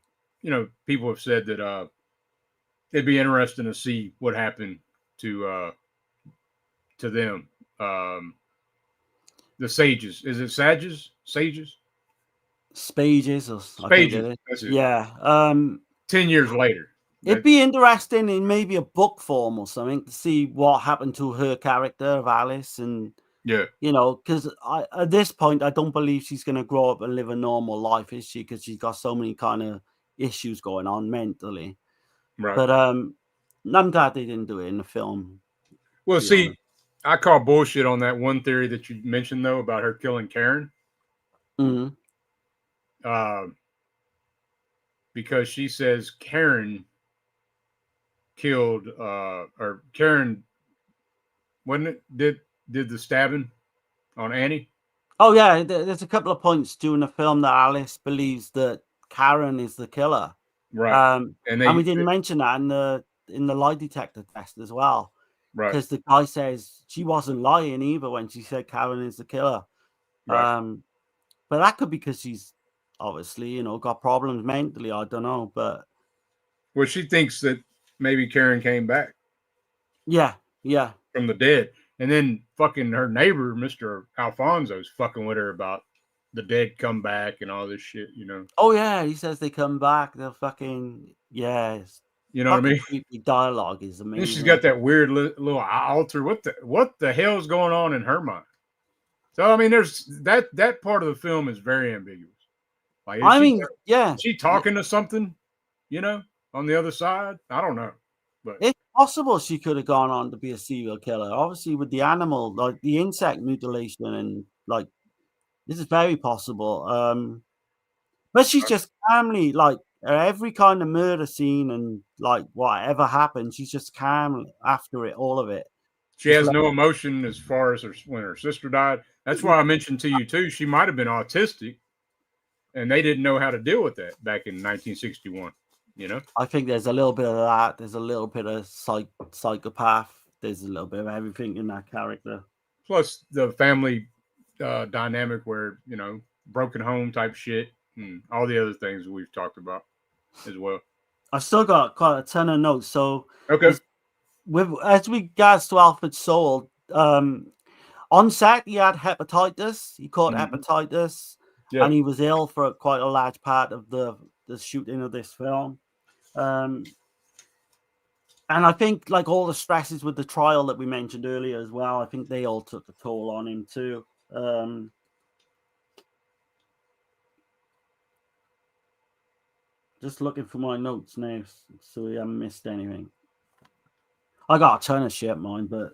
people have said that it'd be interesting to see what happened to them. The sages. Is it sages? Sages? Spages or Spages. That's it. Yeah. 10 years later. It'd be interesting in maybe a book form or something to see what happened to her character of Alice, and because at this point I don't believe she's going to grow up and live a normal life, is she? Because she's got so many kind of issues going on mentally. Right. But I'm glad they didn't do it in the film. Well, see, I call bullshit on that one theory that you mentioned though about her killing Karen. Mm-hmm. Because she says Karen killed or Karen wasn't it did the stabbing on Annie. Oh yeah, there's a couple of points during the film that Alice believes that Karen is the killer, right? And we didn't mention that in the lie detector test as well, right? Because the guy says she wasn't lying either when she said Karen is the killer. Right. But that could be because she's obviously got problems mentally. I don't know, but she thinks that maybe Karen came back. Yeah. From the dead. And then fucking her neighbor, Mr. Alfonso, is fucking with her about the dead come back and all this shit, Oh yeah, he says they come back. They're fucking yes. You know what I mean? Creepy dialogue is amazing. And she's got that weird little altar. What the hell is going on in her mind? So I mean, there's that part of the film is very ambiguous. Like, is she talking to something, on the other side? I don't know. But it's possible she could have gone on to be a serial killer. Obviously, with the animal, like the insect mutilation, and like this is very possible. But she's just calmly, like every kind of murder scene and like whatever happens, she's just calm after it, all of it. She has no emotion as far as when her sister died. That's why I mentioned to you too. She might have been autistic, and they didn't know how to deal with that back in 1961. You know, I think there's a little bit of that. There's a little bit of psychopath. There's a little bit of everything in that character. plus the family dynamic where broken home type shit and all the other things we've talked about as well. I've still got quite a ton of notes. So Okay. with as regards to Alfred Soul, on set he had hepatitis. He caught hepatitis, and he was ill for quite a large part of the shooting of this film. And I think like all the stresses with the trial that we mentioned earlier as well, I think they all took a toll on him too. Just looking for my notes now so we haven't missed anything. I got a ton of shit, mine, but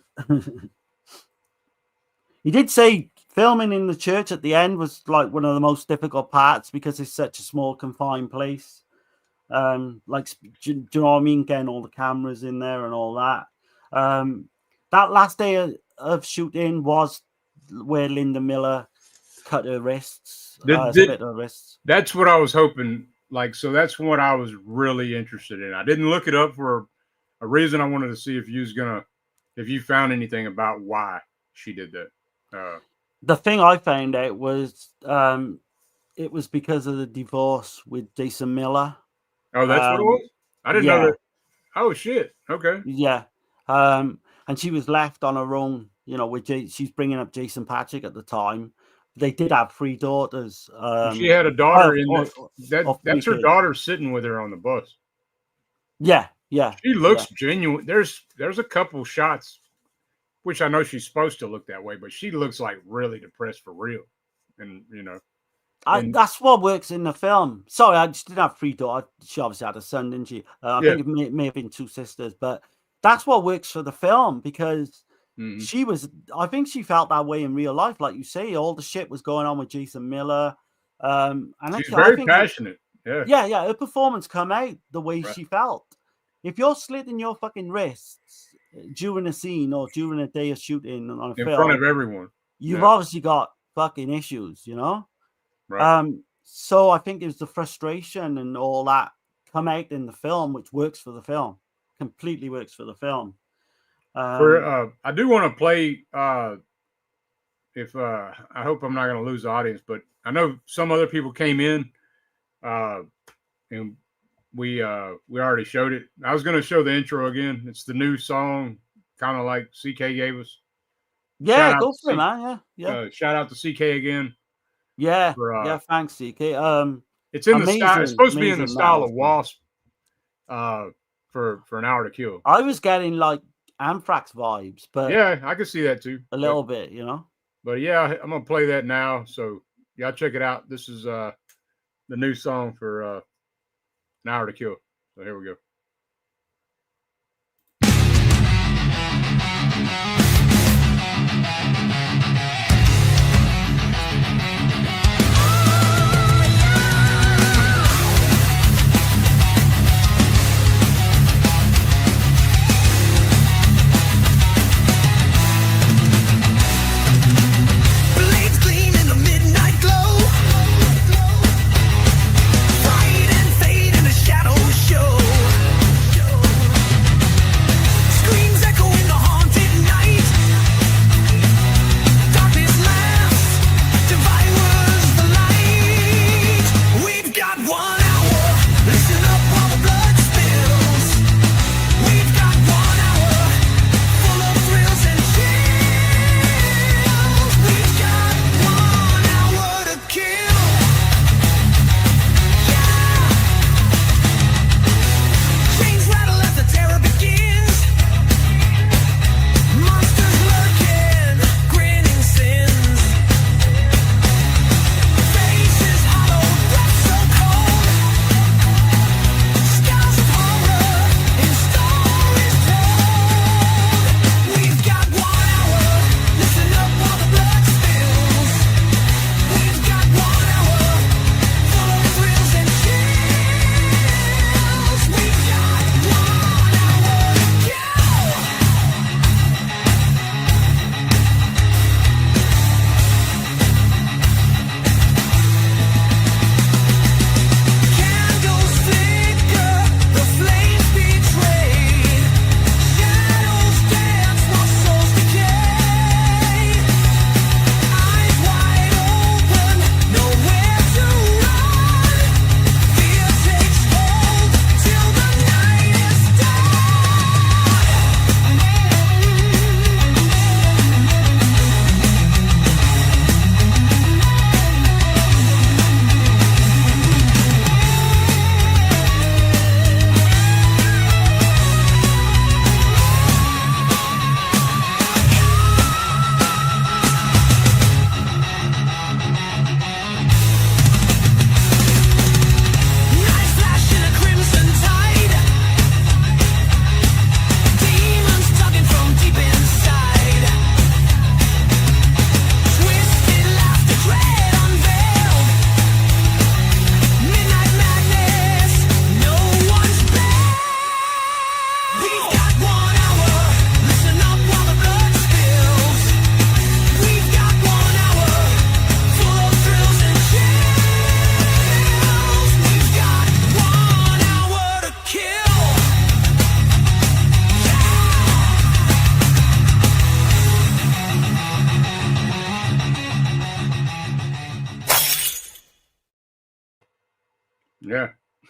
he did say filming in the church at the end was like one of the most difficult parts because it's such a small, confined place. Like, do you know what I mean? Getting all the cameras in there and all that. That last day of shooting was where Linda Miller cut her wrists. Split her wrists. That's what I was hoping. Like, so that's what I was really interested in. I didn't look it up for a reason. I wanted to see if you found anything about why she did that. The thing I found out was it was because of the divorce with Jason Miller. Oh, that's what it was? I didn't know that. Oh, shit. Okay. Yeah. And she was left on her own, with she's bringing up Jason Patrick at the time. They did have 3 daughters. She had a daughter that's her daughter sitting with her on the bus. Yeah, yeah. She looks genuine. There's a couple shots, which I know she's supposed to look that way, but she looks like really depressed for real. And, that's what works in the film. Sorry, I just didn't have 3 daughters. She obviously had a son, didn't she? I think it may have been 2 sisters, but that's what works for the film because I think she felt that way in real life. Like you say, all the shit was going on with Jason Miller. And she's very passionate. Yeah. Her performance come out the way she felt. If you're slitting your fucking wrists during a scene or during a day of shooting on a film in front of everyone, you've obviously got fucking issues, Right. So I think it was the frustration and all that come out in the film, which works for the film. Completely works for the film. I do want to play. If I hope I'm not going to lose the audience, but I know some other people came in, and we already showed it. I was going to show the intro again. It's the new song, kind of like CK gave us. Yeah, go for it, man. Yeah. Shout out to CK again. Yeah, thanks, CK. It's in the style. It's supposed to be in the style of Wasp. For an hour to kill. I was getting like Anthrax vibes, but yeah, I can see that too. A little bit, But yeah, I'm gonna play that now. So y'all check it out. This is the new song for an hour to kill. So here we go. Show.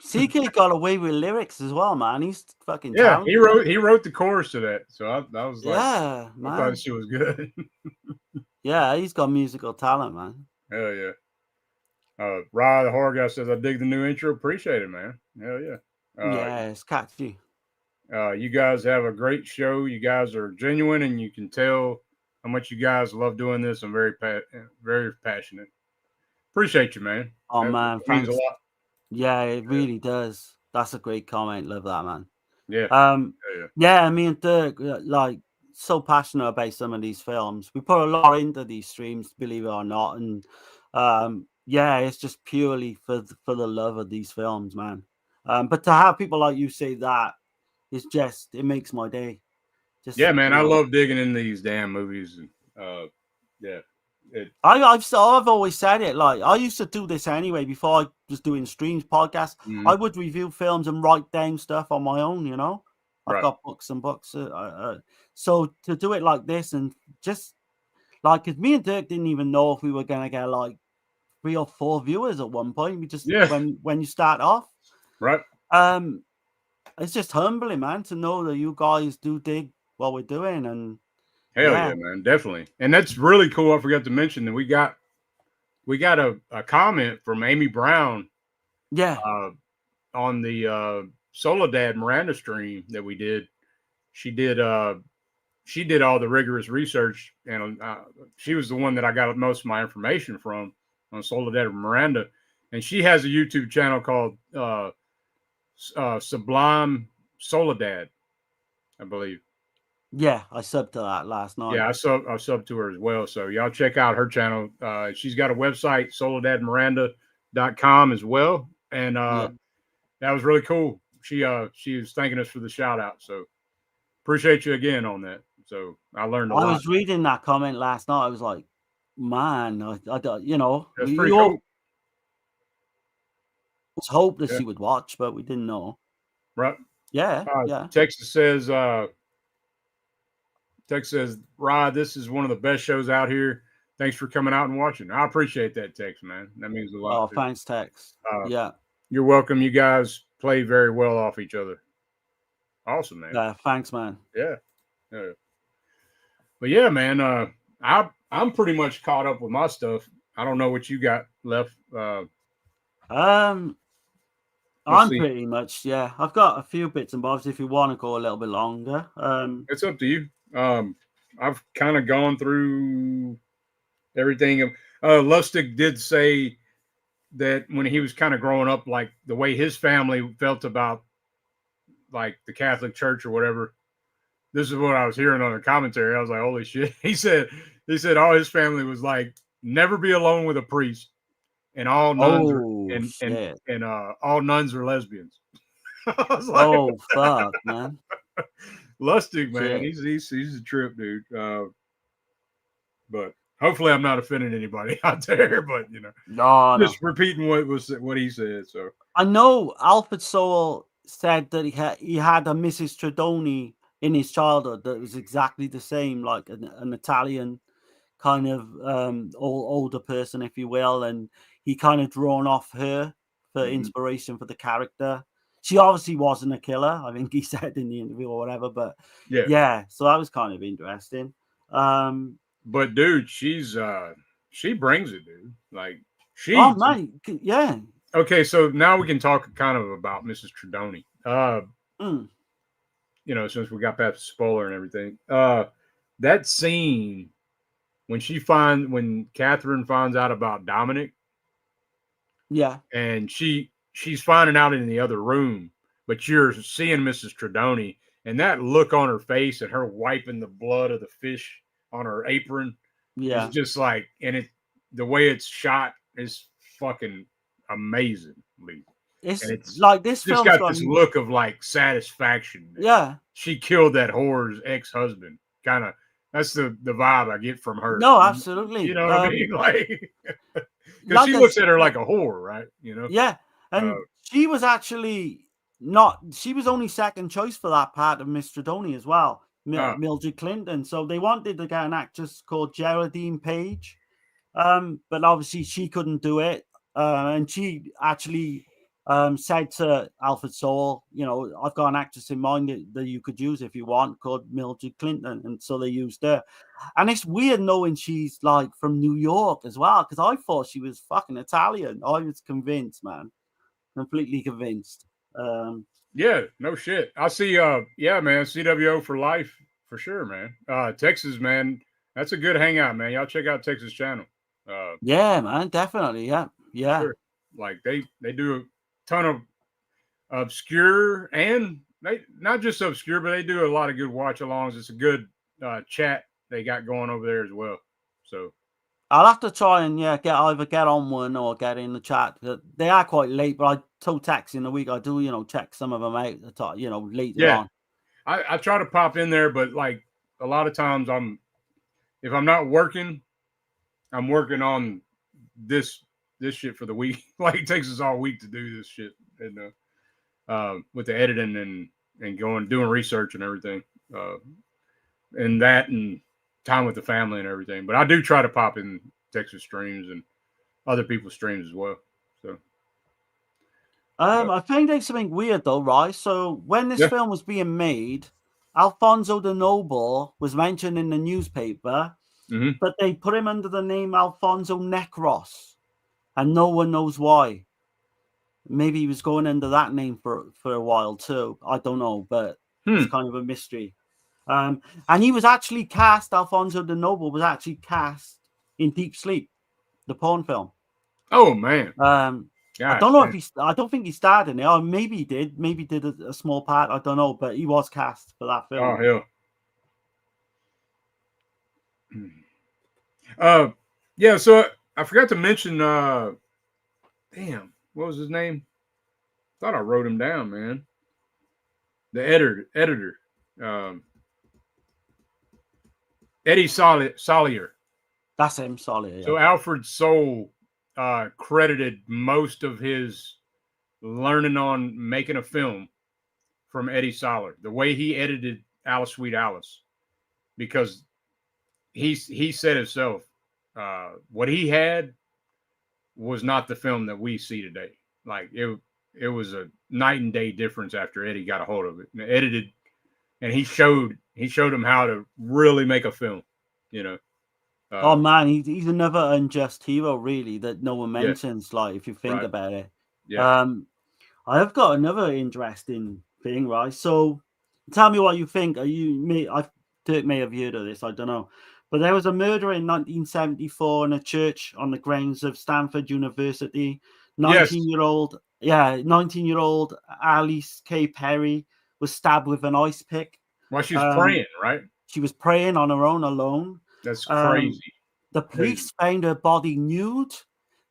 CK got away with lyrics as well, man. He's fucking Yeah, talented. he wrote the chorus to that. So I was like, Yeah, I thought man. she was good. Yeah, he's got musical talent, man. Hell yeah. Rod the horror guy says, I dig the new intro. Appreciate it, man. Hell yeah. Yeah, it's catchy. You guys have a great show. You guys are genuine, and you can tell how much you guys love doing this. I'm very passionate. Appreciate you, man. Oh, That man, means a thanks. lot. Yeah, it really does. That's a great comment. Love that, man. Yeah. Yeah, me and Dirk, like, so passionate about some of these films. We put a lot into these streams, believe it or not, and yeah, it's just purely for the love of these films, man. But to have people like you say that, it's just, it makes my day. Just, yeah, man, you I know. love digging in these damn movies. Yeah, I've always said it. Like, I used to do this anyway before I was doing streams, podcasts. Mhm. I would review films and write down stuff on my own. You know, I've Right. got books and books. So to do it like this and just like, cause me and Dirk didn't even know if we were gonna get like 3 or 4 viewers at one point. We just when you start off, right. It's just humbling, man, to know that you guys do dig what we're doing. And Hell yeah, man, definitely. And that's really cool. I forgot to mention that we got a comment from Amy Brown. Yeah. On the Soledad Miranda stream that we did. She did all the rigorous research, and she was the one that I got most of my information from on Soledad Miranda. And she has a YouTube channel called Sublime Soledad, I believe. Yeah, I subbed to that last night. Yeah, I subbed to her as well. So y'all check out her channel. She's got a website, soledadmiranda.com as well. And that was really cool. She was thanking us for the shout out. So appreciate you again on that. So I learned a lot. I was reading that comment last night. I was like, man, I you know, that's pretty cool. Let's hope that she would watch, but we didn't know. Right. Yeah. Yeah. Texas says, Rod, this is one of the best shows out here. Thanks for coming out and watching. I appreciate that, Tex, man. That means a lot. Oh, thanks, Tex. Yeah. You're welcome. You guys play very well off each other. Awesome, man. Yeah, thanks, man. Yeah. But yeah, man, I'm pretty much caught up with my stuff. I don't know what you got left. I'm pretty much, yeah. I've got a few bits and bobs if you want to go a little bit longer. It's up to you. I've kind of gone through everything. Lustig did say that when he was kind of growing up, like the way his family felt about like the Catholic Church or whatever. This is what I was hearing on the commentary. I was like, holy shit. He said all his family was like, never be alone with a priest, and all nuns all nuns are lesbians. I was like, oh fuck, man. Lustig, man. He's a trip, dude. But hopefully I'm not offending anybody out there, but you know, just repeating what he said. So I know Alfred Sowell said that he had a Mrs. Tredoni in his childhood that was exactly the same, like an Italian kind of older person, if you will, and he kind of drawn off her for inspiration for the character. She obviously wasn't a killer, I think he said in the interview or whatever, but yeah, so that was kind of interesting. But dude, she brings it, dude. Like yeah. Okay, so now we can talk kind of about Mrs. Tredoni. You know, since we got past the spoiler and everything, that scene when Catherine finds out about Dominic, and she's finding out in the other room, but you're seeing Mrs. Tredoni, and that look on her face and her wiping the blood of the fish on her apron, is just like, and the way it's shot is fucking amazing. It's like this film's got this look of like satisfaction. Yeah, she killed that whore's ex-husband. Kind of, that's the vibe I get from her. No, absolutely. You know what I mean? Like, because she looks at her like a whore, right? You know? Yeah, and she was actually not. She was only second choice for that part of Miss Tredoni as well, Mildred Clinton. So they wanted to get an actress called Geraldine Page, but obviously she couldn't do it, and she actually said to Alfred Sowell, I've got an actress in mind that you could use if you want, called Mildred Clinton. And so they used her. And it's weird knowing she's like from New York as well, because I thought she was fucking Italian. I was convinced, man. Completely convinced. Yeah, no shit. I see. Yeah, man. CWO for life for sure, man. Texas, man. That's a good hangout, man. Y'all check out Texas channel. Yeah, man, definitely. Yeah. Sure. Like they do a ton of obscure and they not just obscure, but they do a lot of good watch-alongs. It's a good chat they got going over there as well. So I'll have to try and either get on one or get in the chat. They are quite late, but I told Tex in the week I do, check some of them out. Later on. I try to pop in there, but like a lot of times if I'm not working, I'm working on this shit for the week. Like it takes us all week to do this shit, and with the editing and doing research and everything, and that and time with the family and everything. But I do try to pop in Texas streams and other people's streams as well. So I think there's something weird though, right? So when this film was being made, Alfonso the Noble was mentioned in the newspaper, but they put him under the name Alfonso Necros, and no one knows why. Maybe he was going under that name for a while too. I don't know, but it's kind of a mystery. And he was actually cast. Alfonso the Noble was actually cast in Deep Sleep, the porn film. Oh man. I don't know if I don't think he starred in it. Or maybe he did. Maybe did a small part. I don't know, but he was cast for that film. Oh hell. Yeah. So I forgot to mention. Damn, what was his name? Thought I wrote him down, man. The editor. Eddie Solier. That's him, Solier. Yeah. So Alfred Sowell credited most of his learning on making a film from Eddie Solier, the way he edited Alice Sweet Alice, because he said himself, what he had was not the film that we see today. Like it was a night and day difference after Eddie got a hold of it and edited, and he showed him how to really make a film. Oh man, he's another unjust hero, really, that no one mentions. Like if you think about it, I have got another interesting thing, right? So, tell me what you think. Dirk may have heard of this. I don't know, but there was a murder in 1974 in a church on the grounds of Stanford University. 19-year-old Alice K. Perry was stabbed with an ice pick. Well, she was praying, right? She was praying on her own alone. That's crazy. The police found her body nude.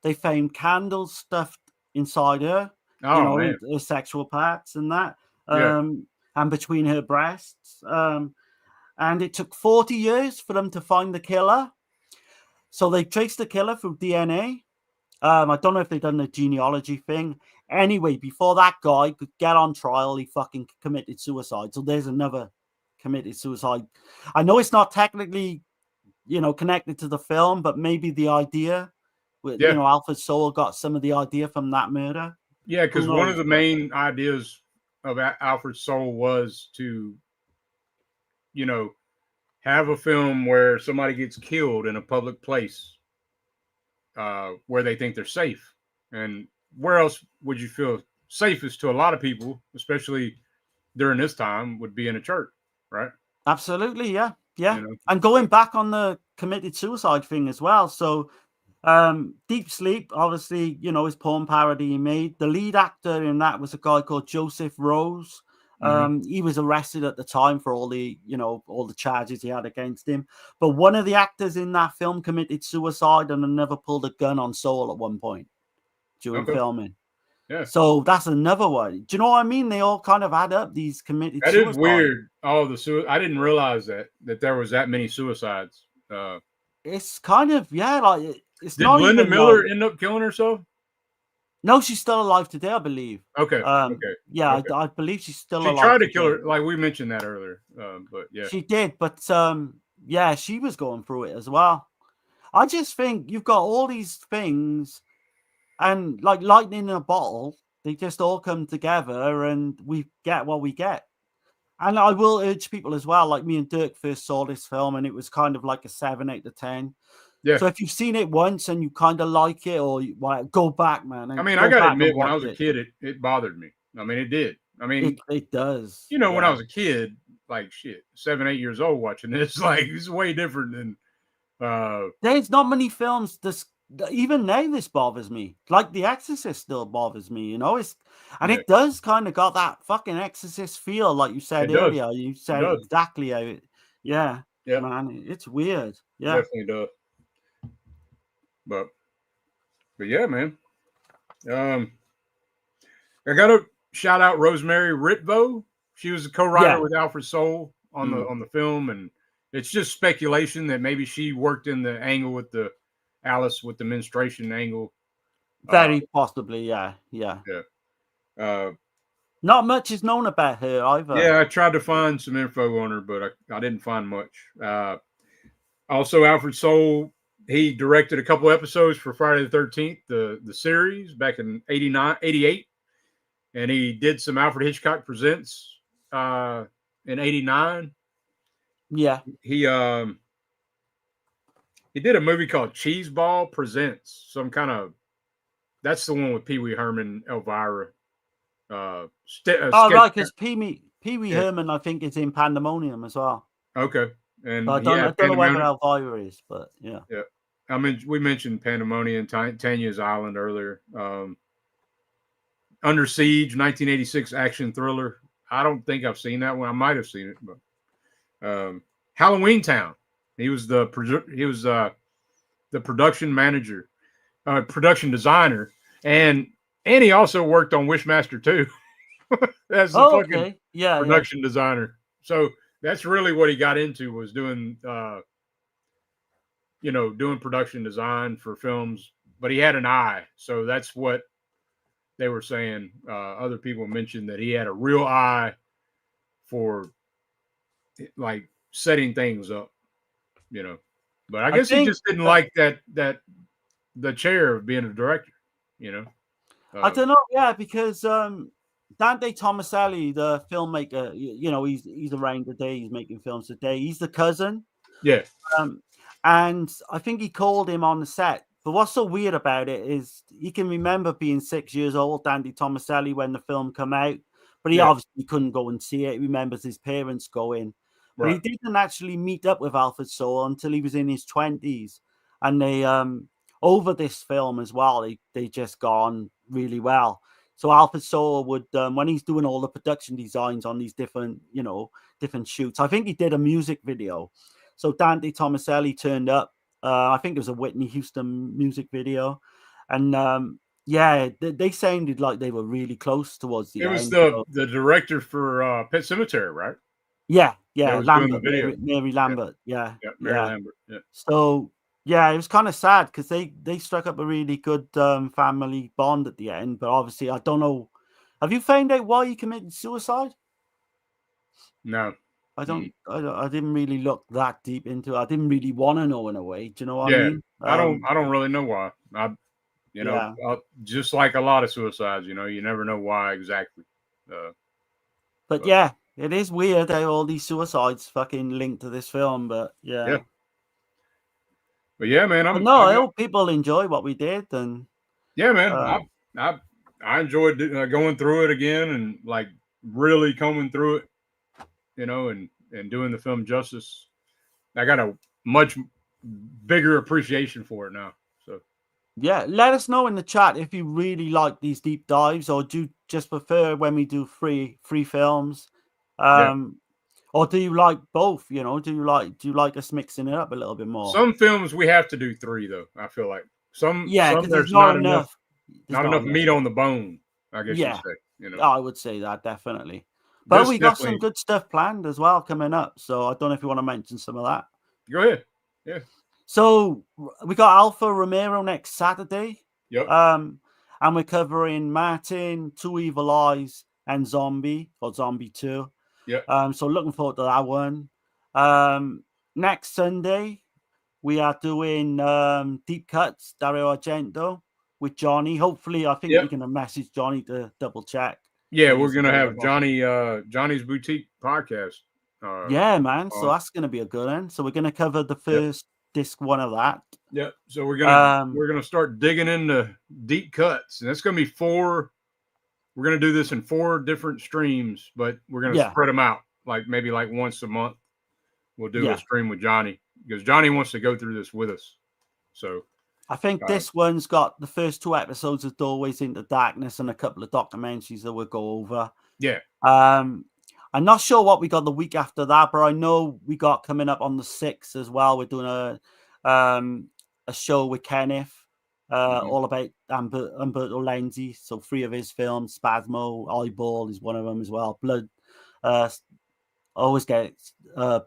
They found candles stuffed inside her, man. her sexual parts and that, and between her breasts. And it took 40 years for them to find the killer. So they traced the killer through DNA. I don't know if they've done the genealogy thing. Anyway, before that guy could get on trial, he fucking committed suicide. So there's another committed suicide. I know it's not technically, connected to the film, but maybe the idea, Alfred Sowell got some of the idea from that murder. Yeah, because one of the main ideas of Alfred Sowell was to, have a film where somebody gets killed in a public place, where they think they're safe. And where else would you feel safest to a lot of people, especially during this time, would be in a church, right? Absolutely, yeah. And going back on the committed suicide thing as well. So Deep Sleep, obviously, his porn parody he made. The lead actor in that was a guy called Joseph Rose. He was arrested at the time for all the charges he had against him. But one of the actors in that film committed suicide and never pulled a gun on Sowell at one point during filming. Yeah. So that's another one. Do you know what I mean? They all kind of add up, these committed suicides. That is weird. All the I didn't realize that there was that many suicides. It's kind of it's Did not Linda even Miller end up killing herself? No, she's still alive today, I believe. Okay. Yeah, okay. I believe she's still alive. She tried to kill her, like we mentioned that earlier. But yeah, she did. But she was going through it as well. I just think you've got all these things, and like lightning in a bottle. They just all come together, and we get what we get. And I will urge people as well, like me and Dirk first saw this film, and it was kind of like a 7, 8 to 10. Yeah. So if you've seen it once and you kind of like it, or you want to go back, man. I mean, I gotta admit, when I was a kid, it bothered me. I mean, it did. I mean, it does. You know, when I was a kid, like shit, 7, 8 years old watching this, like it's way different than. There's not many films. Even now, this bothers me. Like The Exorcist still bothers me. You know, it does kind of got that fucking Exorcist feel, like you said earlier. You said exactly how it. Yeah, man, it's weird. Yeah, definitely does. But yeah, man. I gotta shout out Rosemary Ritvo. She was a co-writer with Alfred Soule on the film, and it's just speculation that maybe she worked in the angle with the Alice with the menstruation angle. Very possibly, yeah. Not much is known about her either. Yeah, I tried to find some info on her, but I didn't find much. Also, Alfred Soule, he directed a couple episodes for Friday the 13th, the series back in 88. And he did some Alfred Hitchcock Presents in 89. Yeah. He did a movie called Cheeseball Presents. That's the one with Pee Wee Herman, Elvira. Right, because Pee Wee Herman, I think, is in Pandemonium as well. Okay. And I don't know whether Elvira is, but yeah. Yeah. I mean, we mentioned Pandemonium, Tanya's Island earlier. Under Siege, 1986 action thriller. I don't think I've seen that one. I might have seen it, but Halloween Town. He was the production manager, production designer, and he also worked on Wishmaster 2 as the fucking production designer. So that's really what he got into, was doing doing production design for films. But he had an eye, so that's what they were saying. Other people mentioned that he had a real eye for like setting things up, But I guess he just didn't like that the chair of being a director, I don't know, because Dante Tomaselli, the filmmaker, he's around today. He's making films today. He's the cousin. Yeah. And I think he called him on the set. But what's so weird about it is he can remember being 6 years old, Dante Tomaselli, when the film came out. But he obviously couldn't go and see it. He remembers his parents going. But he didn't actually meet up with Alfred Soule until he was in his 20s. And they, over this film as well, they just got on really well. So Alfred Soule would, when he's doing all the production designs on these different shoots, I think he did a music video. So Dante Tomaselli turned up. I think it was a Whitney Houston music video. And they sounded like they were really close towards the end. It was the director for Pet Sematary, right? Yeah, Lambert, Mary Lambert. Yeah, Mary Lambert. Yeah. So it was kind of sad because they struck up a really good family bond at the end. But obviously, I don't know. Have you found out why he committed suicide? No. I didn't really look that deep into it. I didn't really want to know, in a way. Do you know what I mean? I don't really know why. Just like a lot of suicides, you never know why exactly. But yeah, it is weird how all these suicides fucking linked to this film. But yeah. But yeah, man, I hope people enjoy what we did. And yeah, man, I enjoyed going through it again and like really combing through it. And doing the film justice. I got a much bigger appreciation for it now. So, yeah, let us know in the chat if you really like these deep dives, or do you just prefer when we do free films, or do you like both? Do you like us mixing it up a little bit more? Some films we have to do 3 though. I feel like some there's not enough meat on the bone. I guess you say. I would say that definitely. But we got some good stuff planned as well coming up. So I don't know if you want to mention some of that. Go ahead. Yeah. So we got Alpha Romero next Saturday. Yep. And we're covering Martin, Two Evil Eyes, and Zombie 2. Yeah. So looking forward to that one. Next Sunday, we are doing Deep Cuts, Dario Argento. with Johnny. Hopefully, I think Yep. we're going to message Johnny to double check. Yeah, So we're he's gonna have available. Johnny's Boutique podcast. Yeah, man. So on. that's going to be a good one. So we're going to cover the Yep. first disc one of that. Yep. So we're gonna start digging into deep cuts, and that's gonna be 4. We're gonna do this in 4 different streams, but we're gonna Yeah. spread them out, like maybe like once a month. We'll do Yeah. a stream with Johnny because Johnny wants to go through this with us. So I think this one's got the first 2 episodes of Doorways into Darkness and a couple of documentaries that we'll go over. yeah, I'm not sure what we got the week after that, but I know we got coming up on the 6th as well. We're doing a show with Kenneth, all about Umberto Lenzi. So 3 of his films, Spasmo, Eyeball is one of them as well. Blood, always get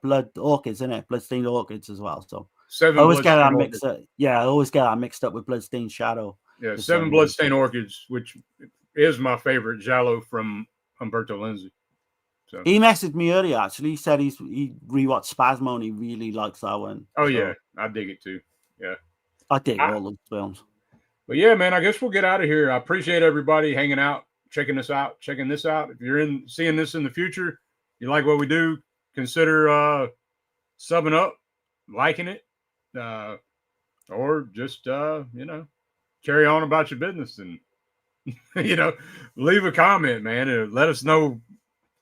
Blood Orchids, isn't it? Bloodstained Orchids as well. So 7 I always get that Bloodstained mixed up. Yeah, I always get that mixed up with Bloodstained Shadow. Yeah, 7 Bloodstained Orchids, which is my favorite giallo from Umberto Lenzi. So he messaged me earlier. Actually, he said he rewatched Spasmo and he really likes that one. Oh so, yeah, I dig it too. Yeah, I dig all those films. But yeah, man, I guess we'll get out of here. I appreciate everybody hanging out, checking this out. If you're seeing this in the future, you like what we do, consider subbing up, liking it, or just carry on about your business and leave a comment, man, and let us know,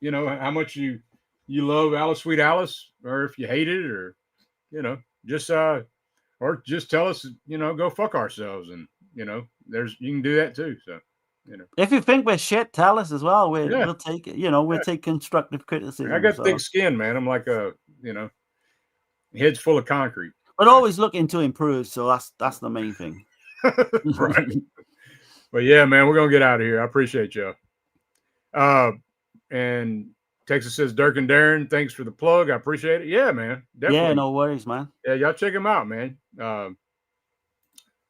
how much you love Alice Sweet Alice, or if you hate it, or just or just tell us, go fuck ourselves, and you can do that too. So if you think we're shit, tell us as well. Yeah. We'll take it. We'll take constructive criticism. I got thick skin, man. I'm like head's full of concrete. But always looking to improve. So that's the main thing. Right. But yeah, man, we're gonna get out of here. I appreciate y'all. And Texas says Dirk and Darren, thanks for the plug. I appreciate it. Yeah, man. Definitely. Yeah, no worries, man. Yeah, y'all check them out, man. And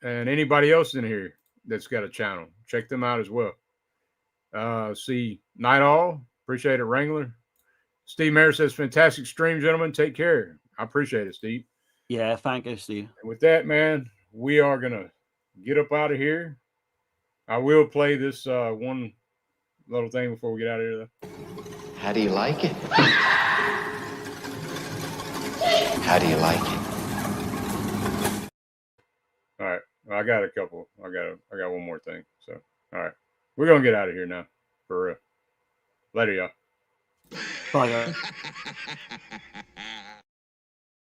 anybody else in here that's got a channel, check them out as well. See Night All, appreciate it, Wrangler. Steve Mayer says, fantastic stream, gentlemen. Take care. I appreciate it, Steve. Yeah, thank you, Steve. And with that, man, we are gonna get up out of here. I will play this one little thing before we get out of here, though. How do you like it? How do you like it? All right. I got a couple. I got one more thing. So, all right. We're going to get out of here now. For real. Later, y'all. Bye, guys.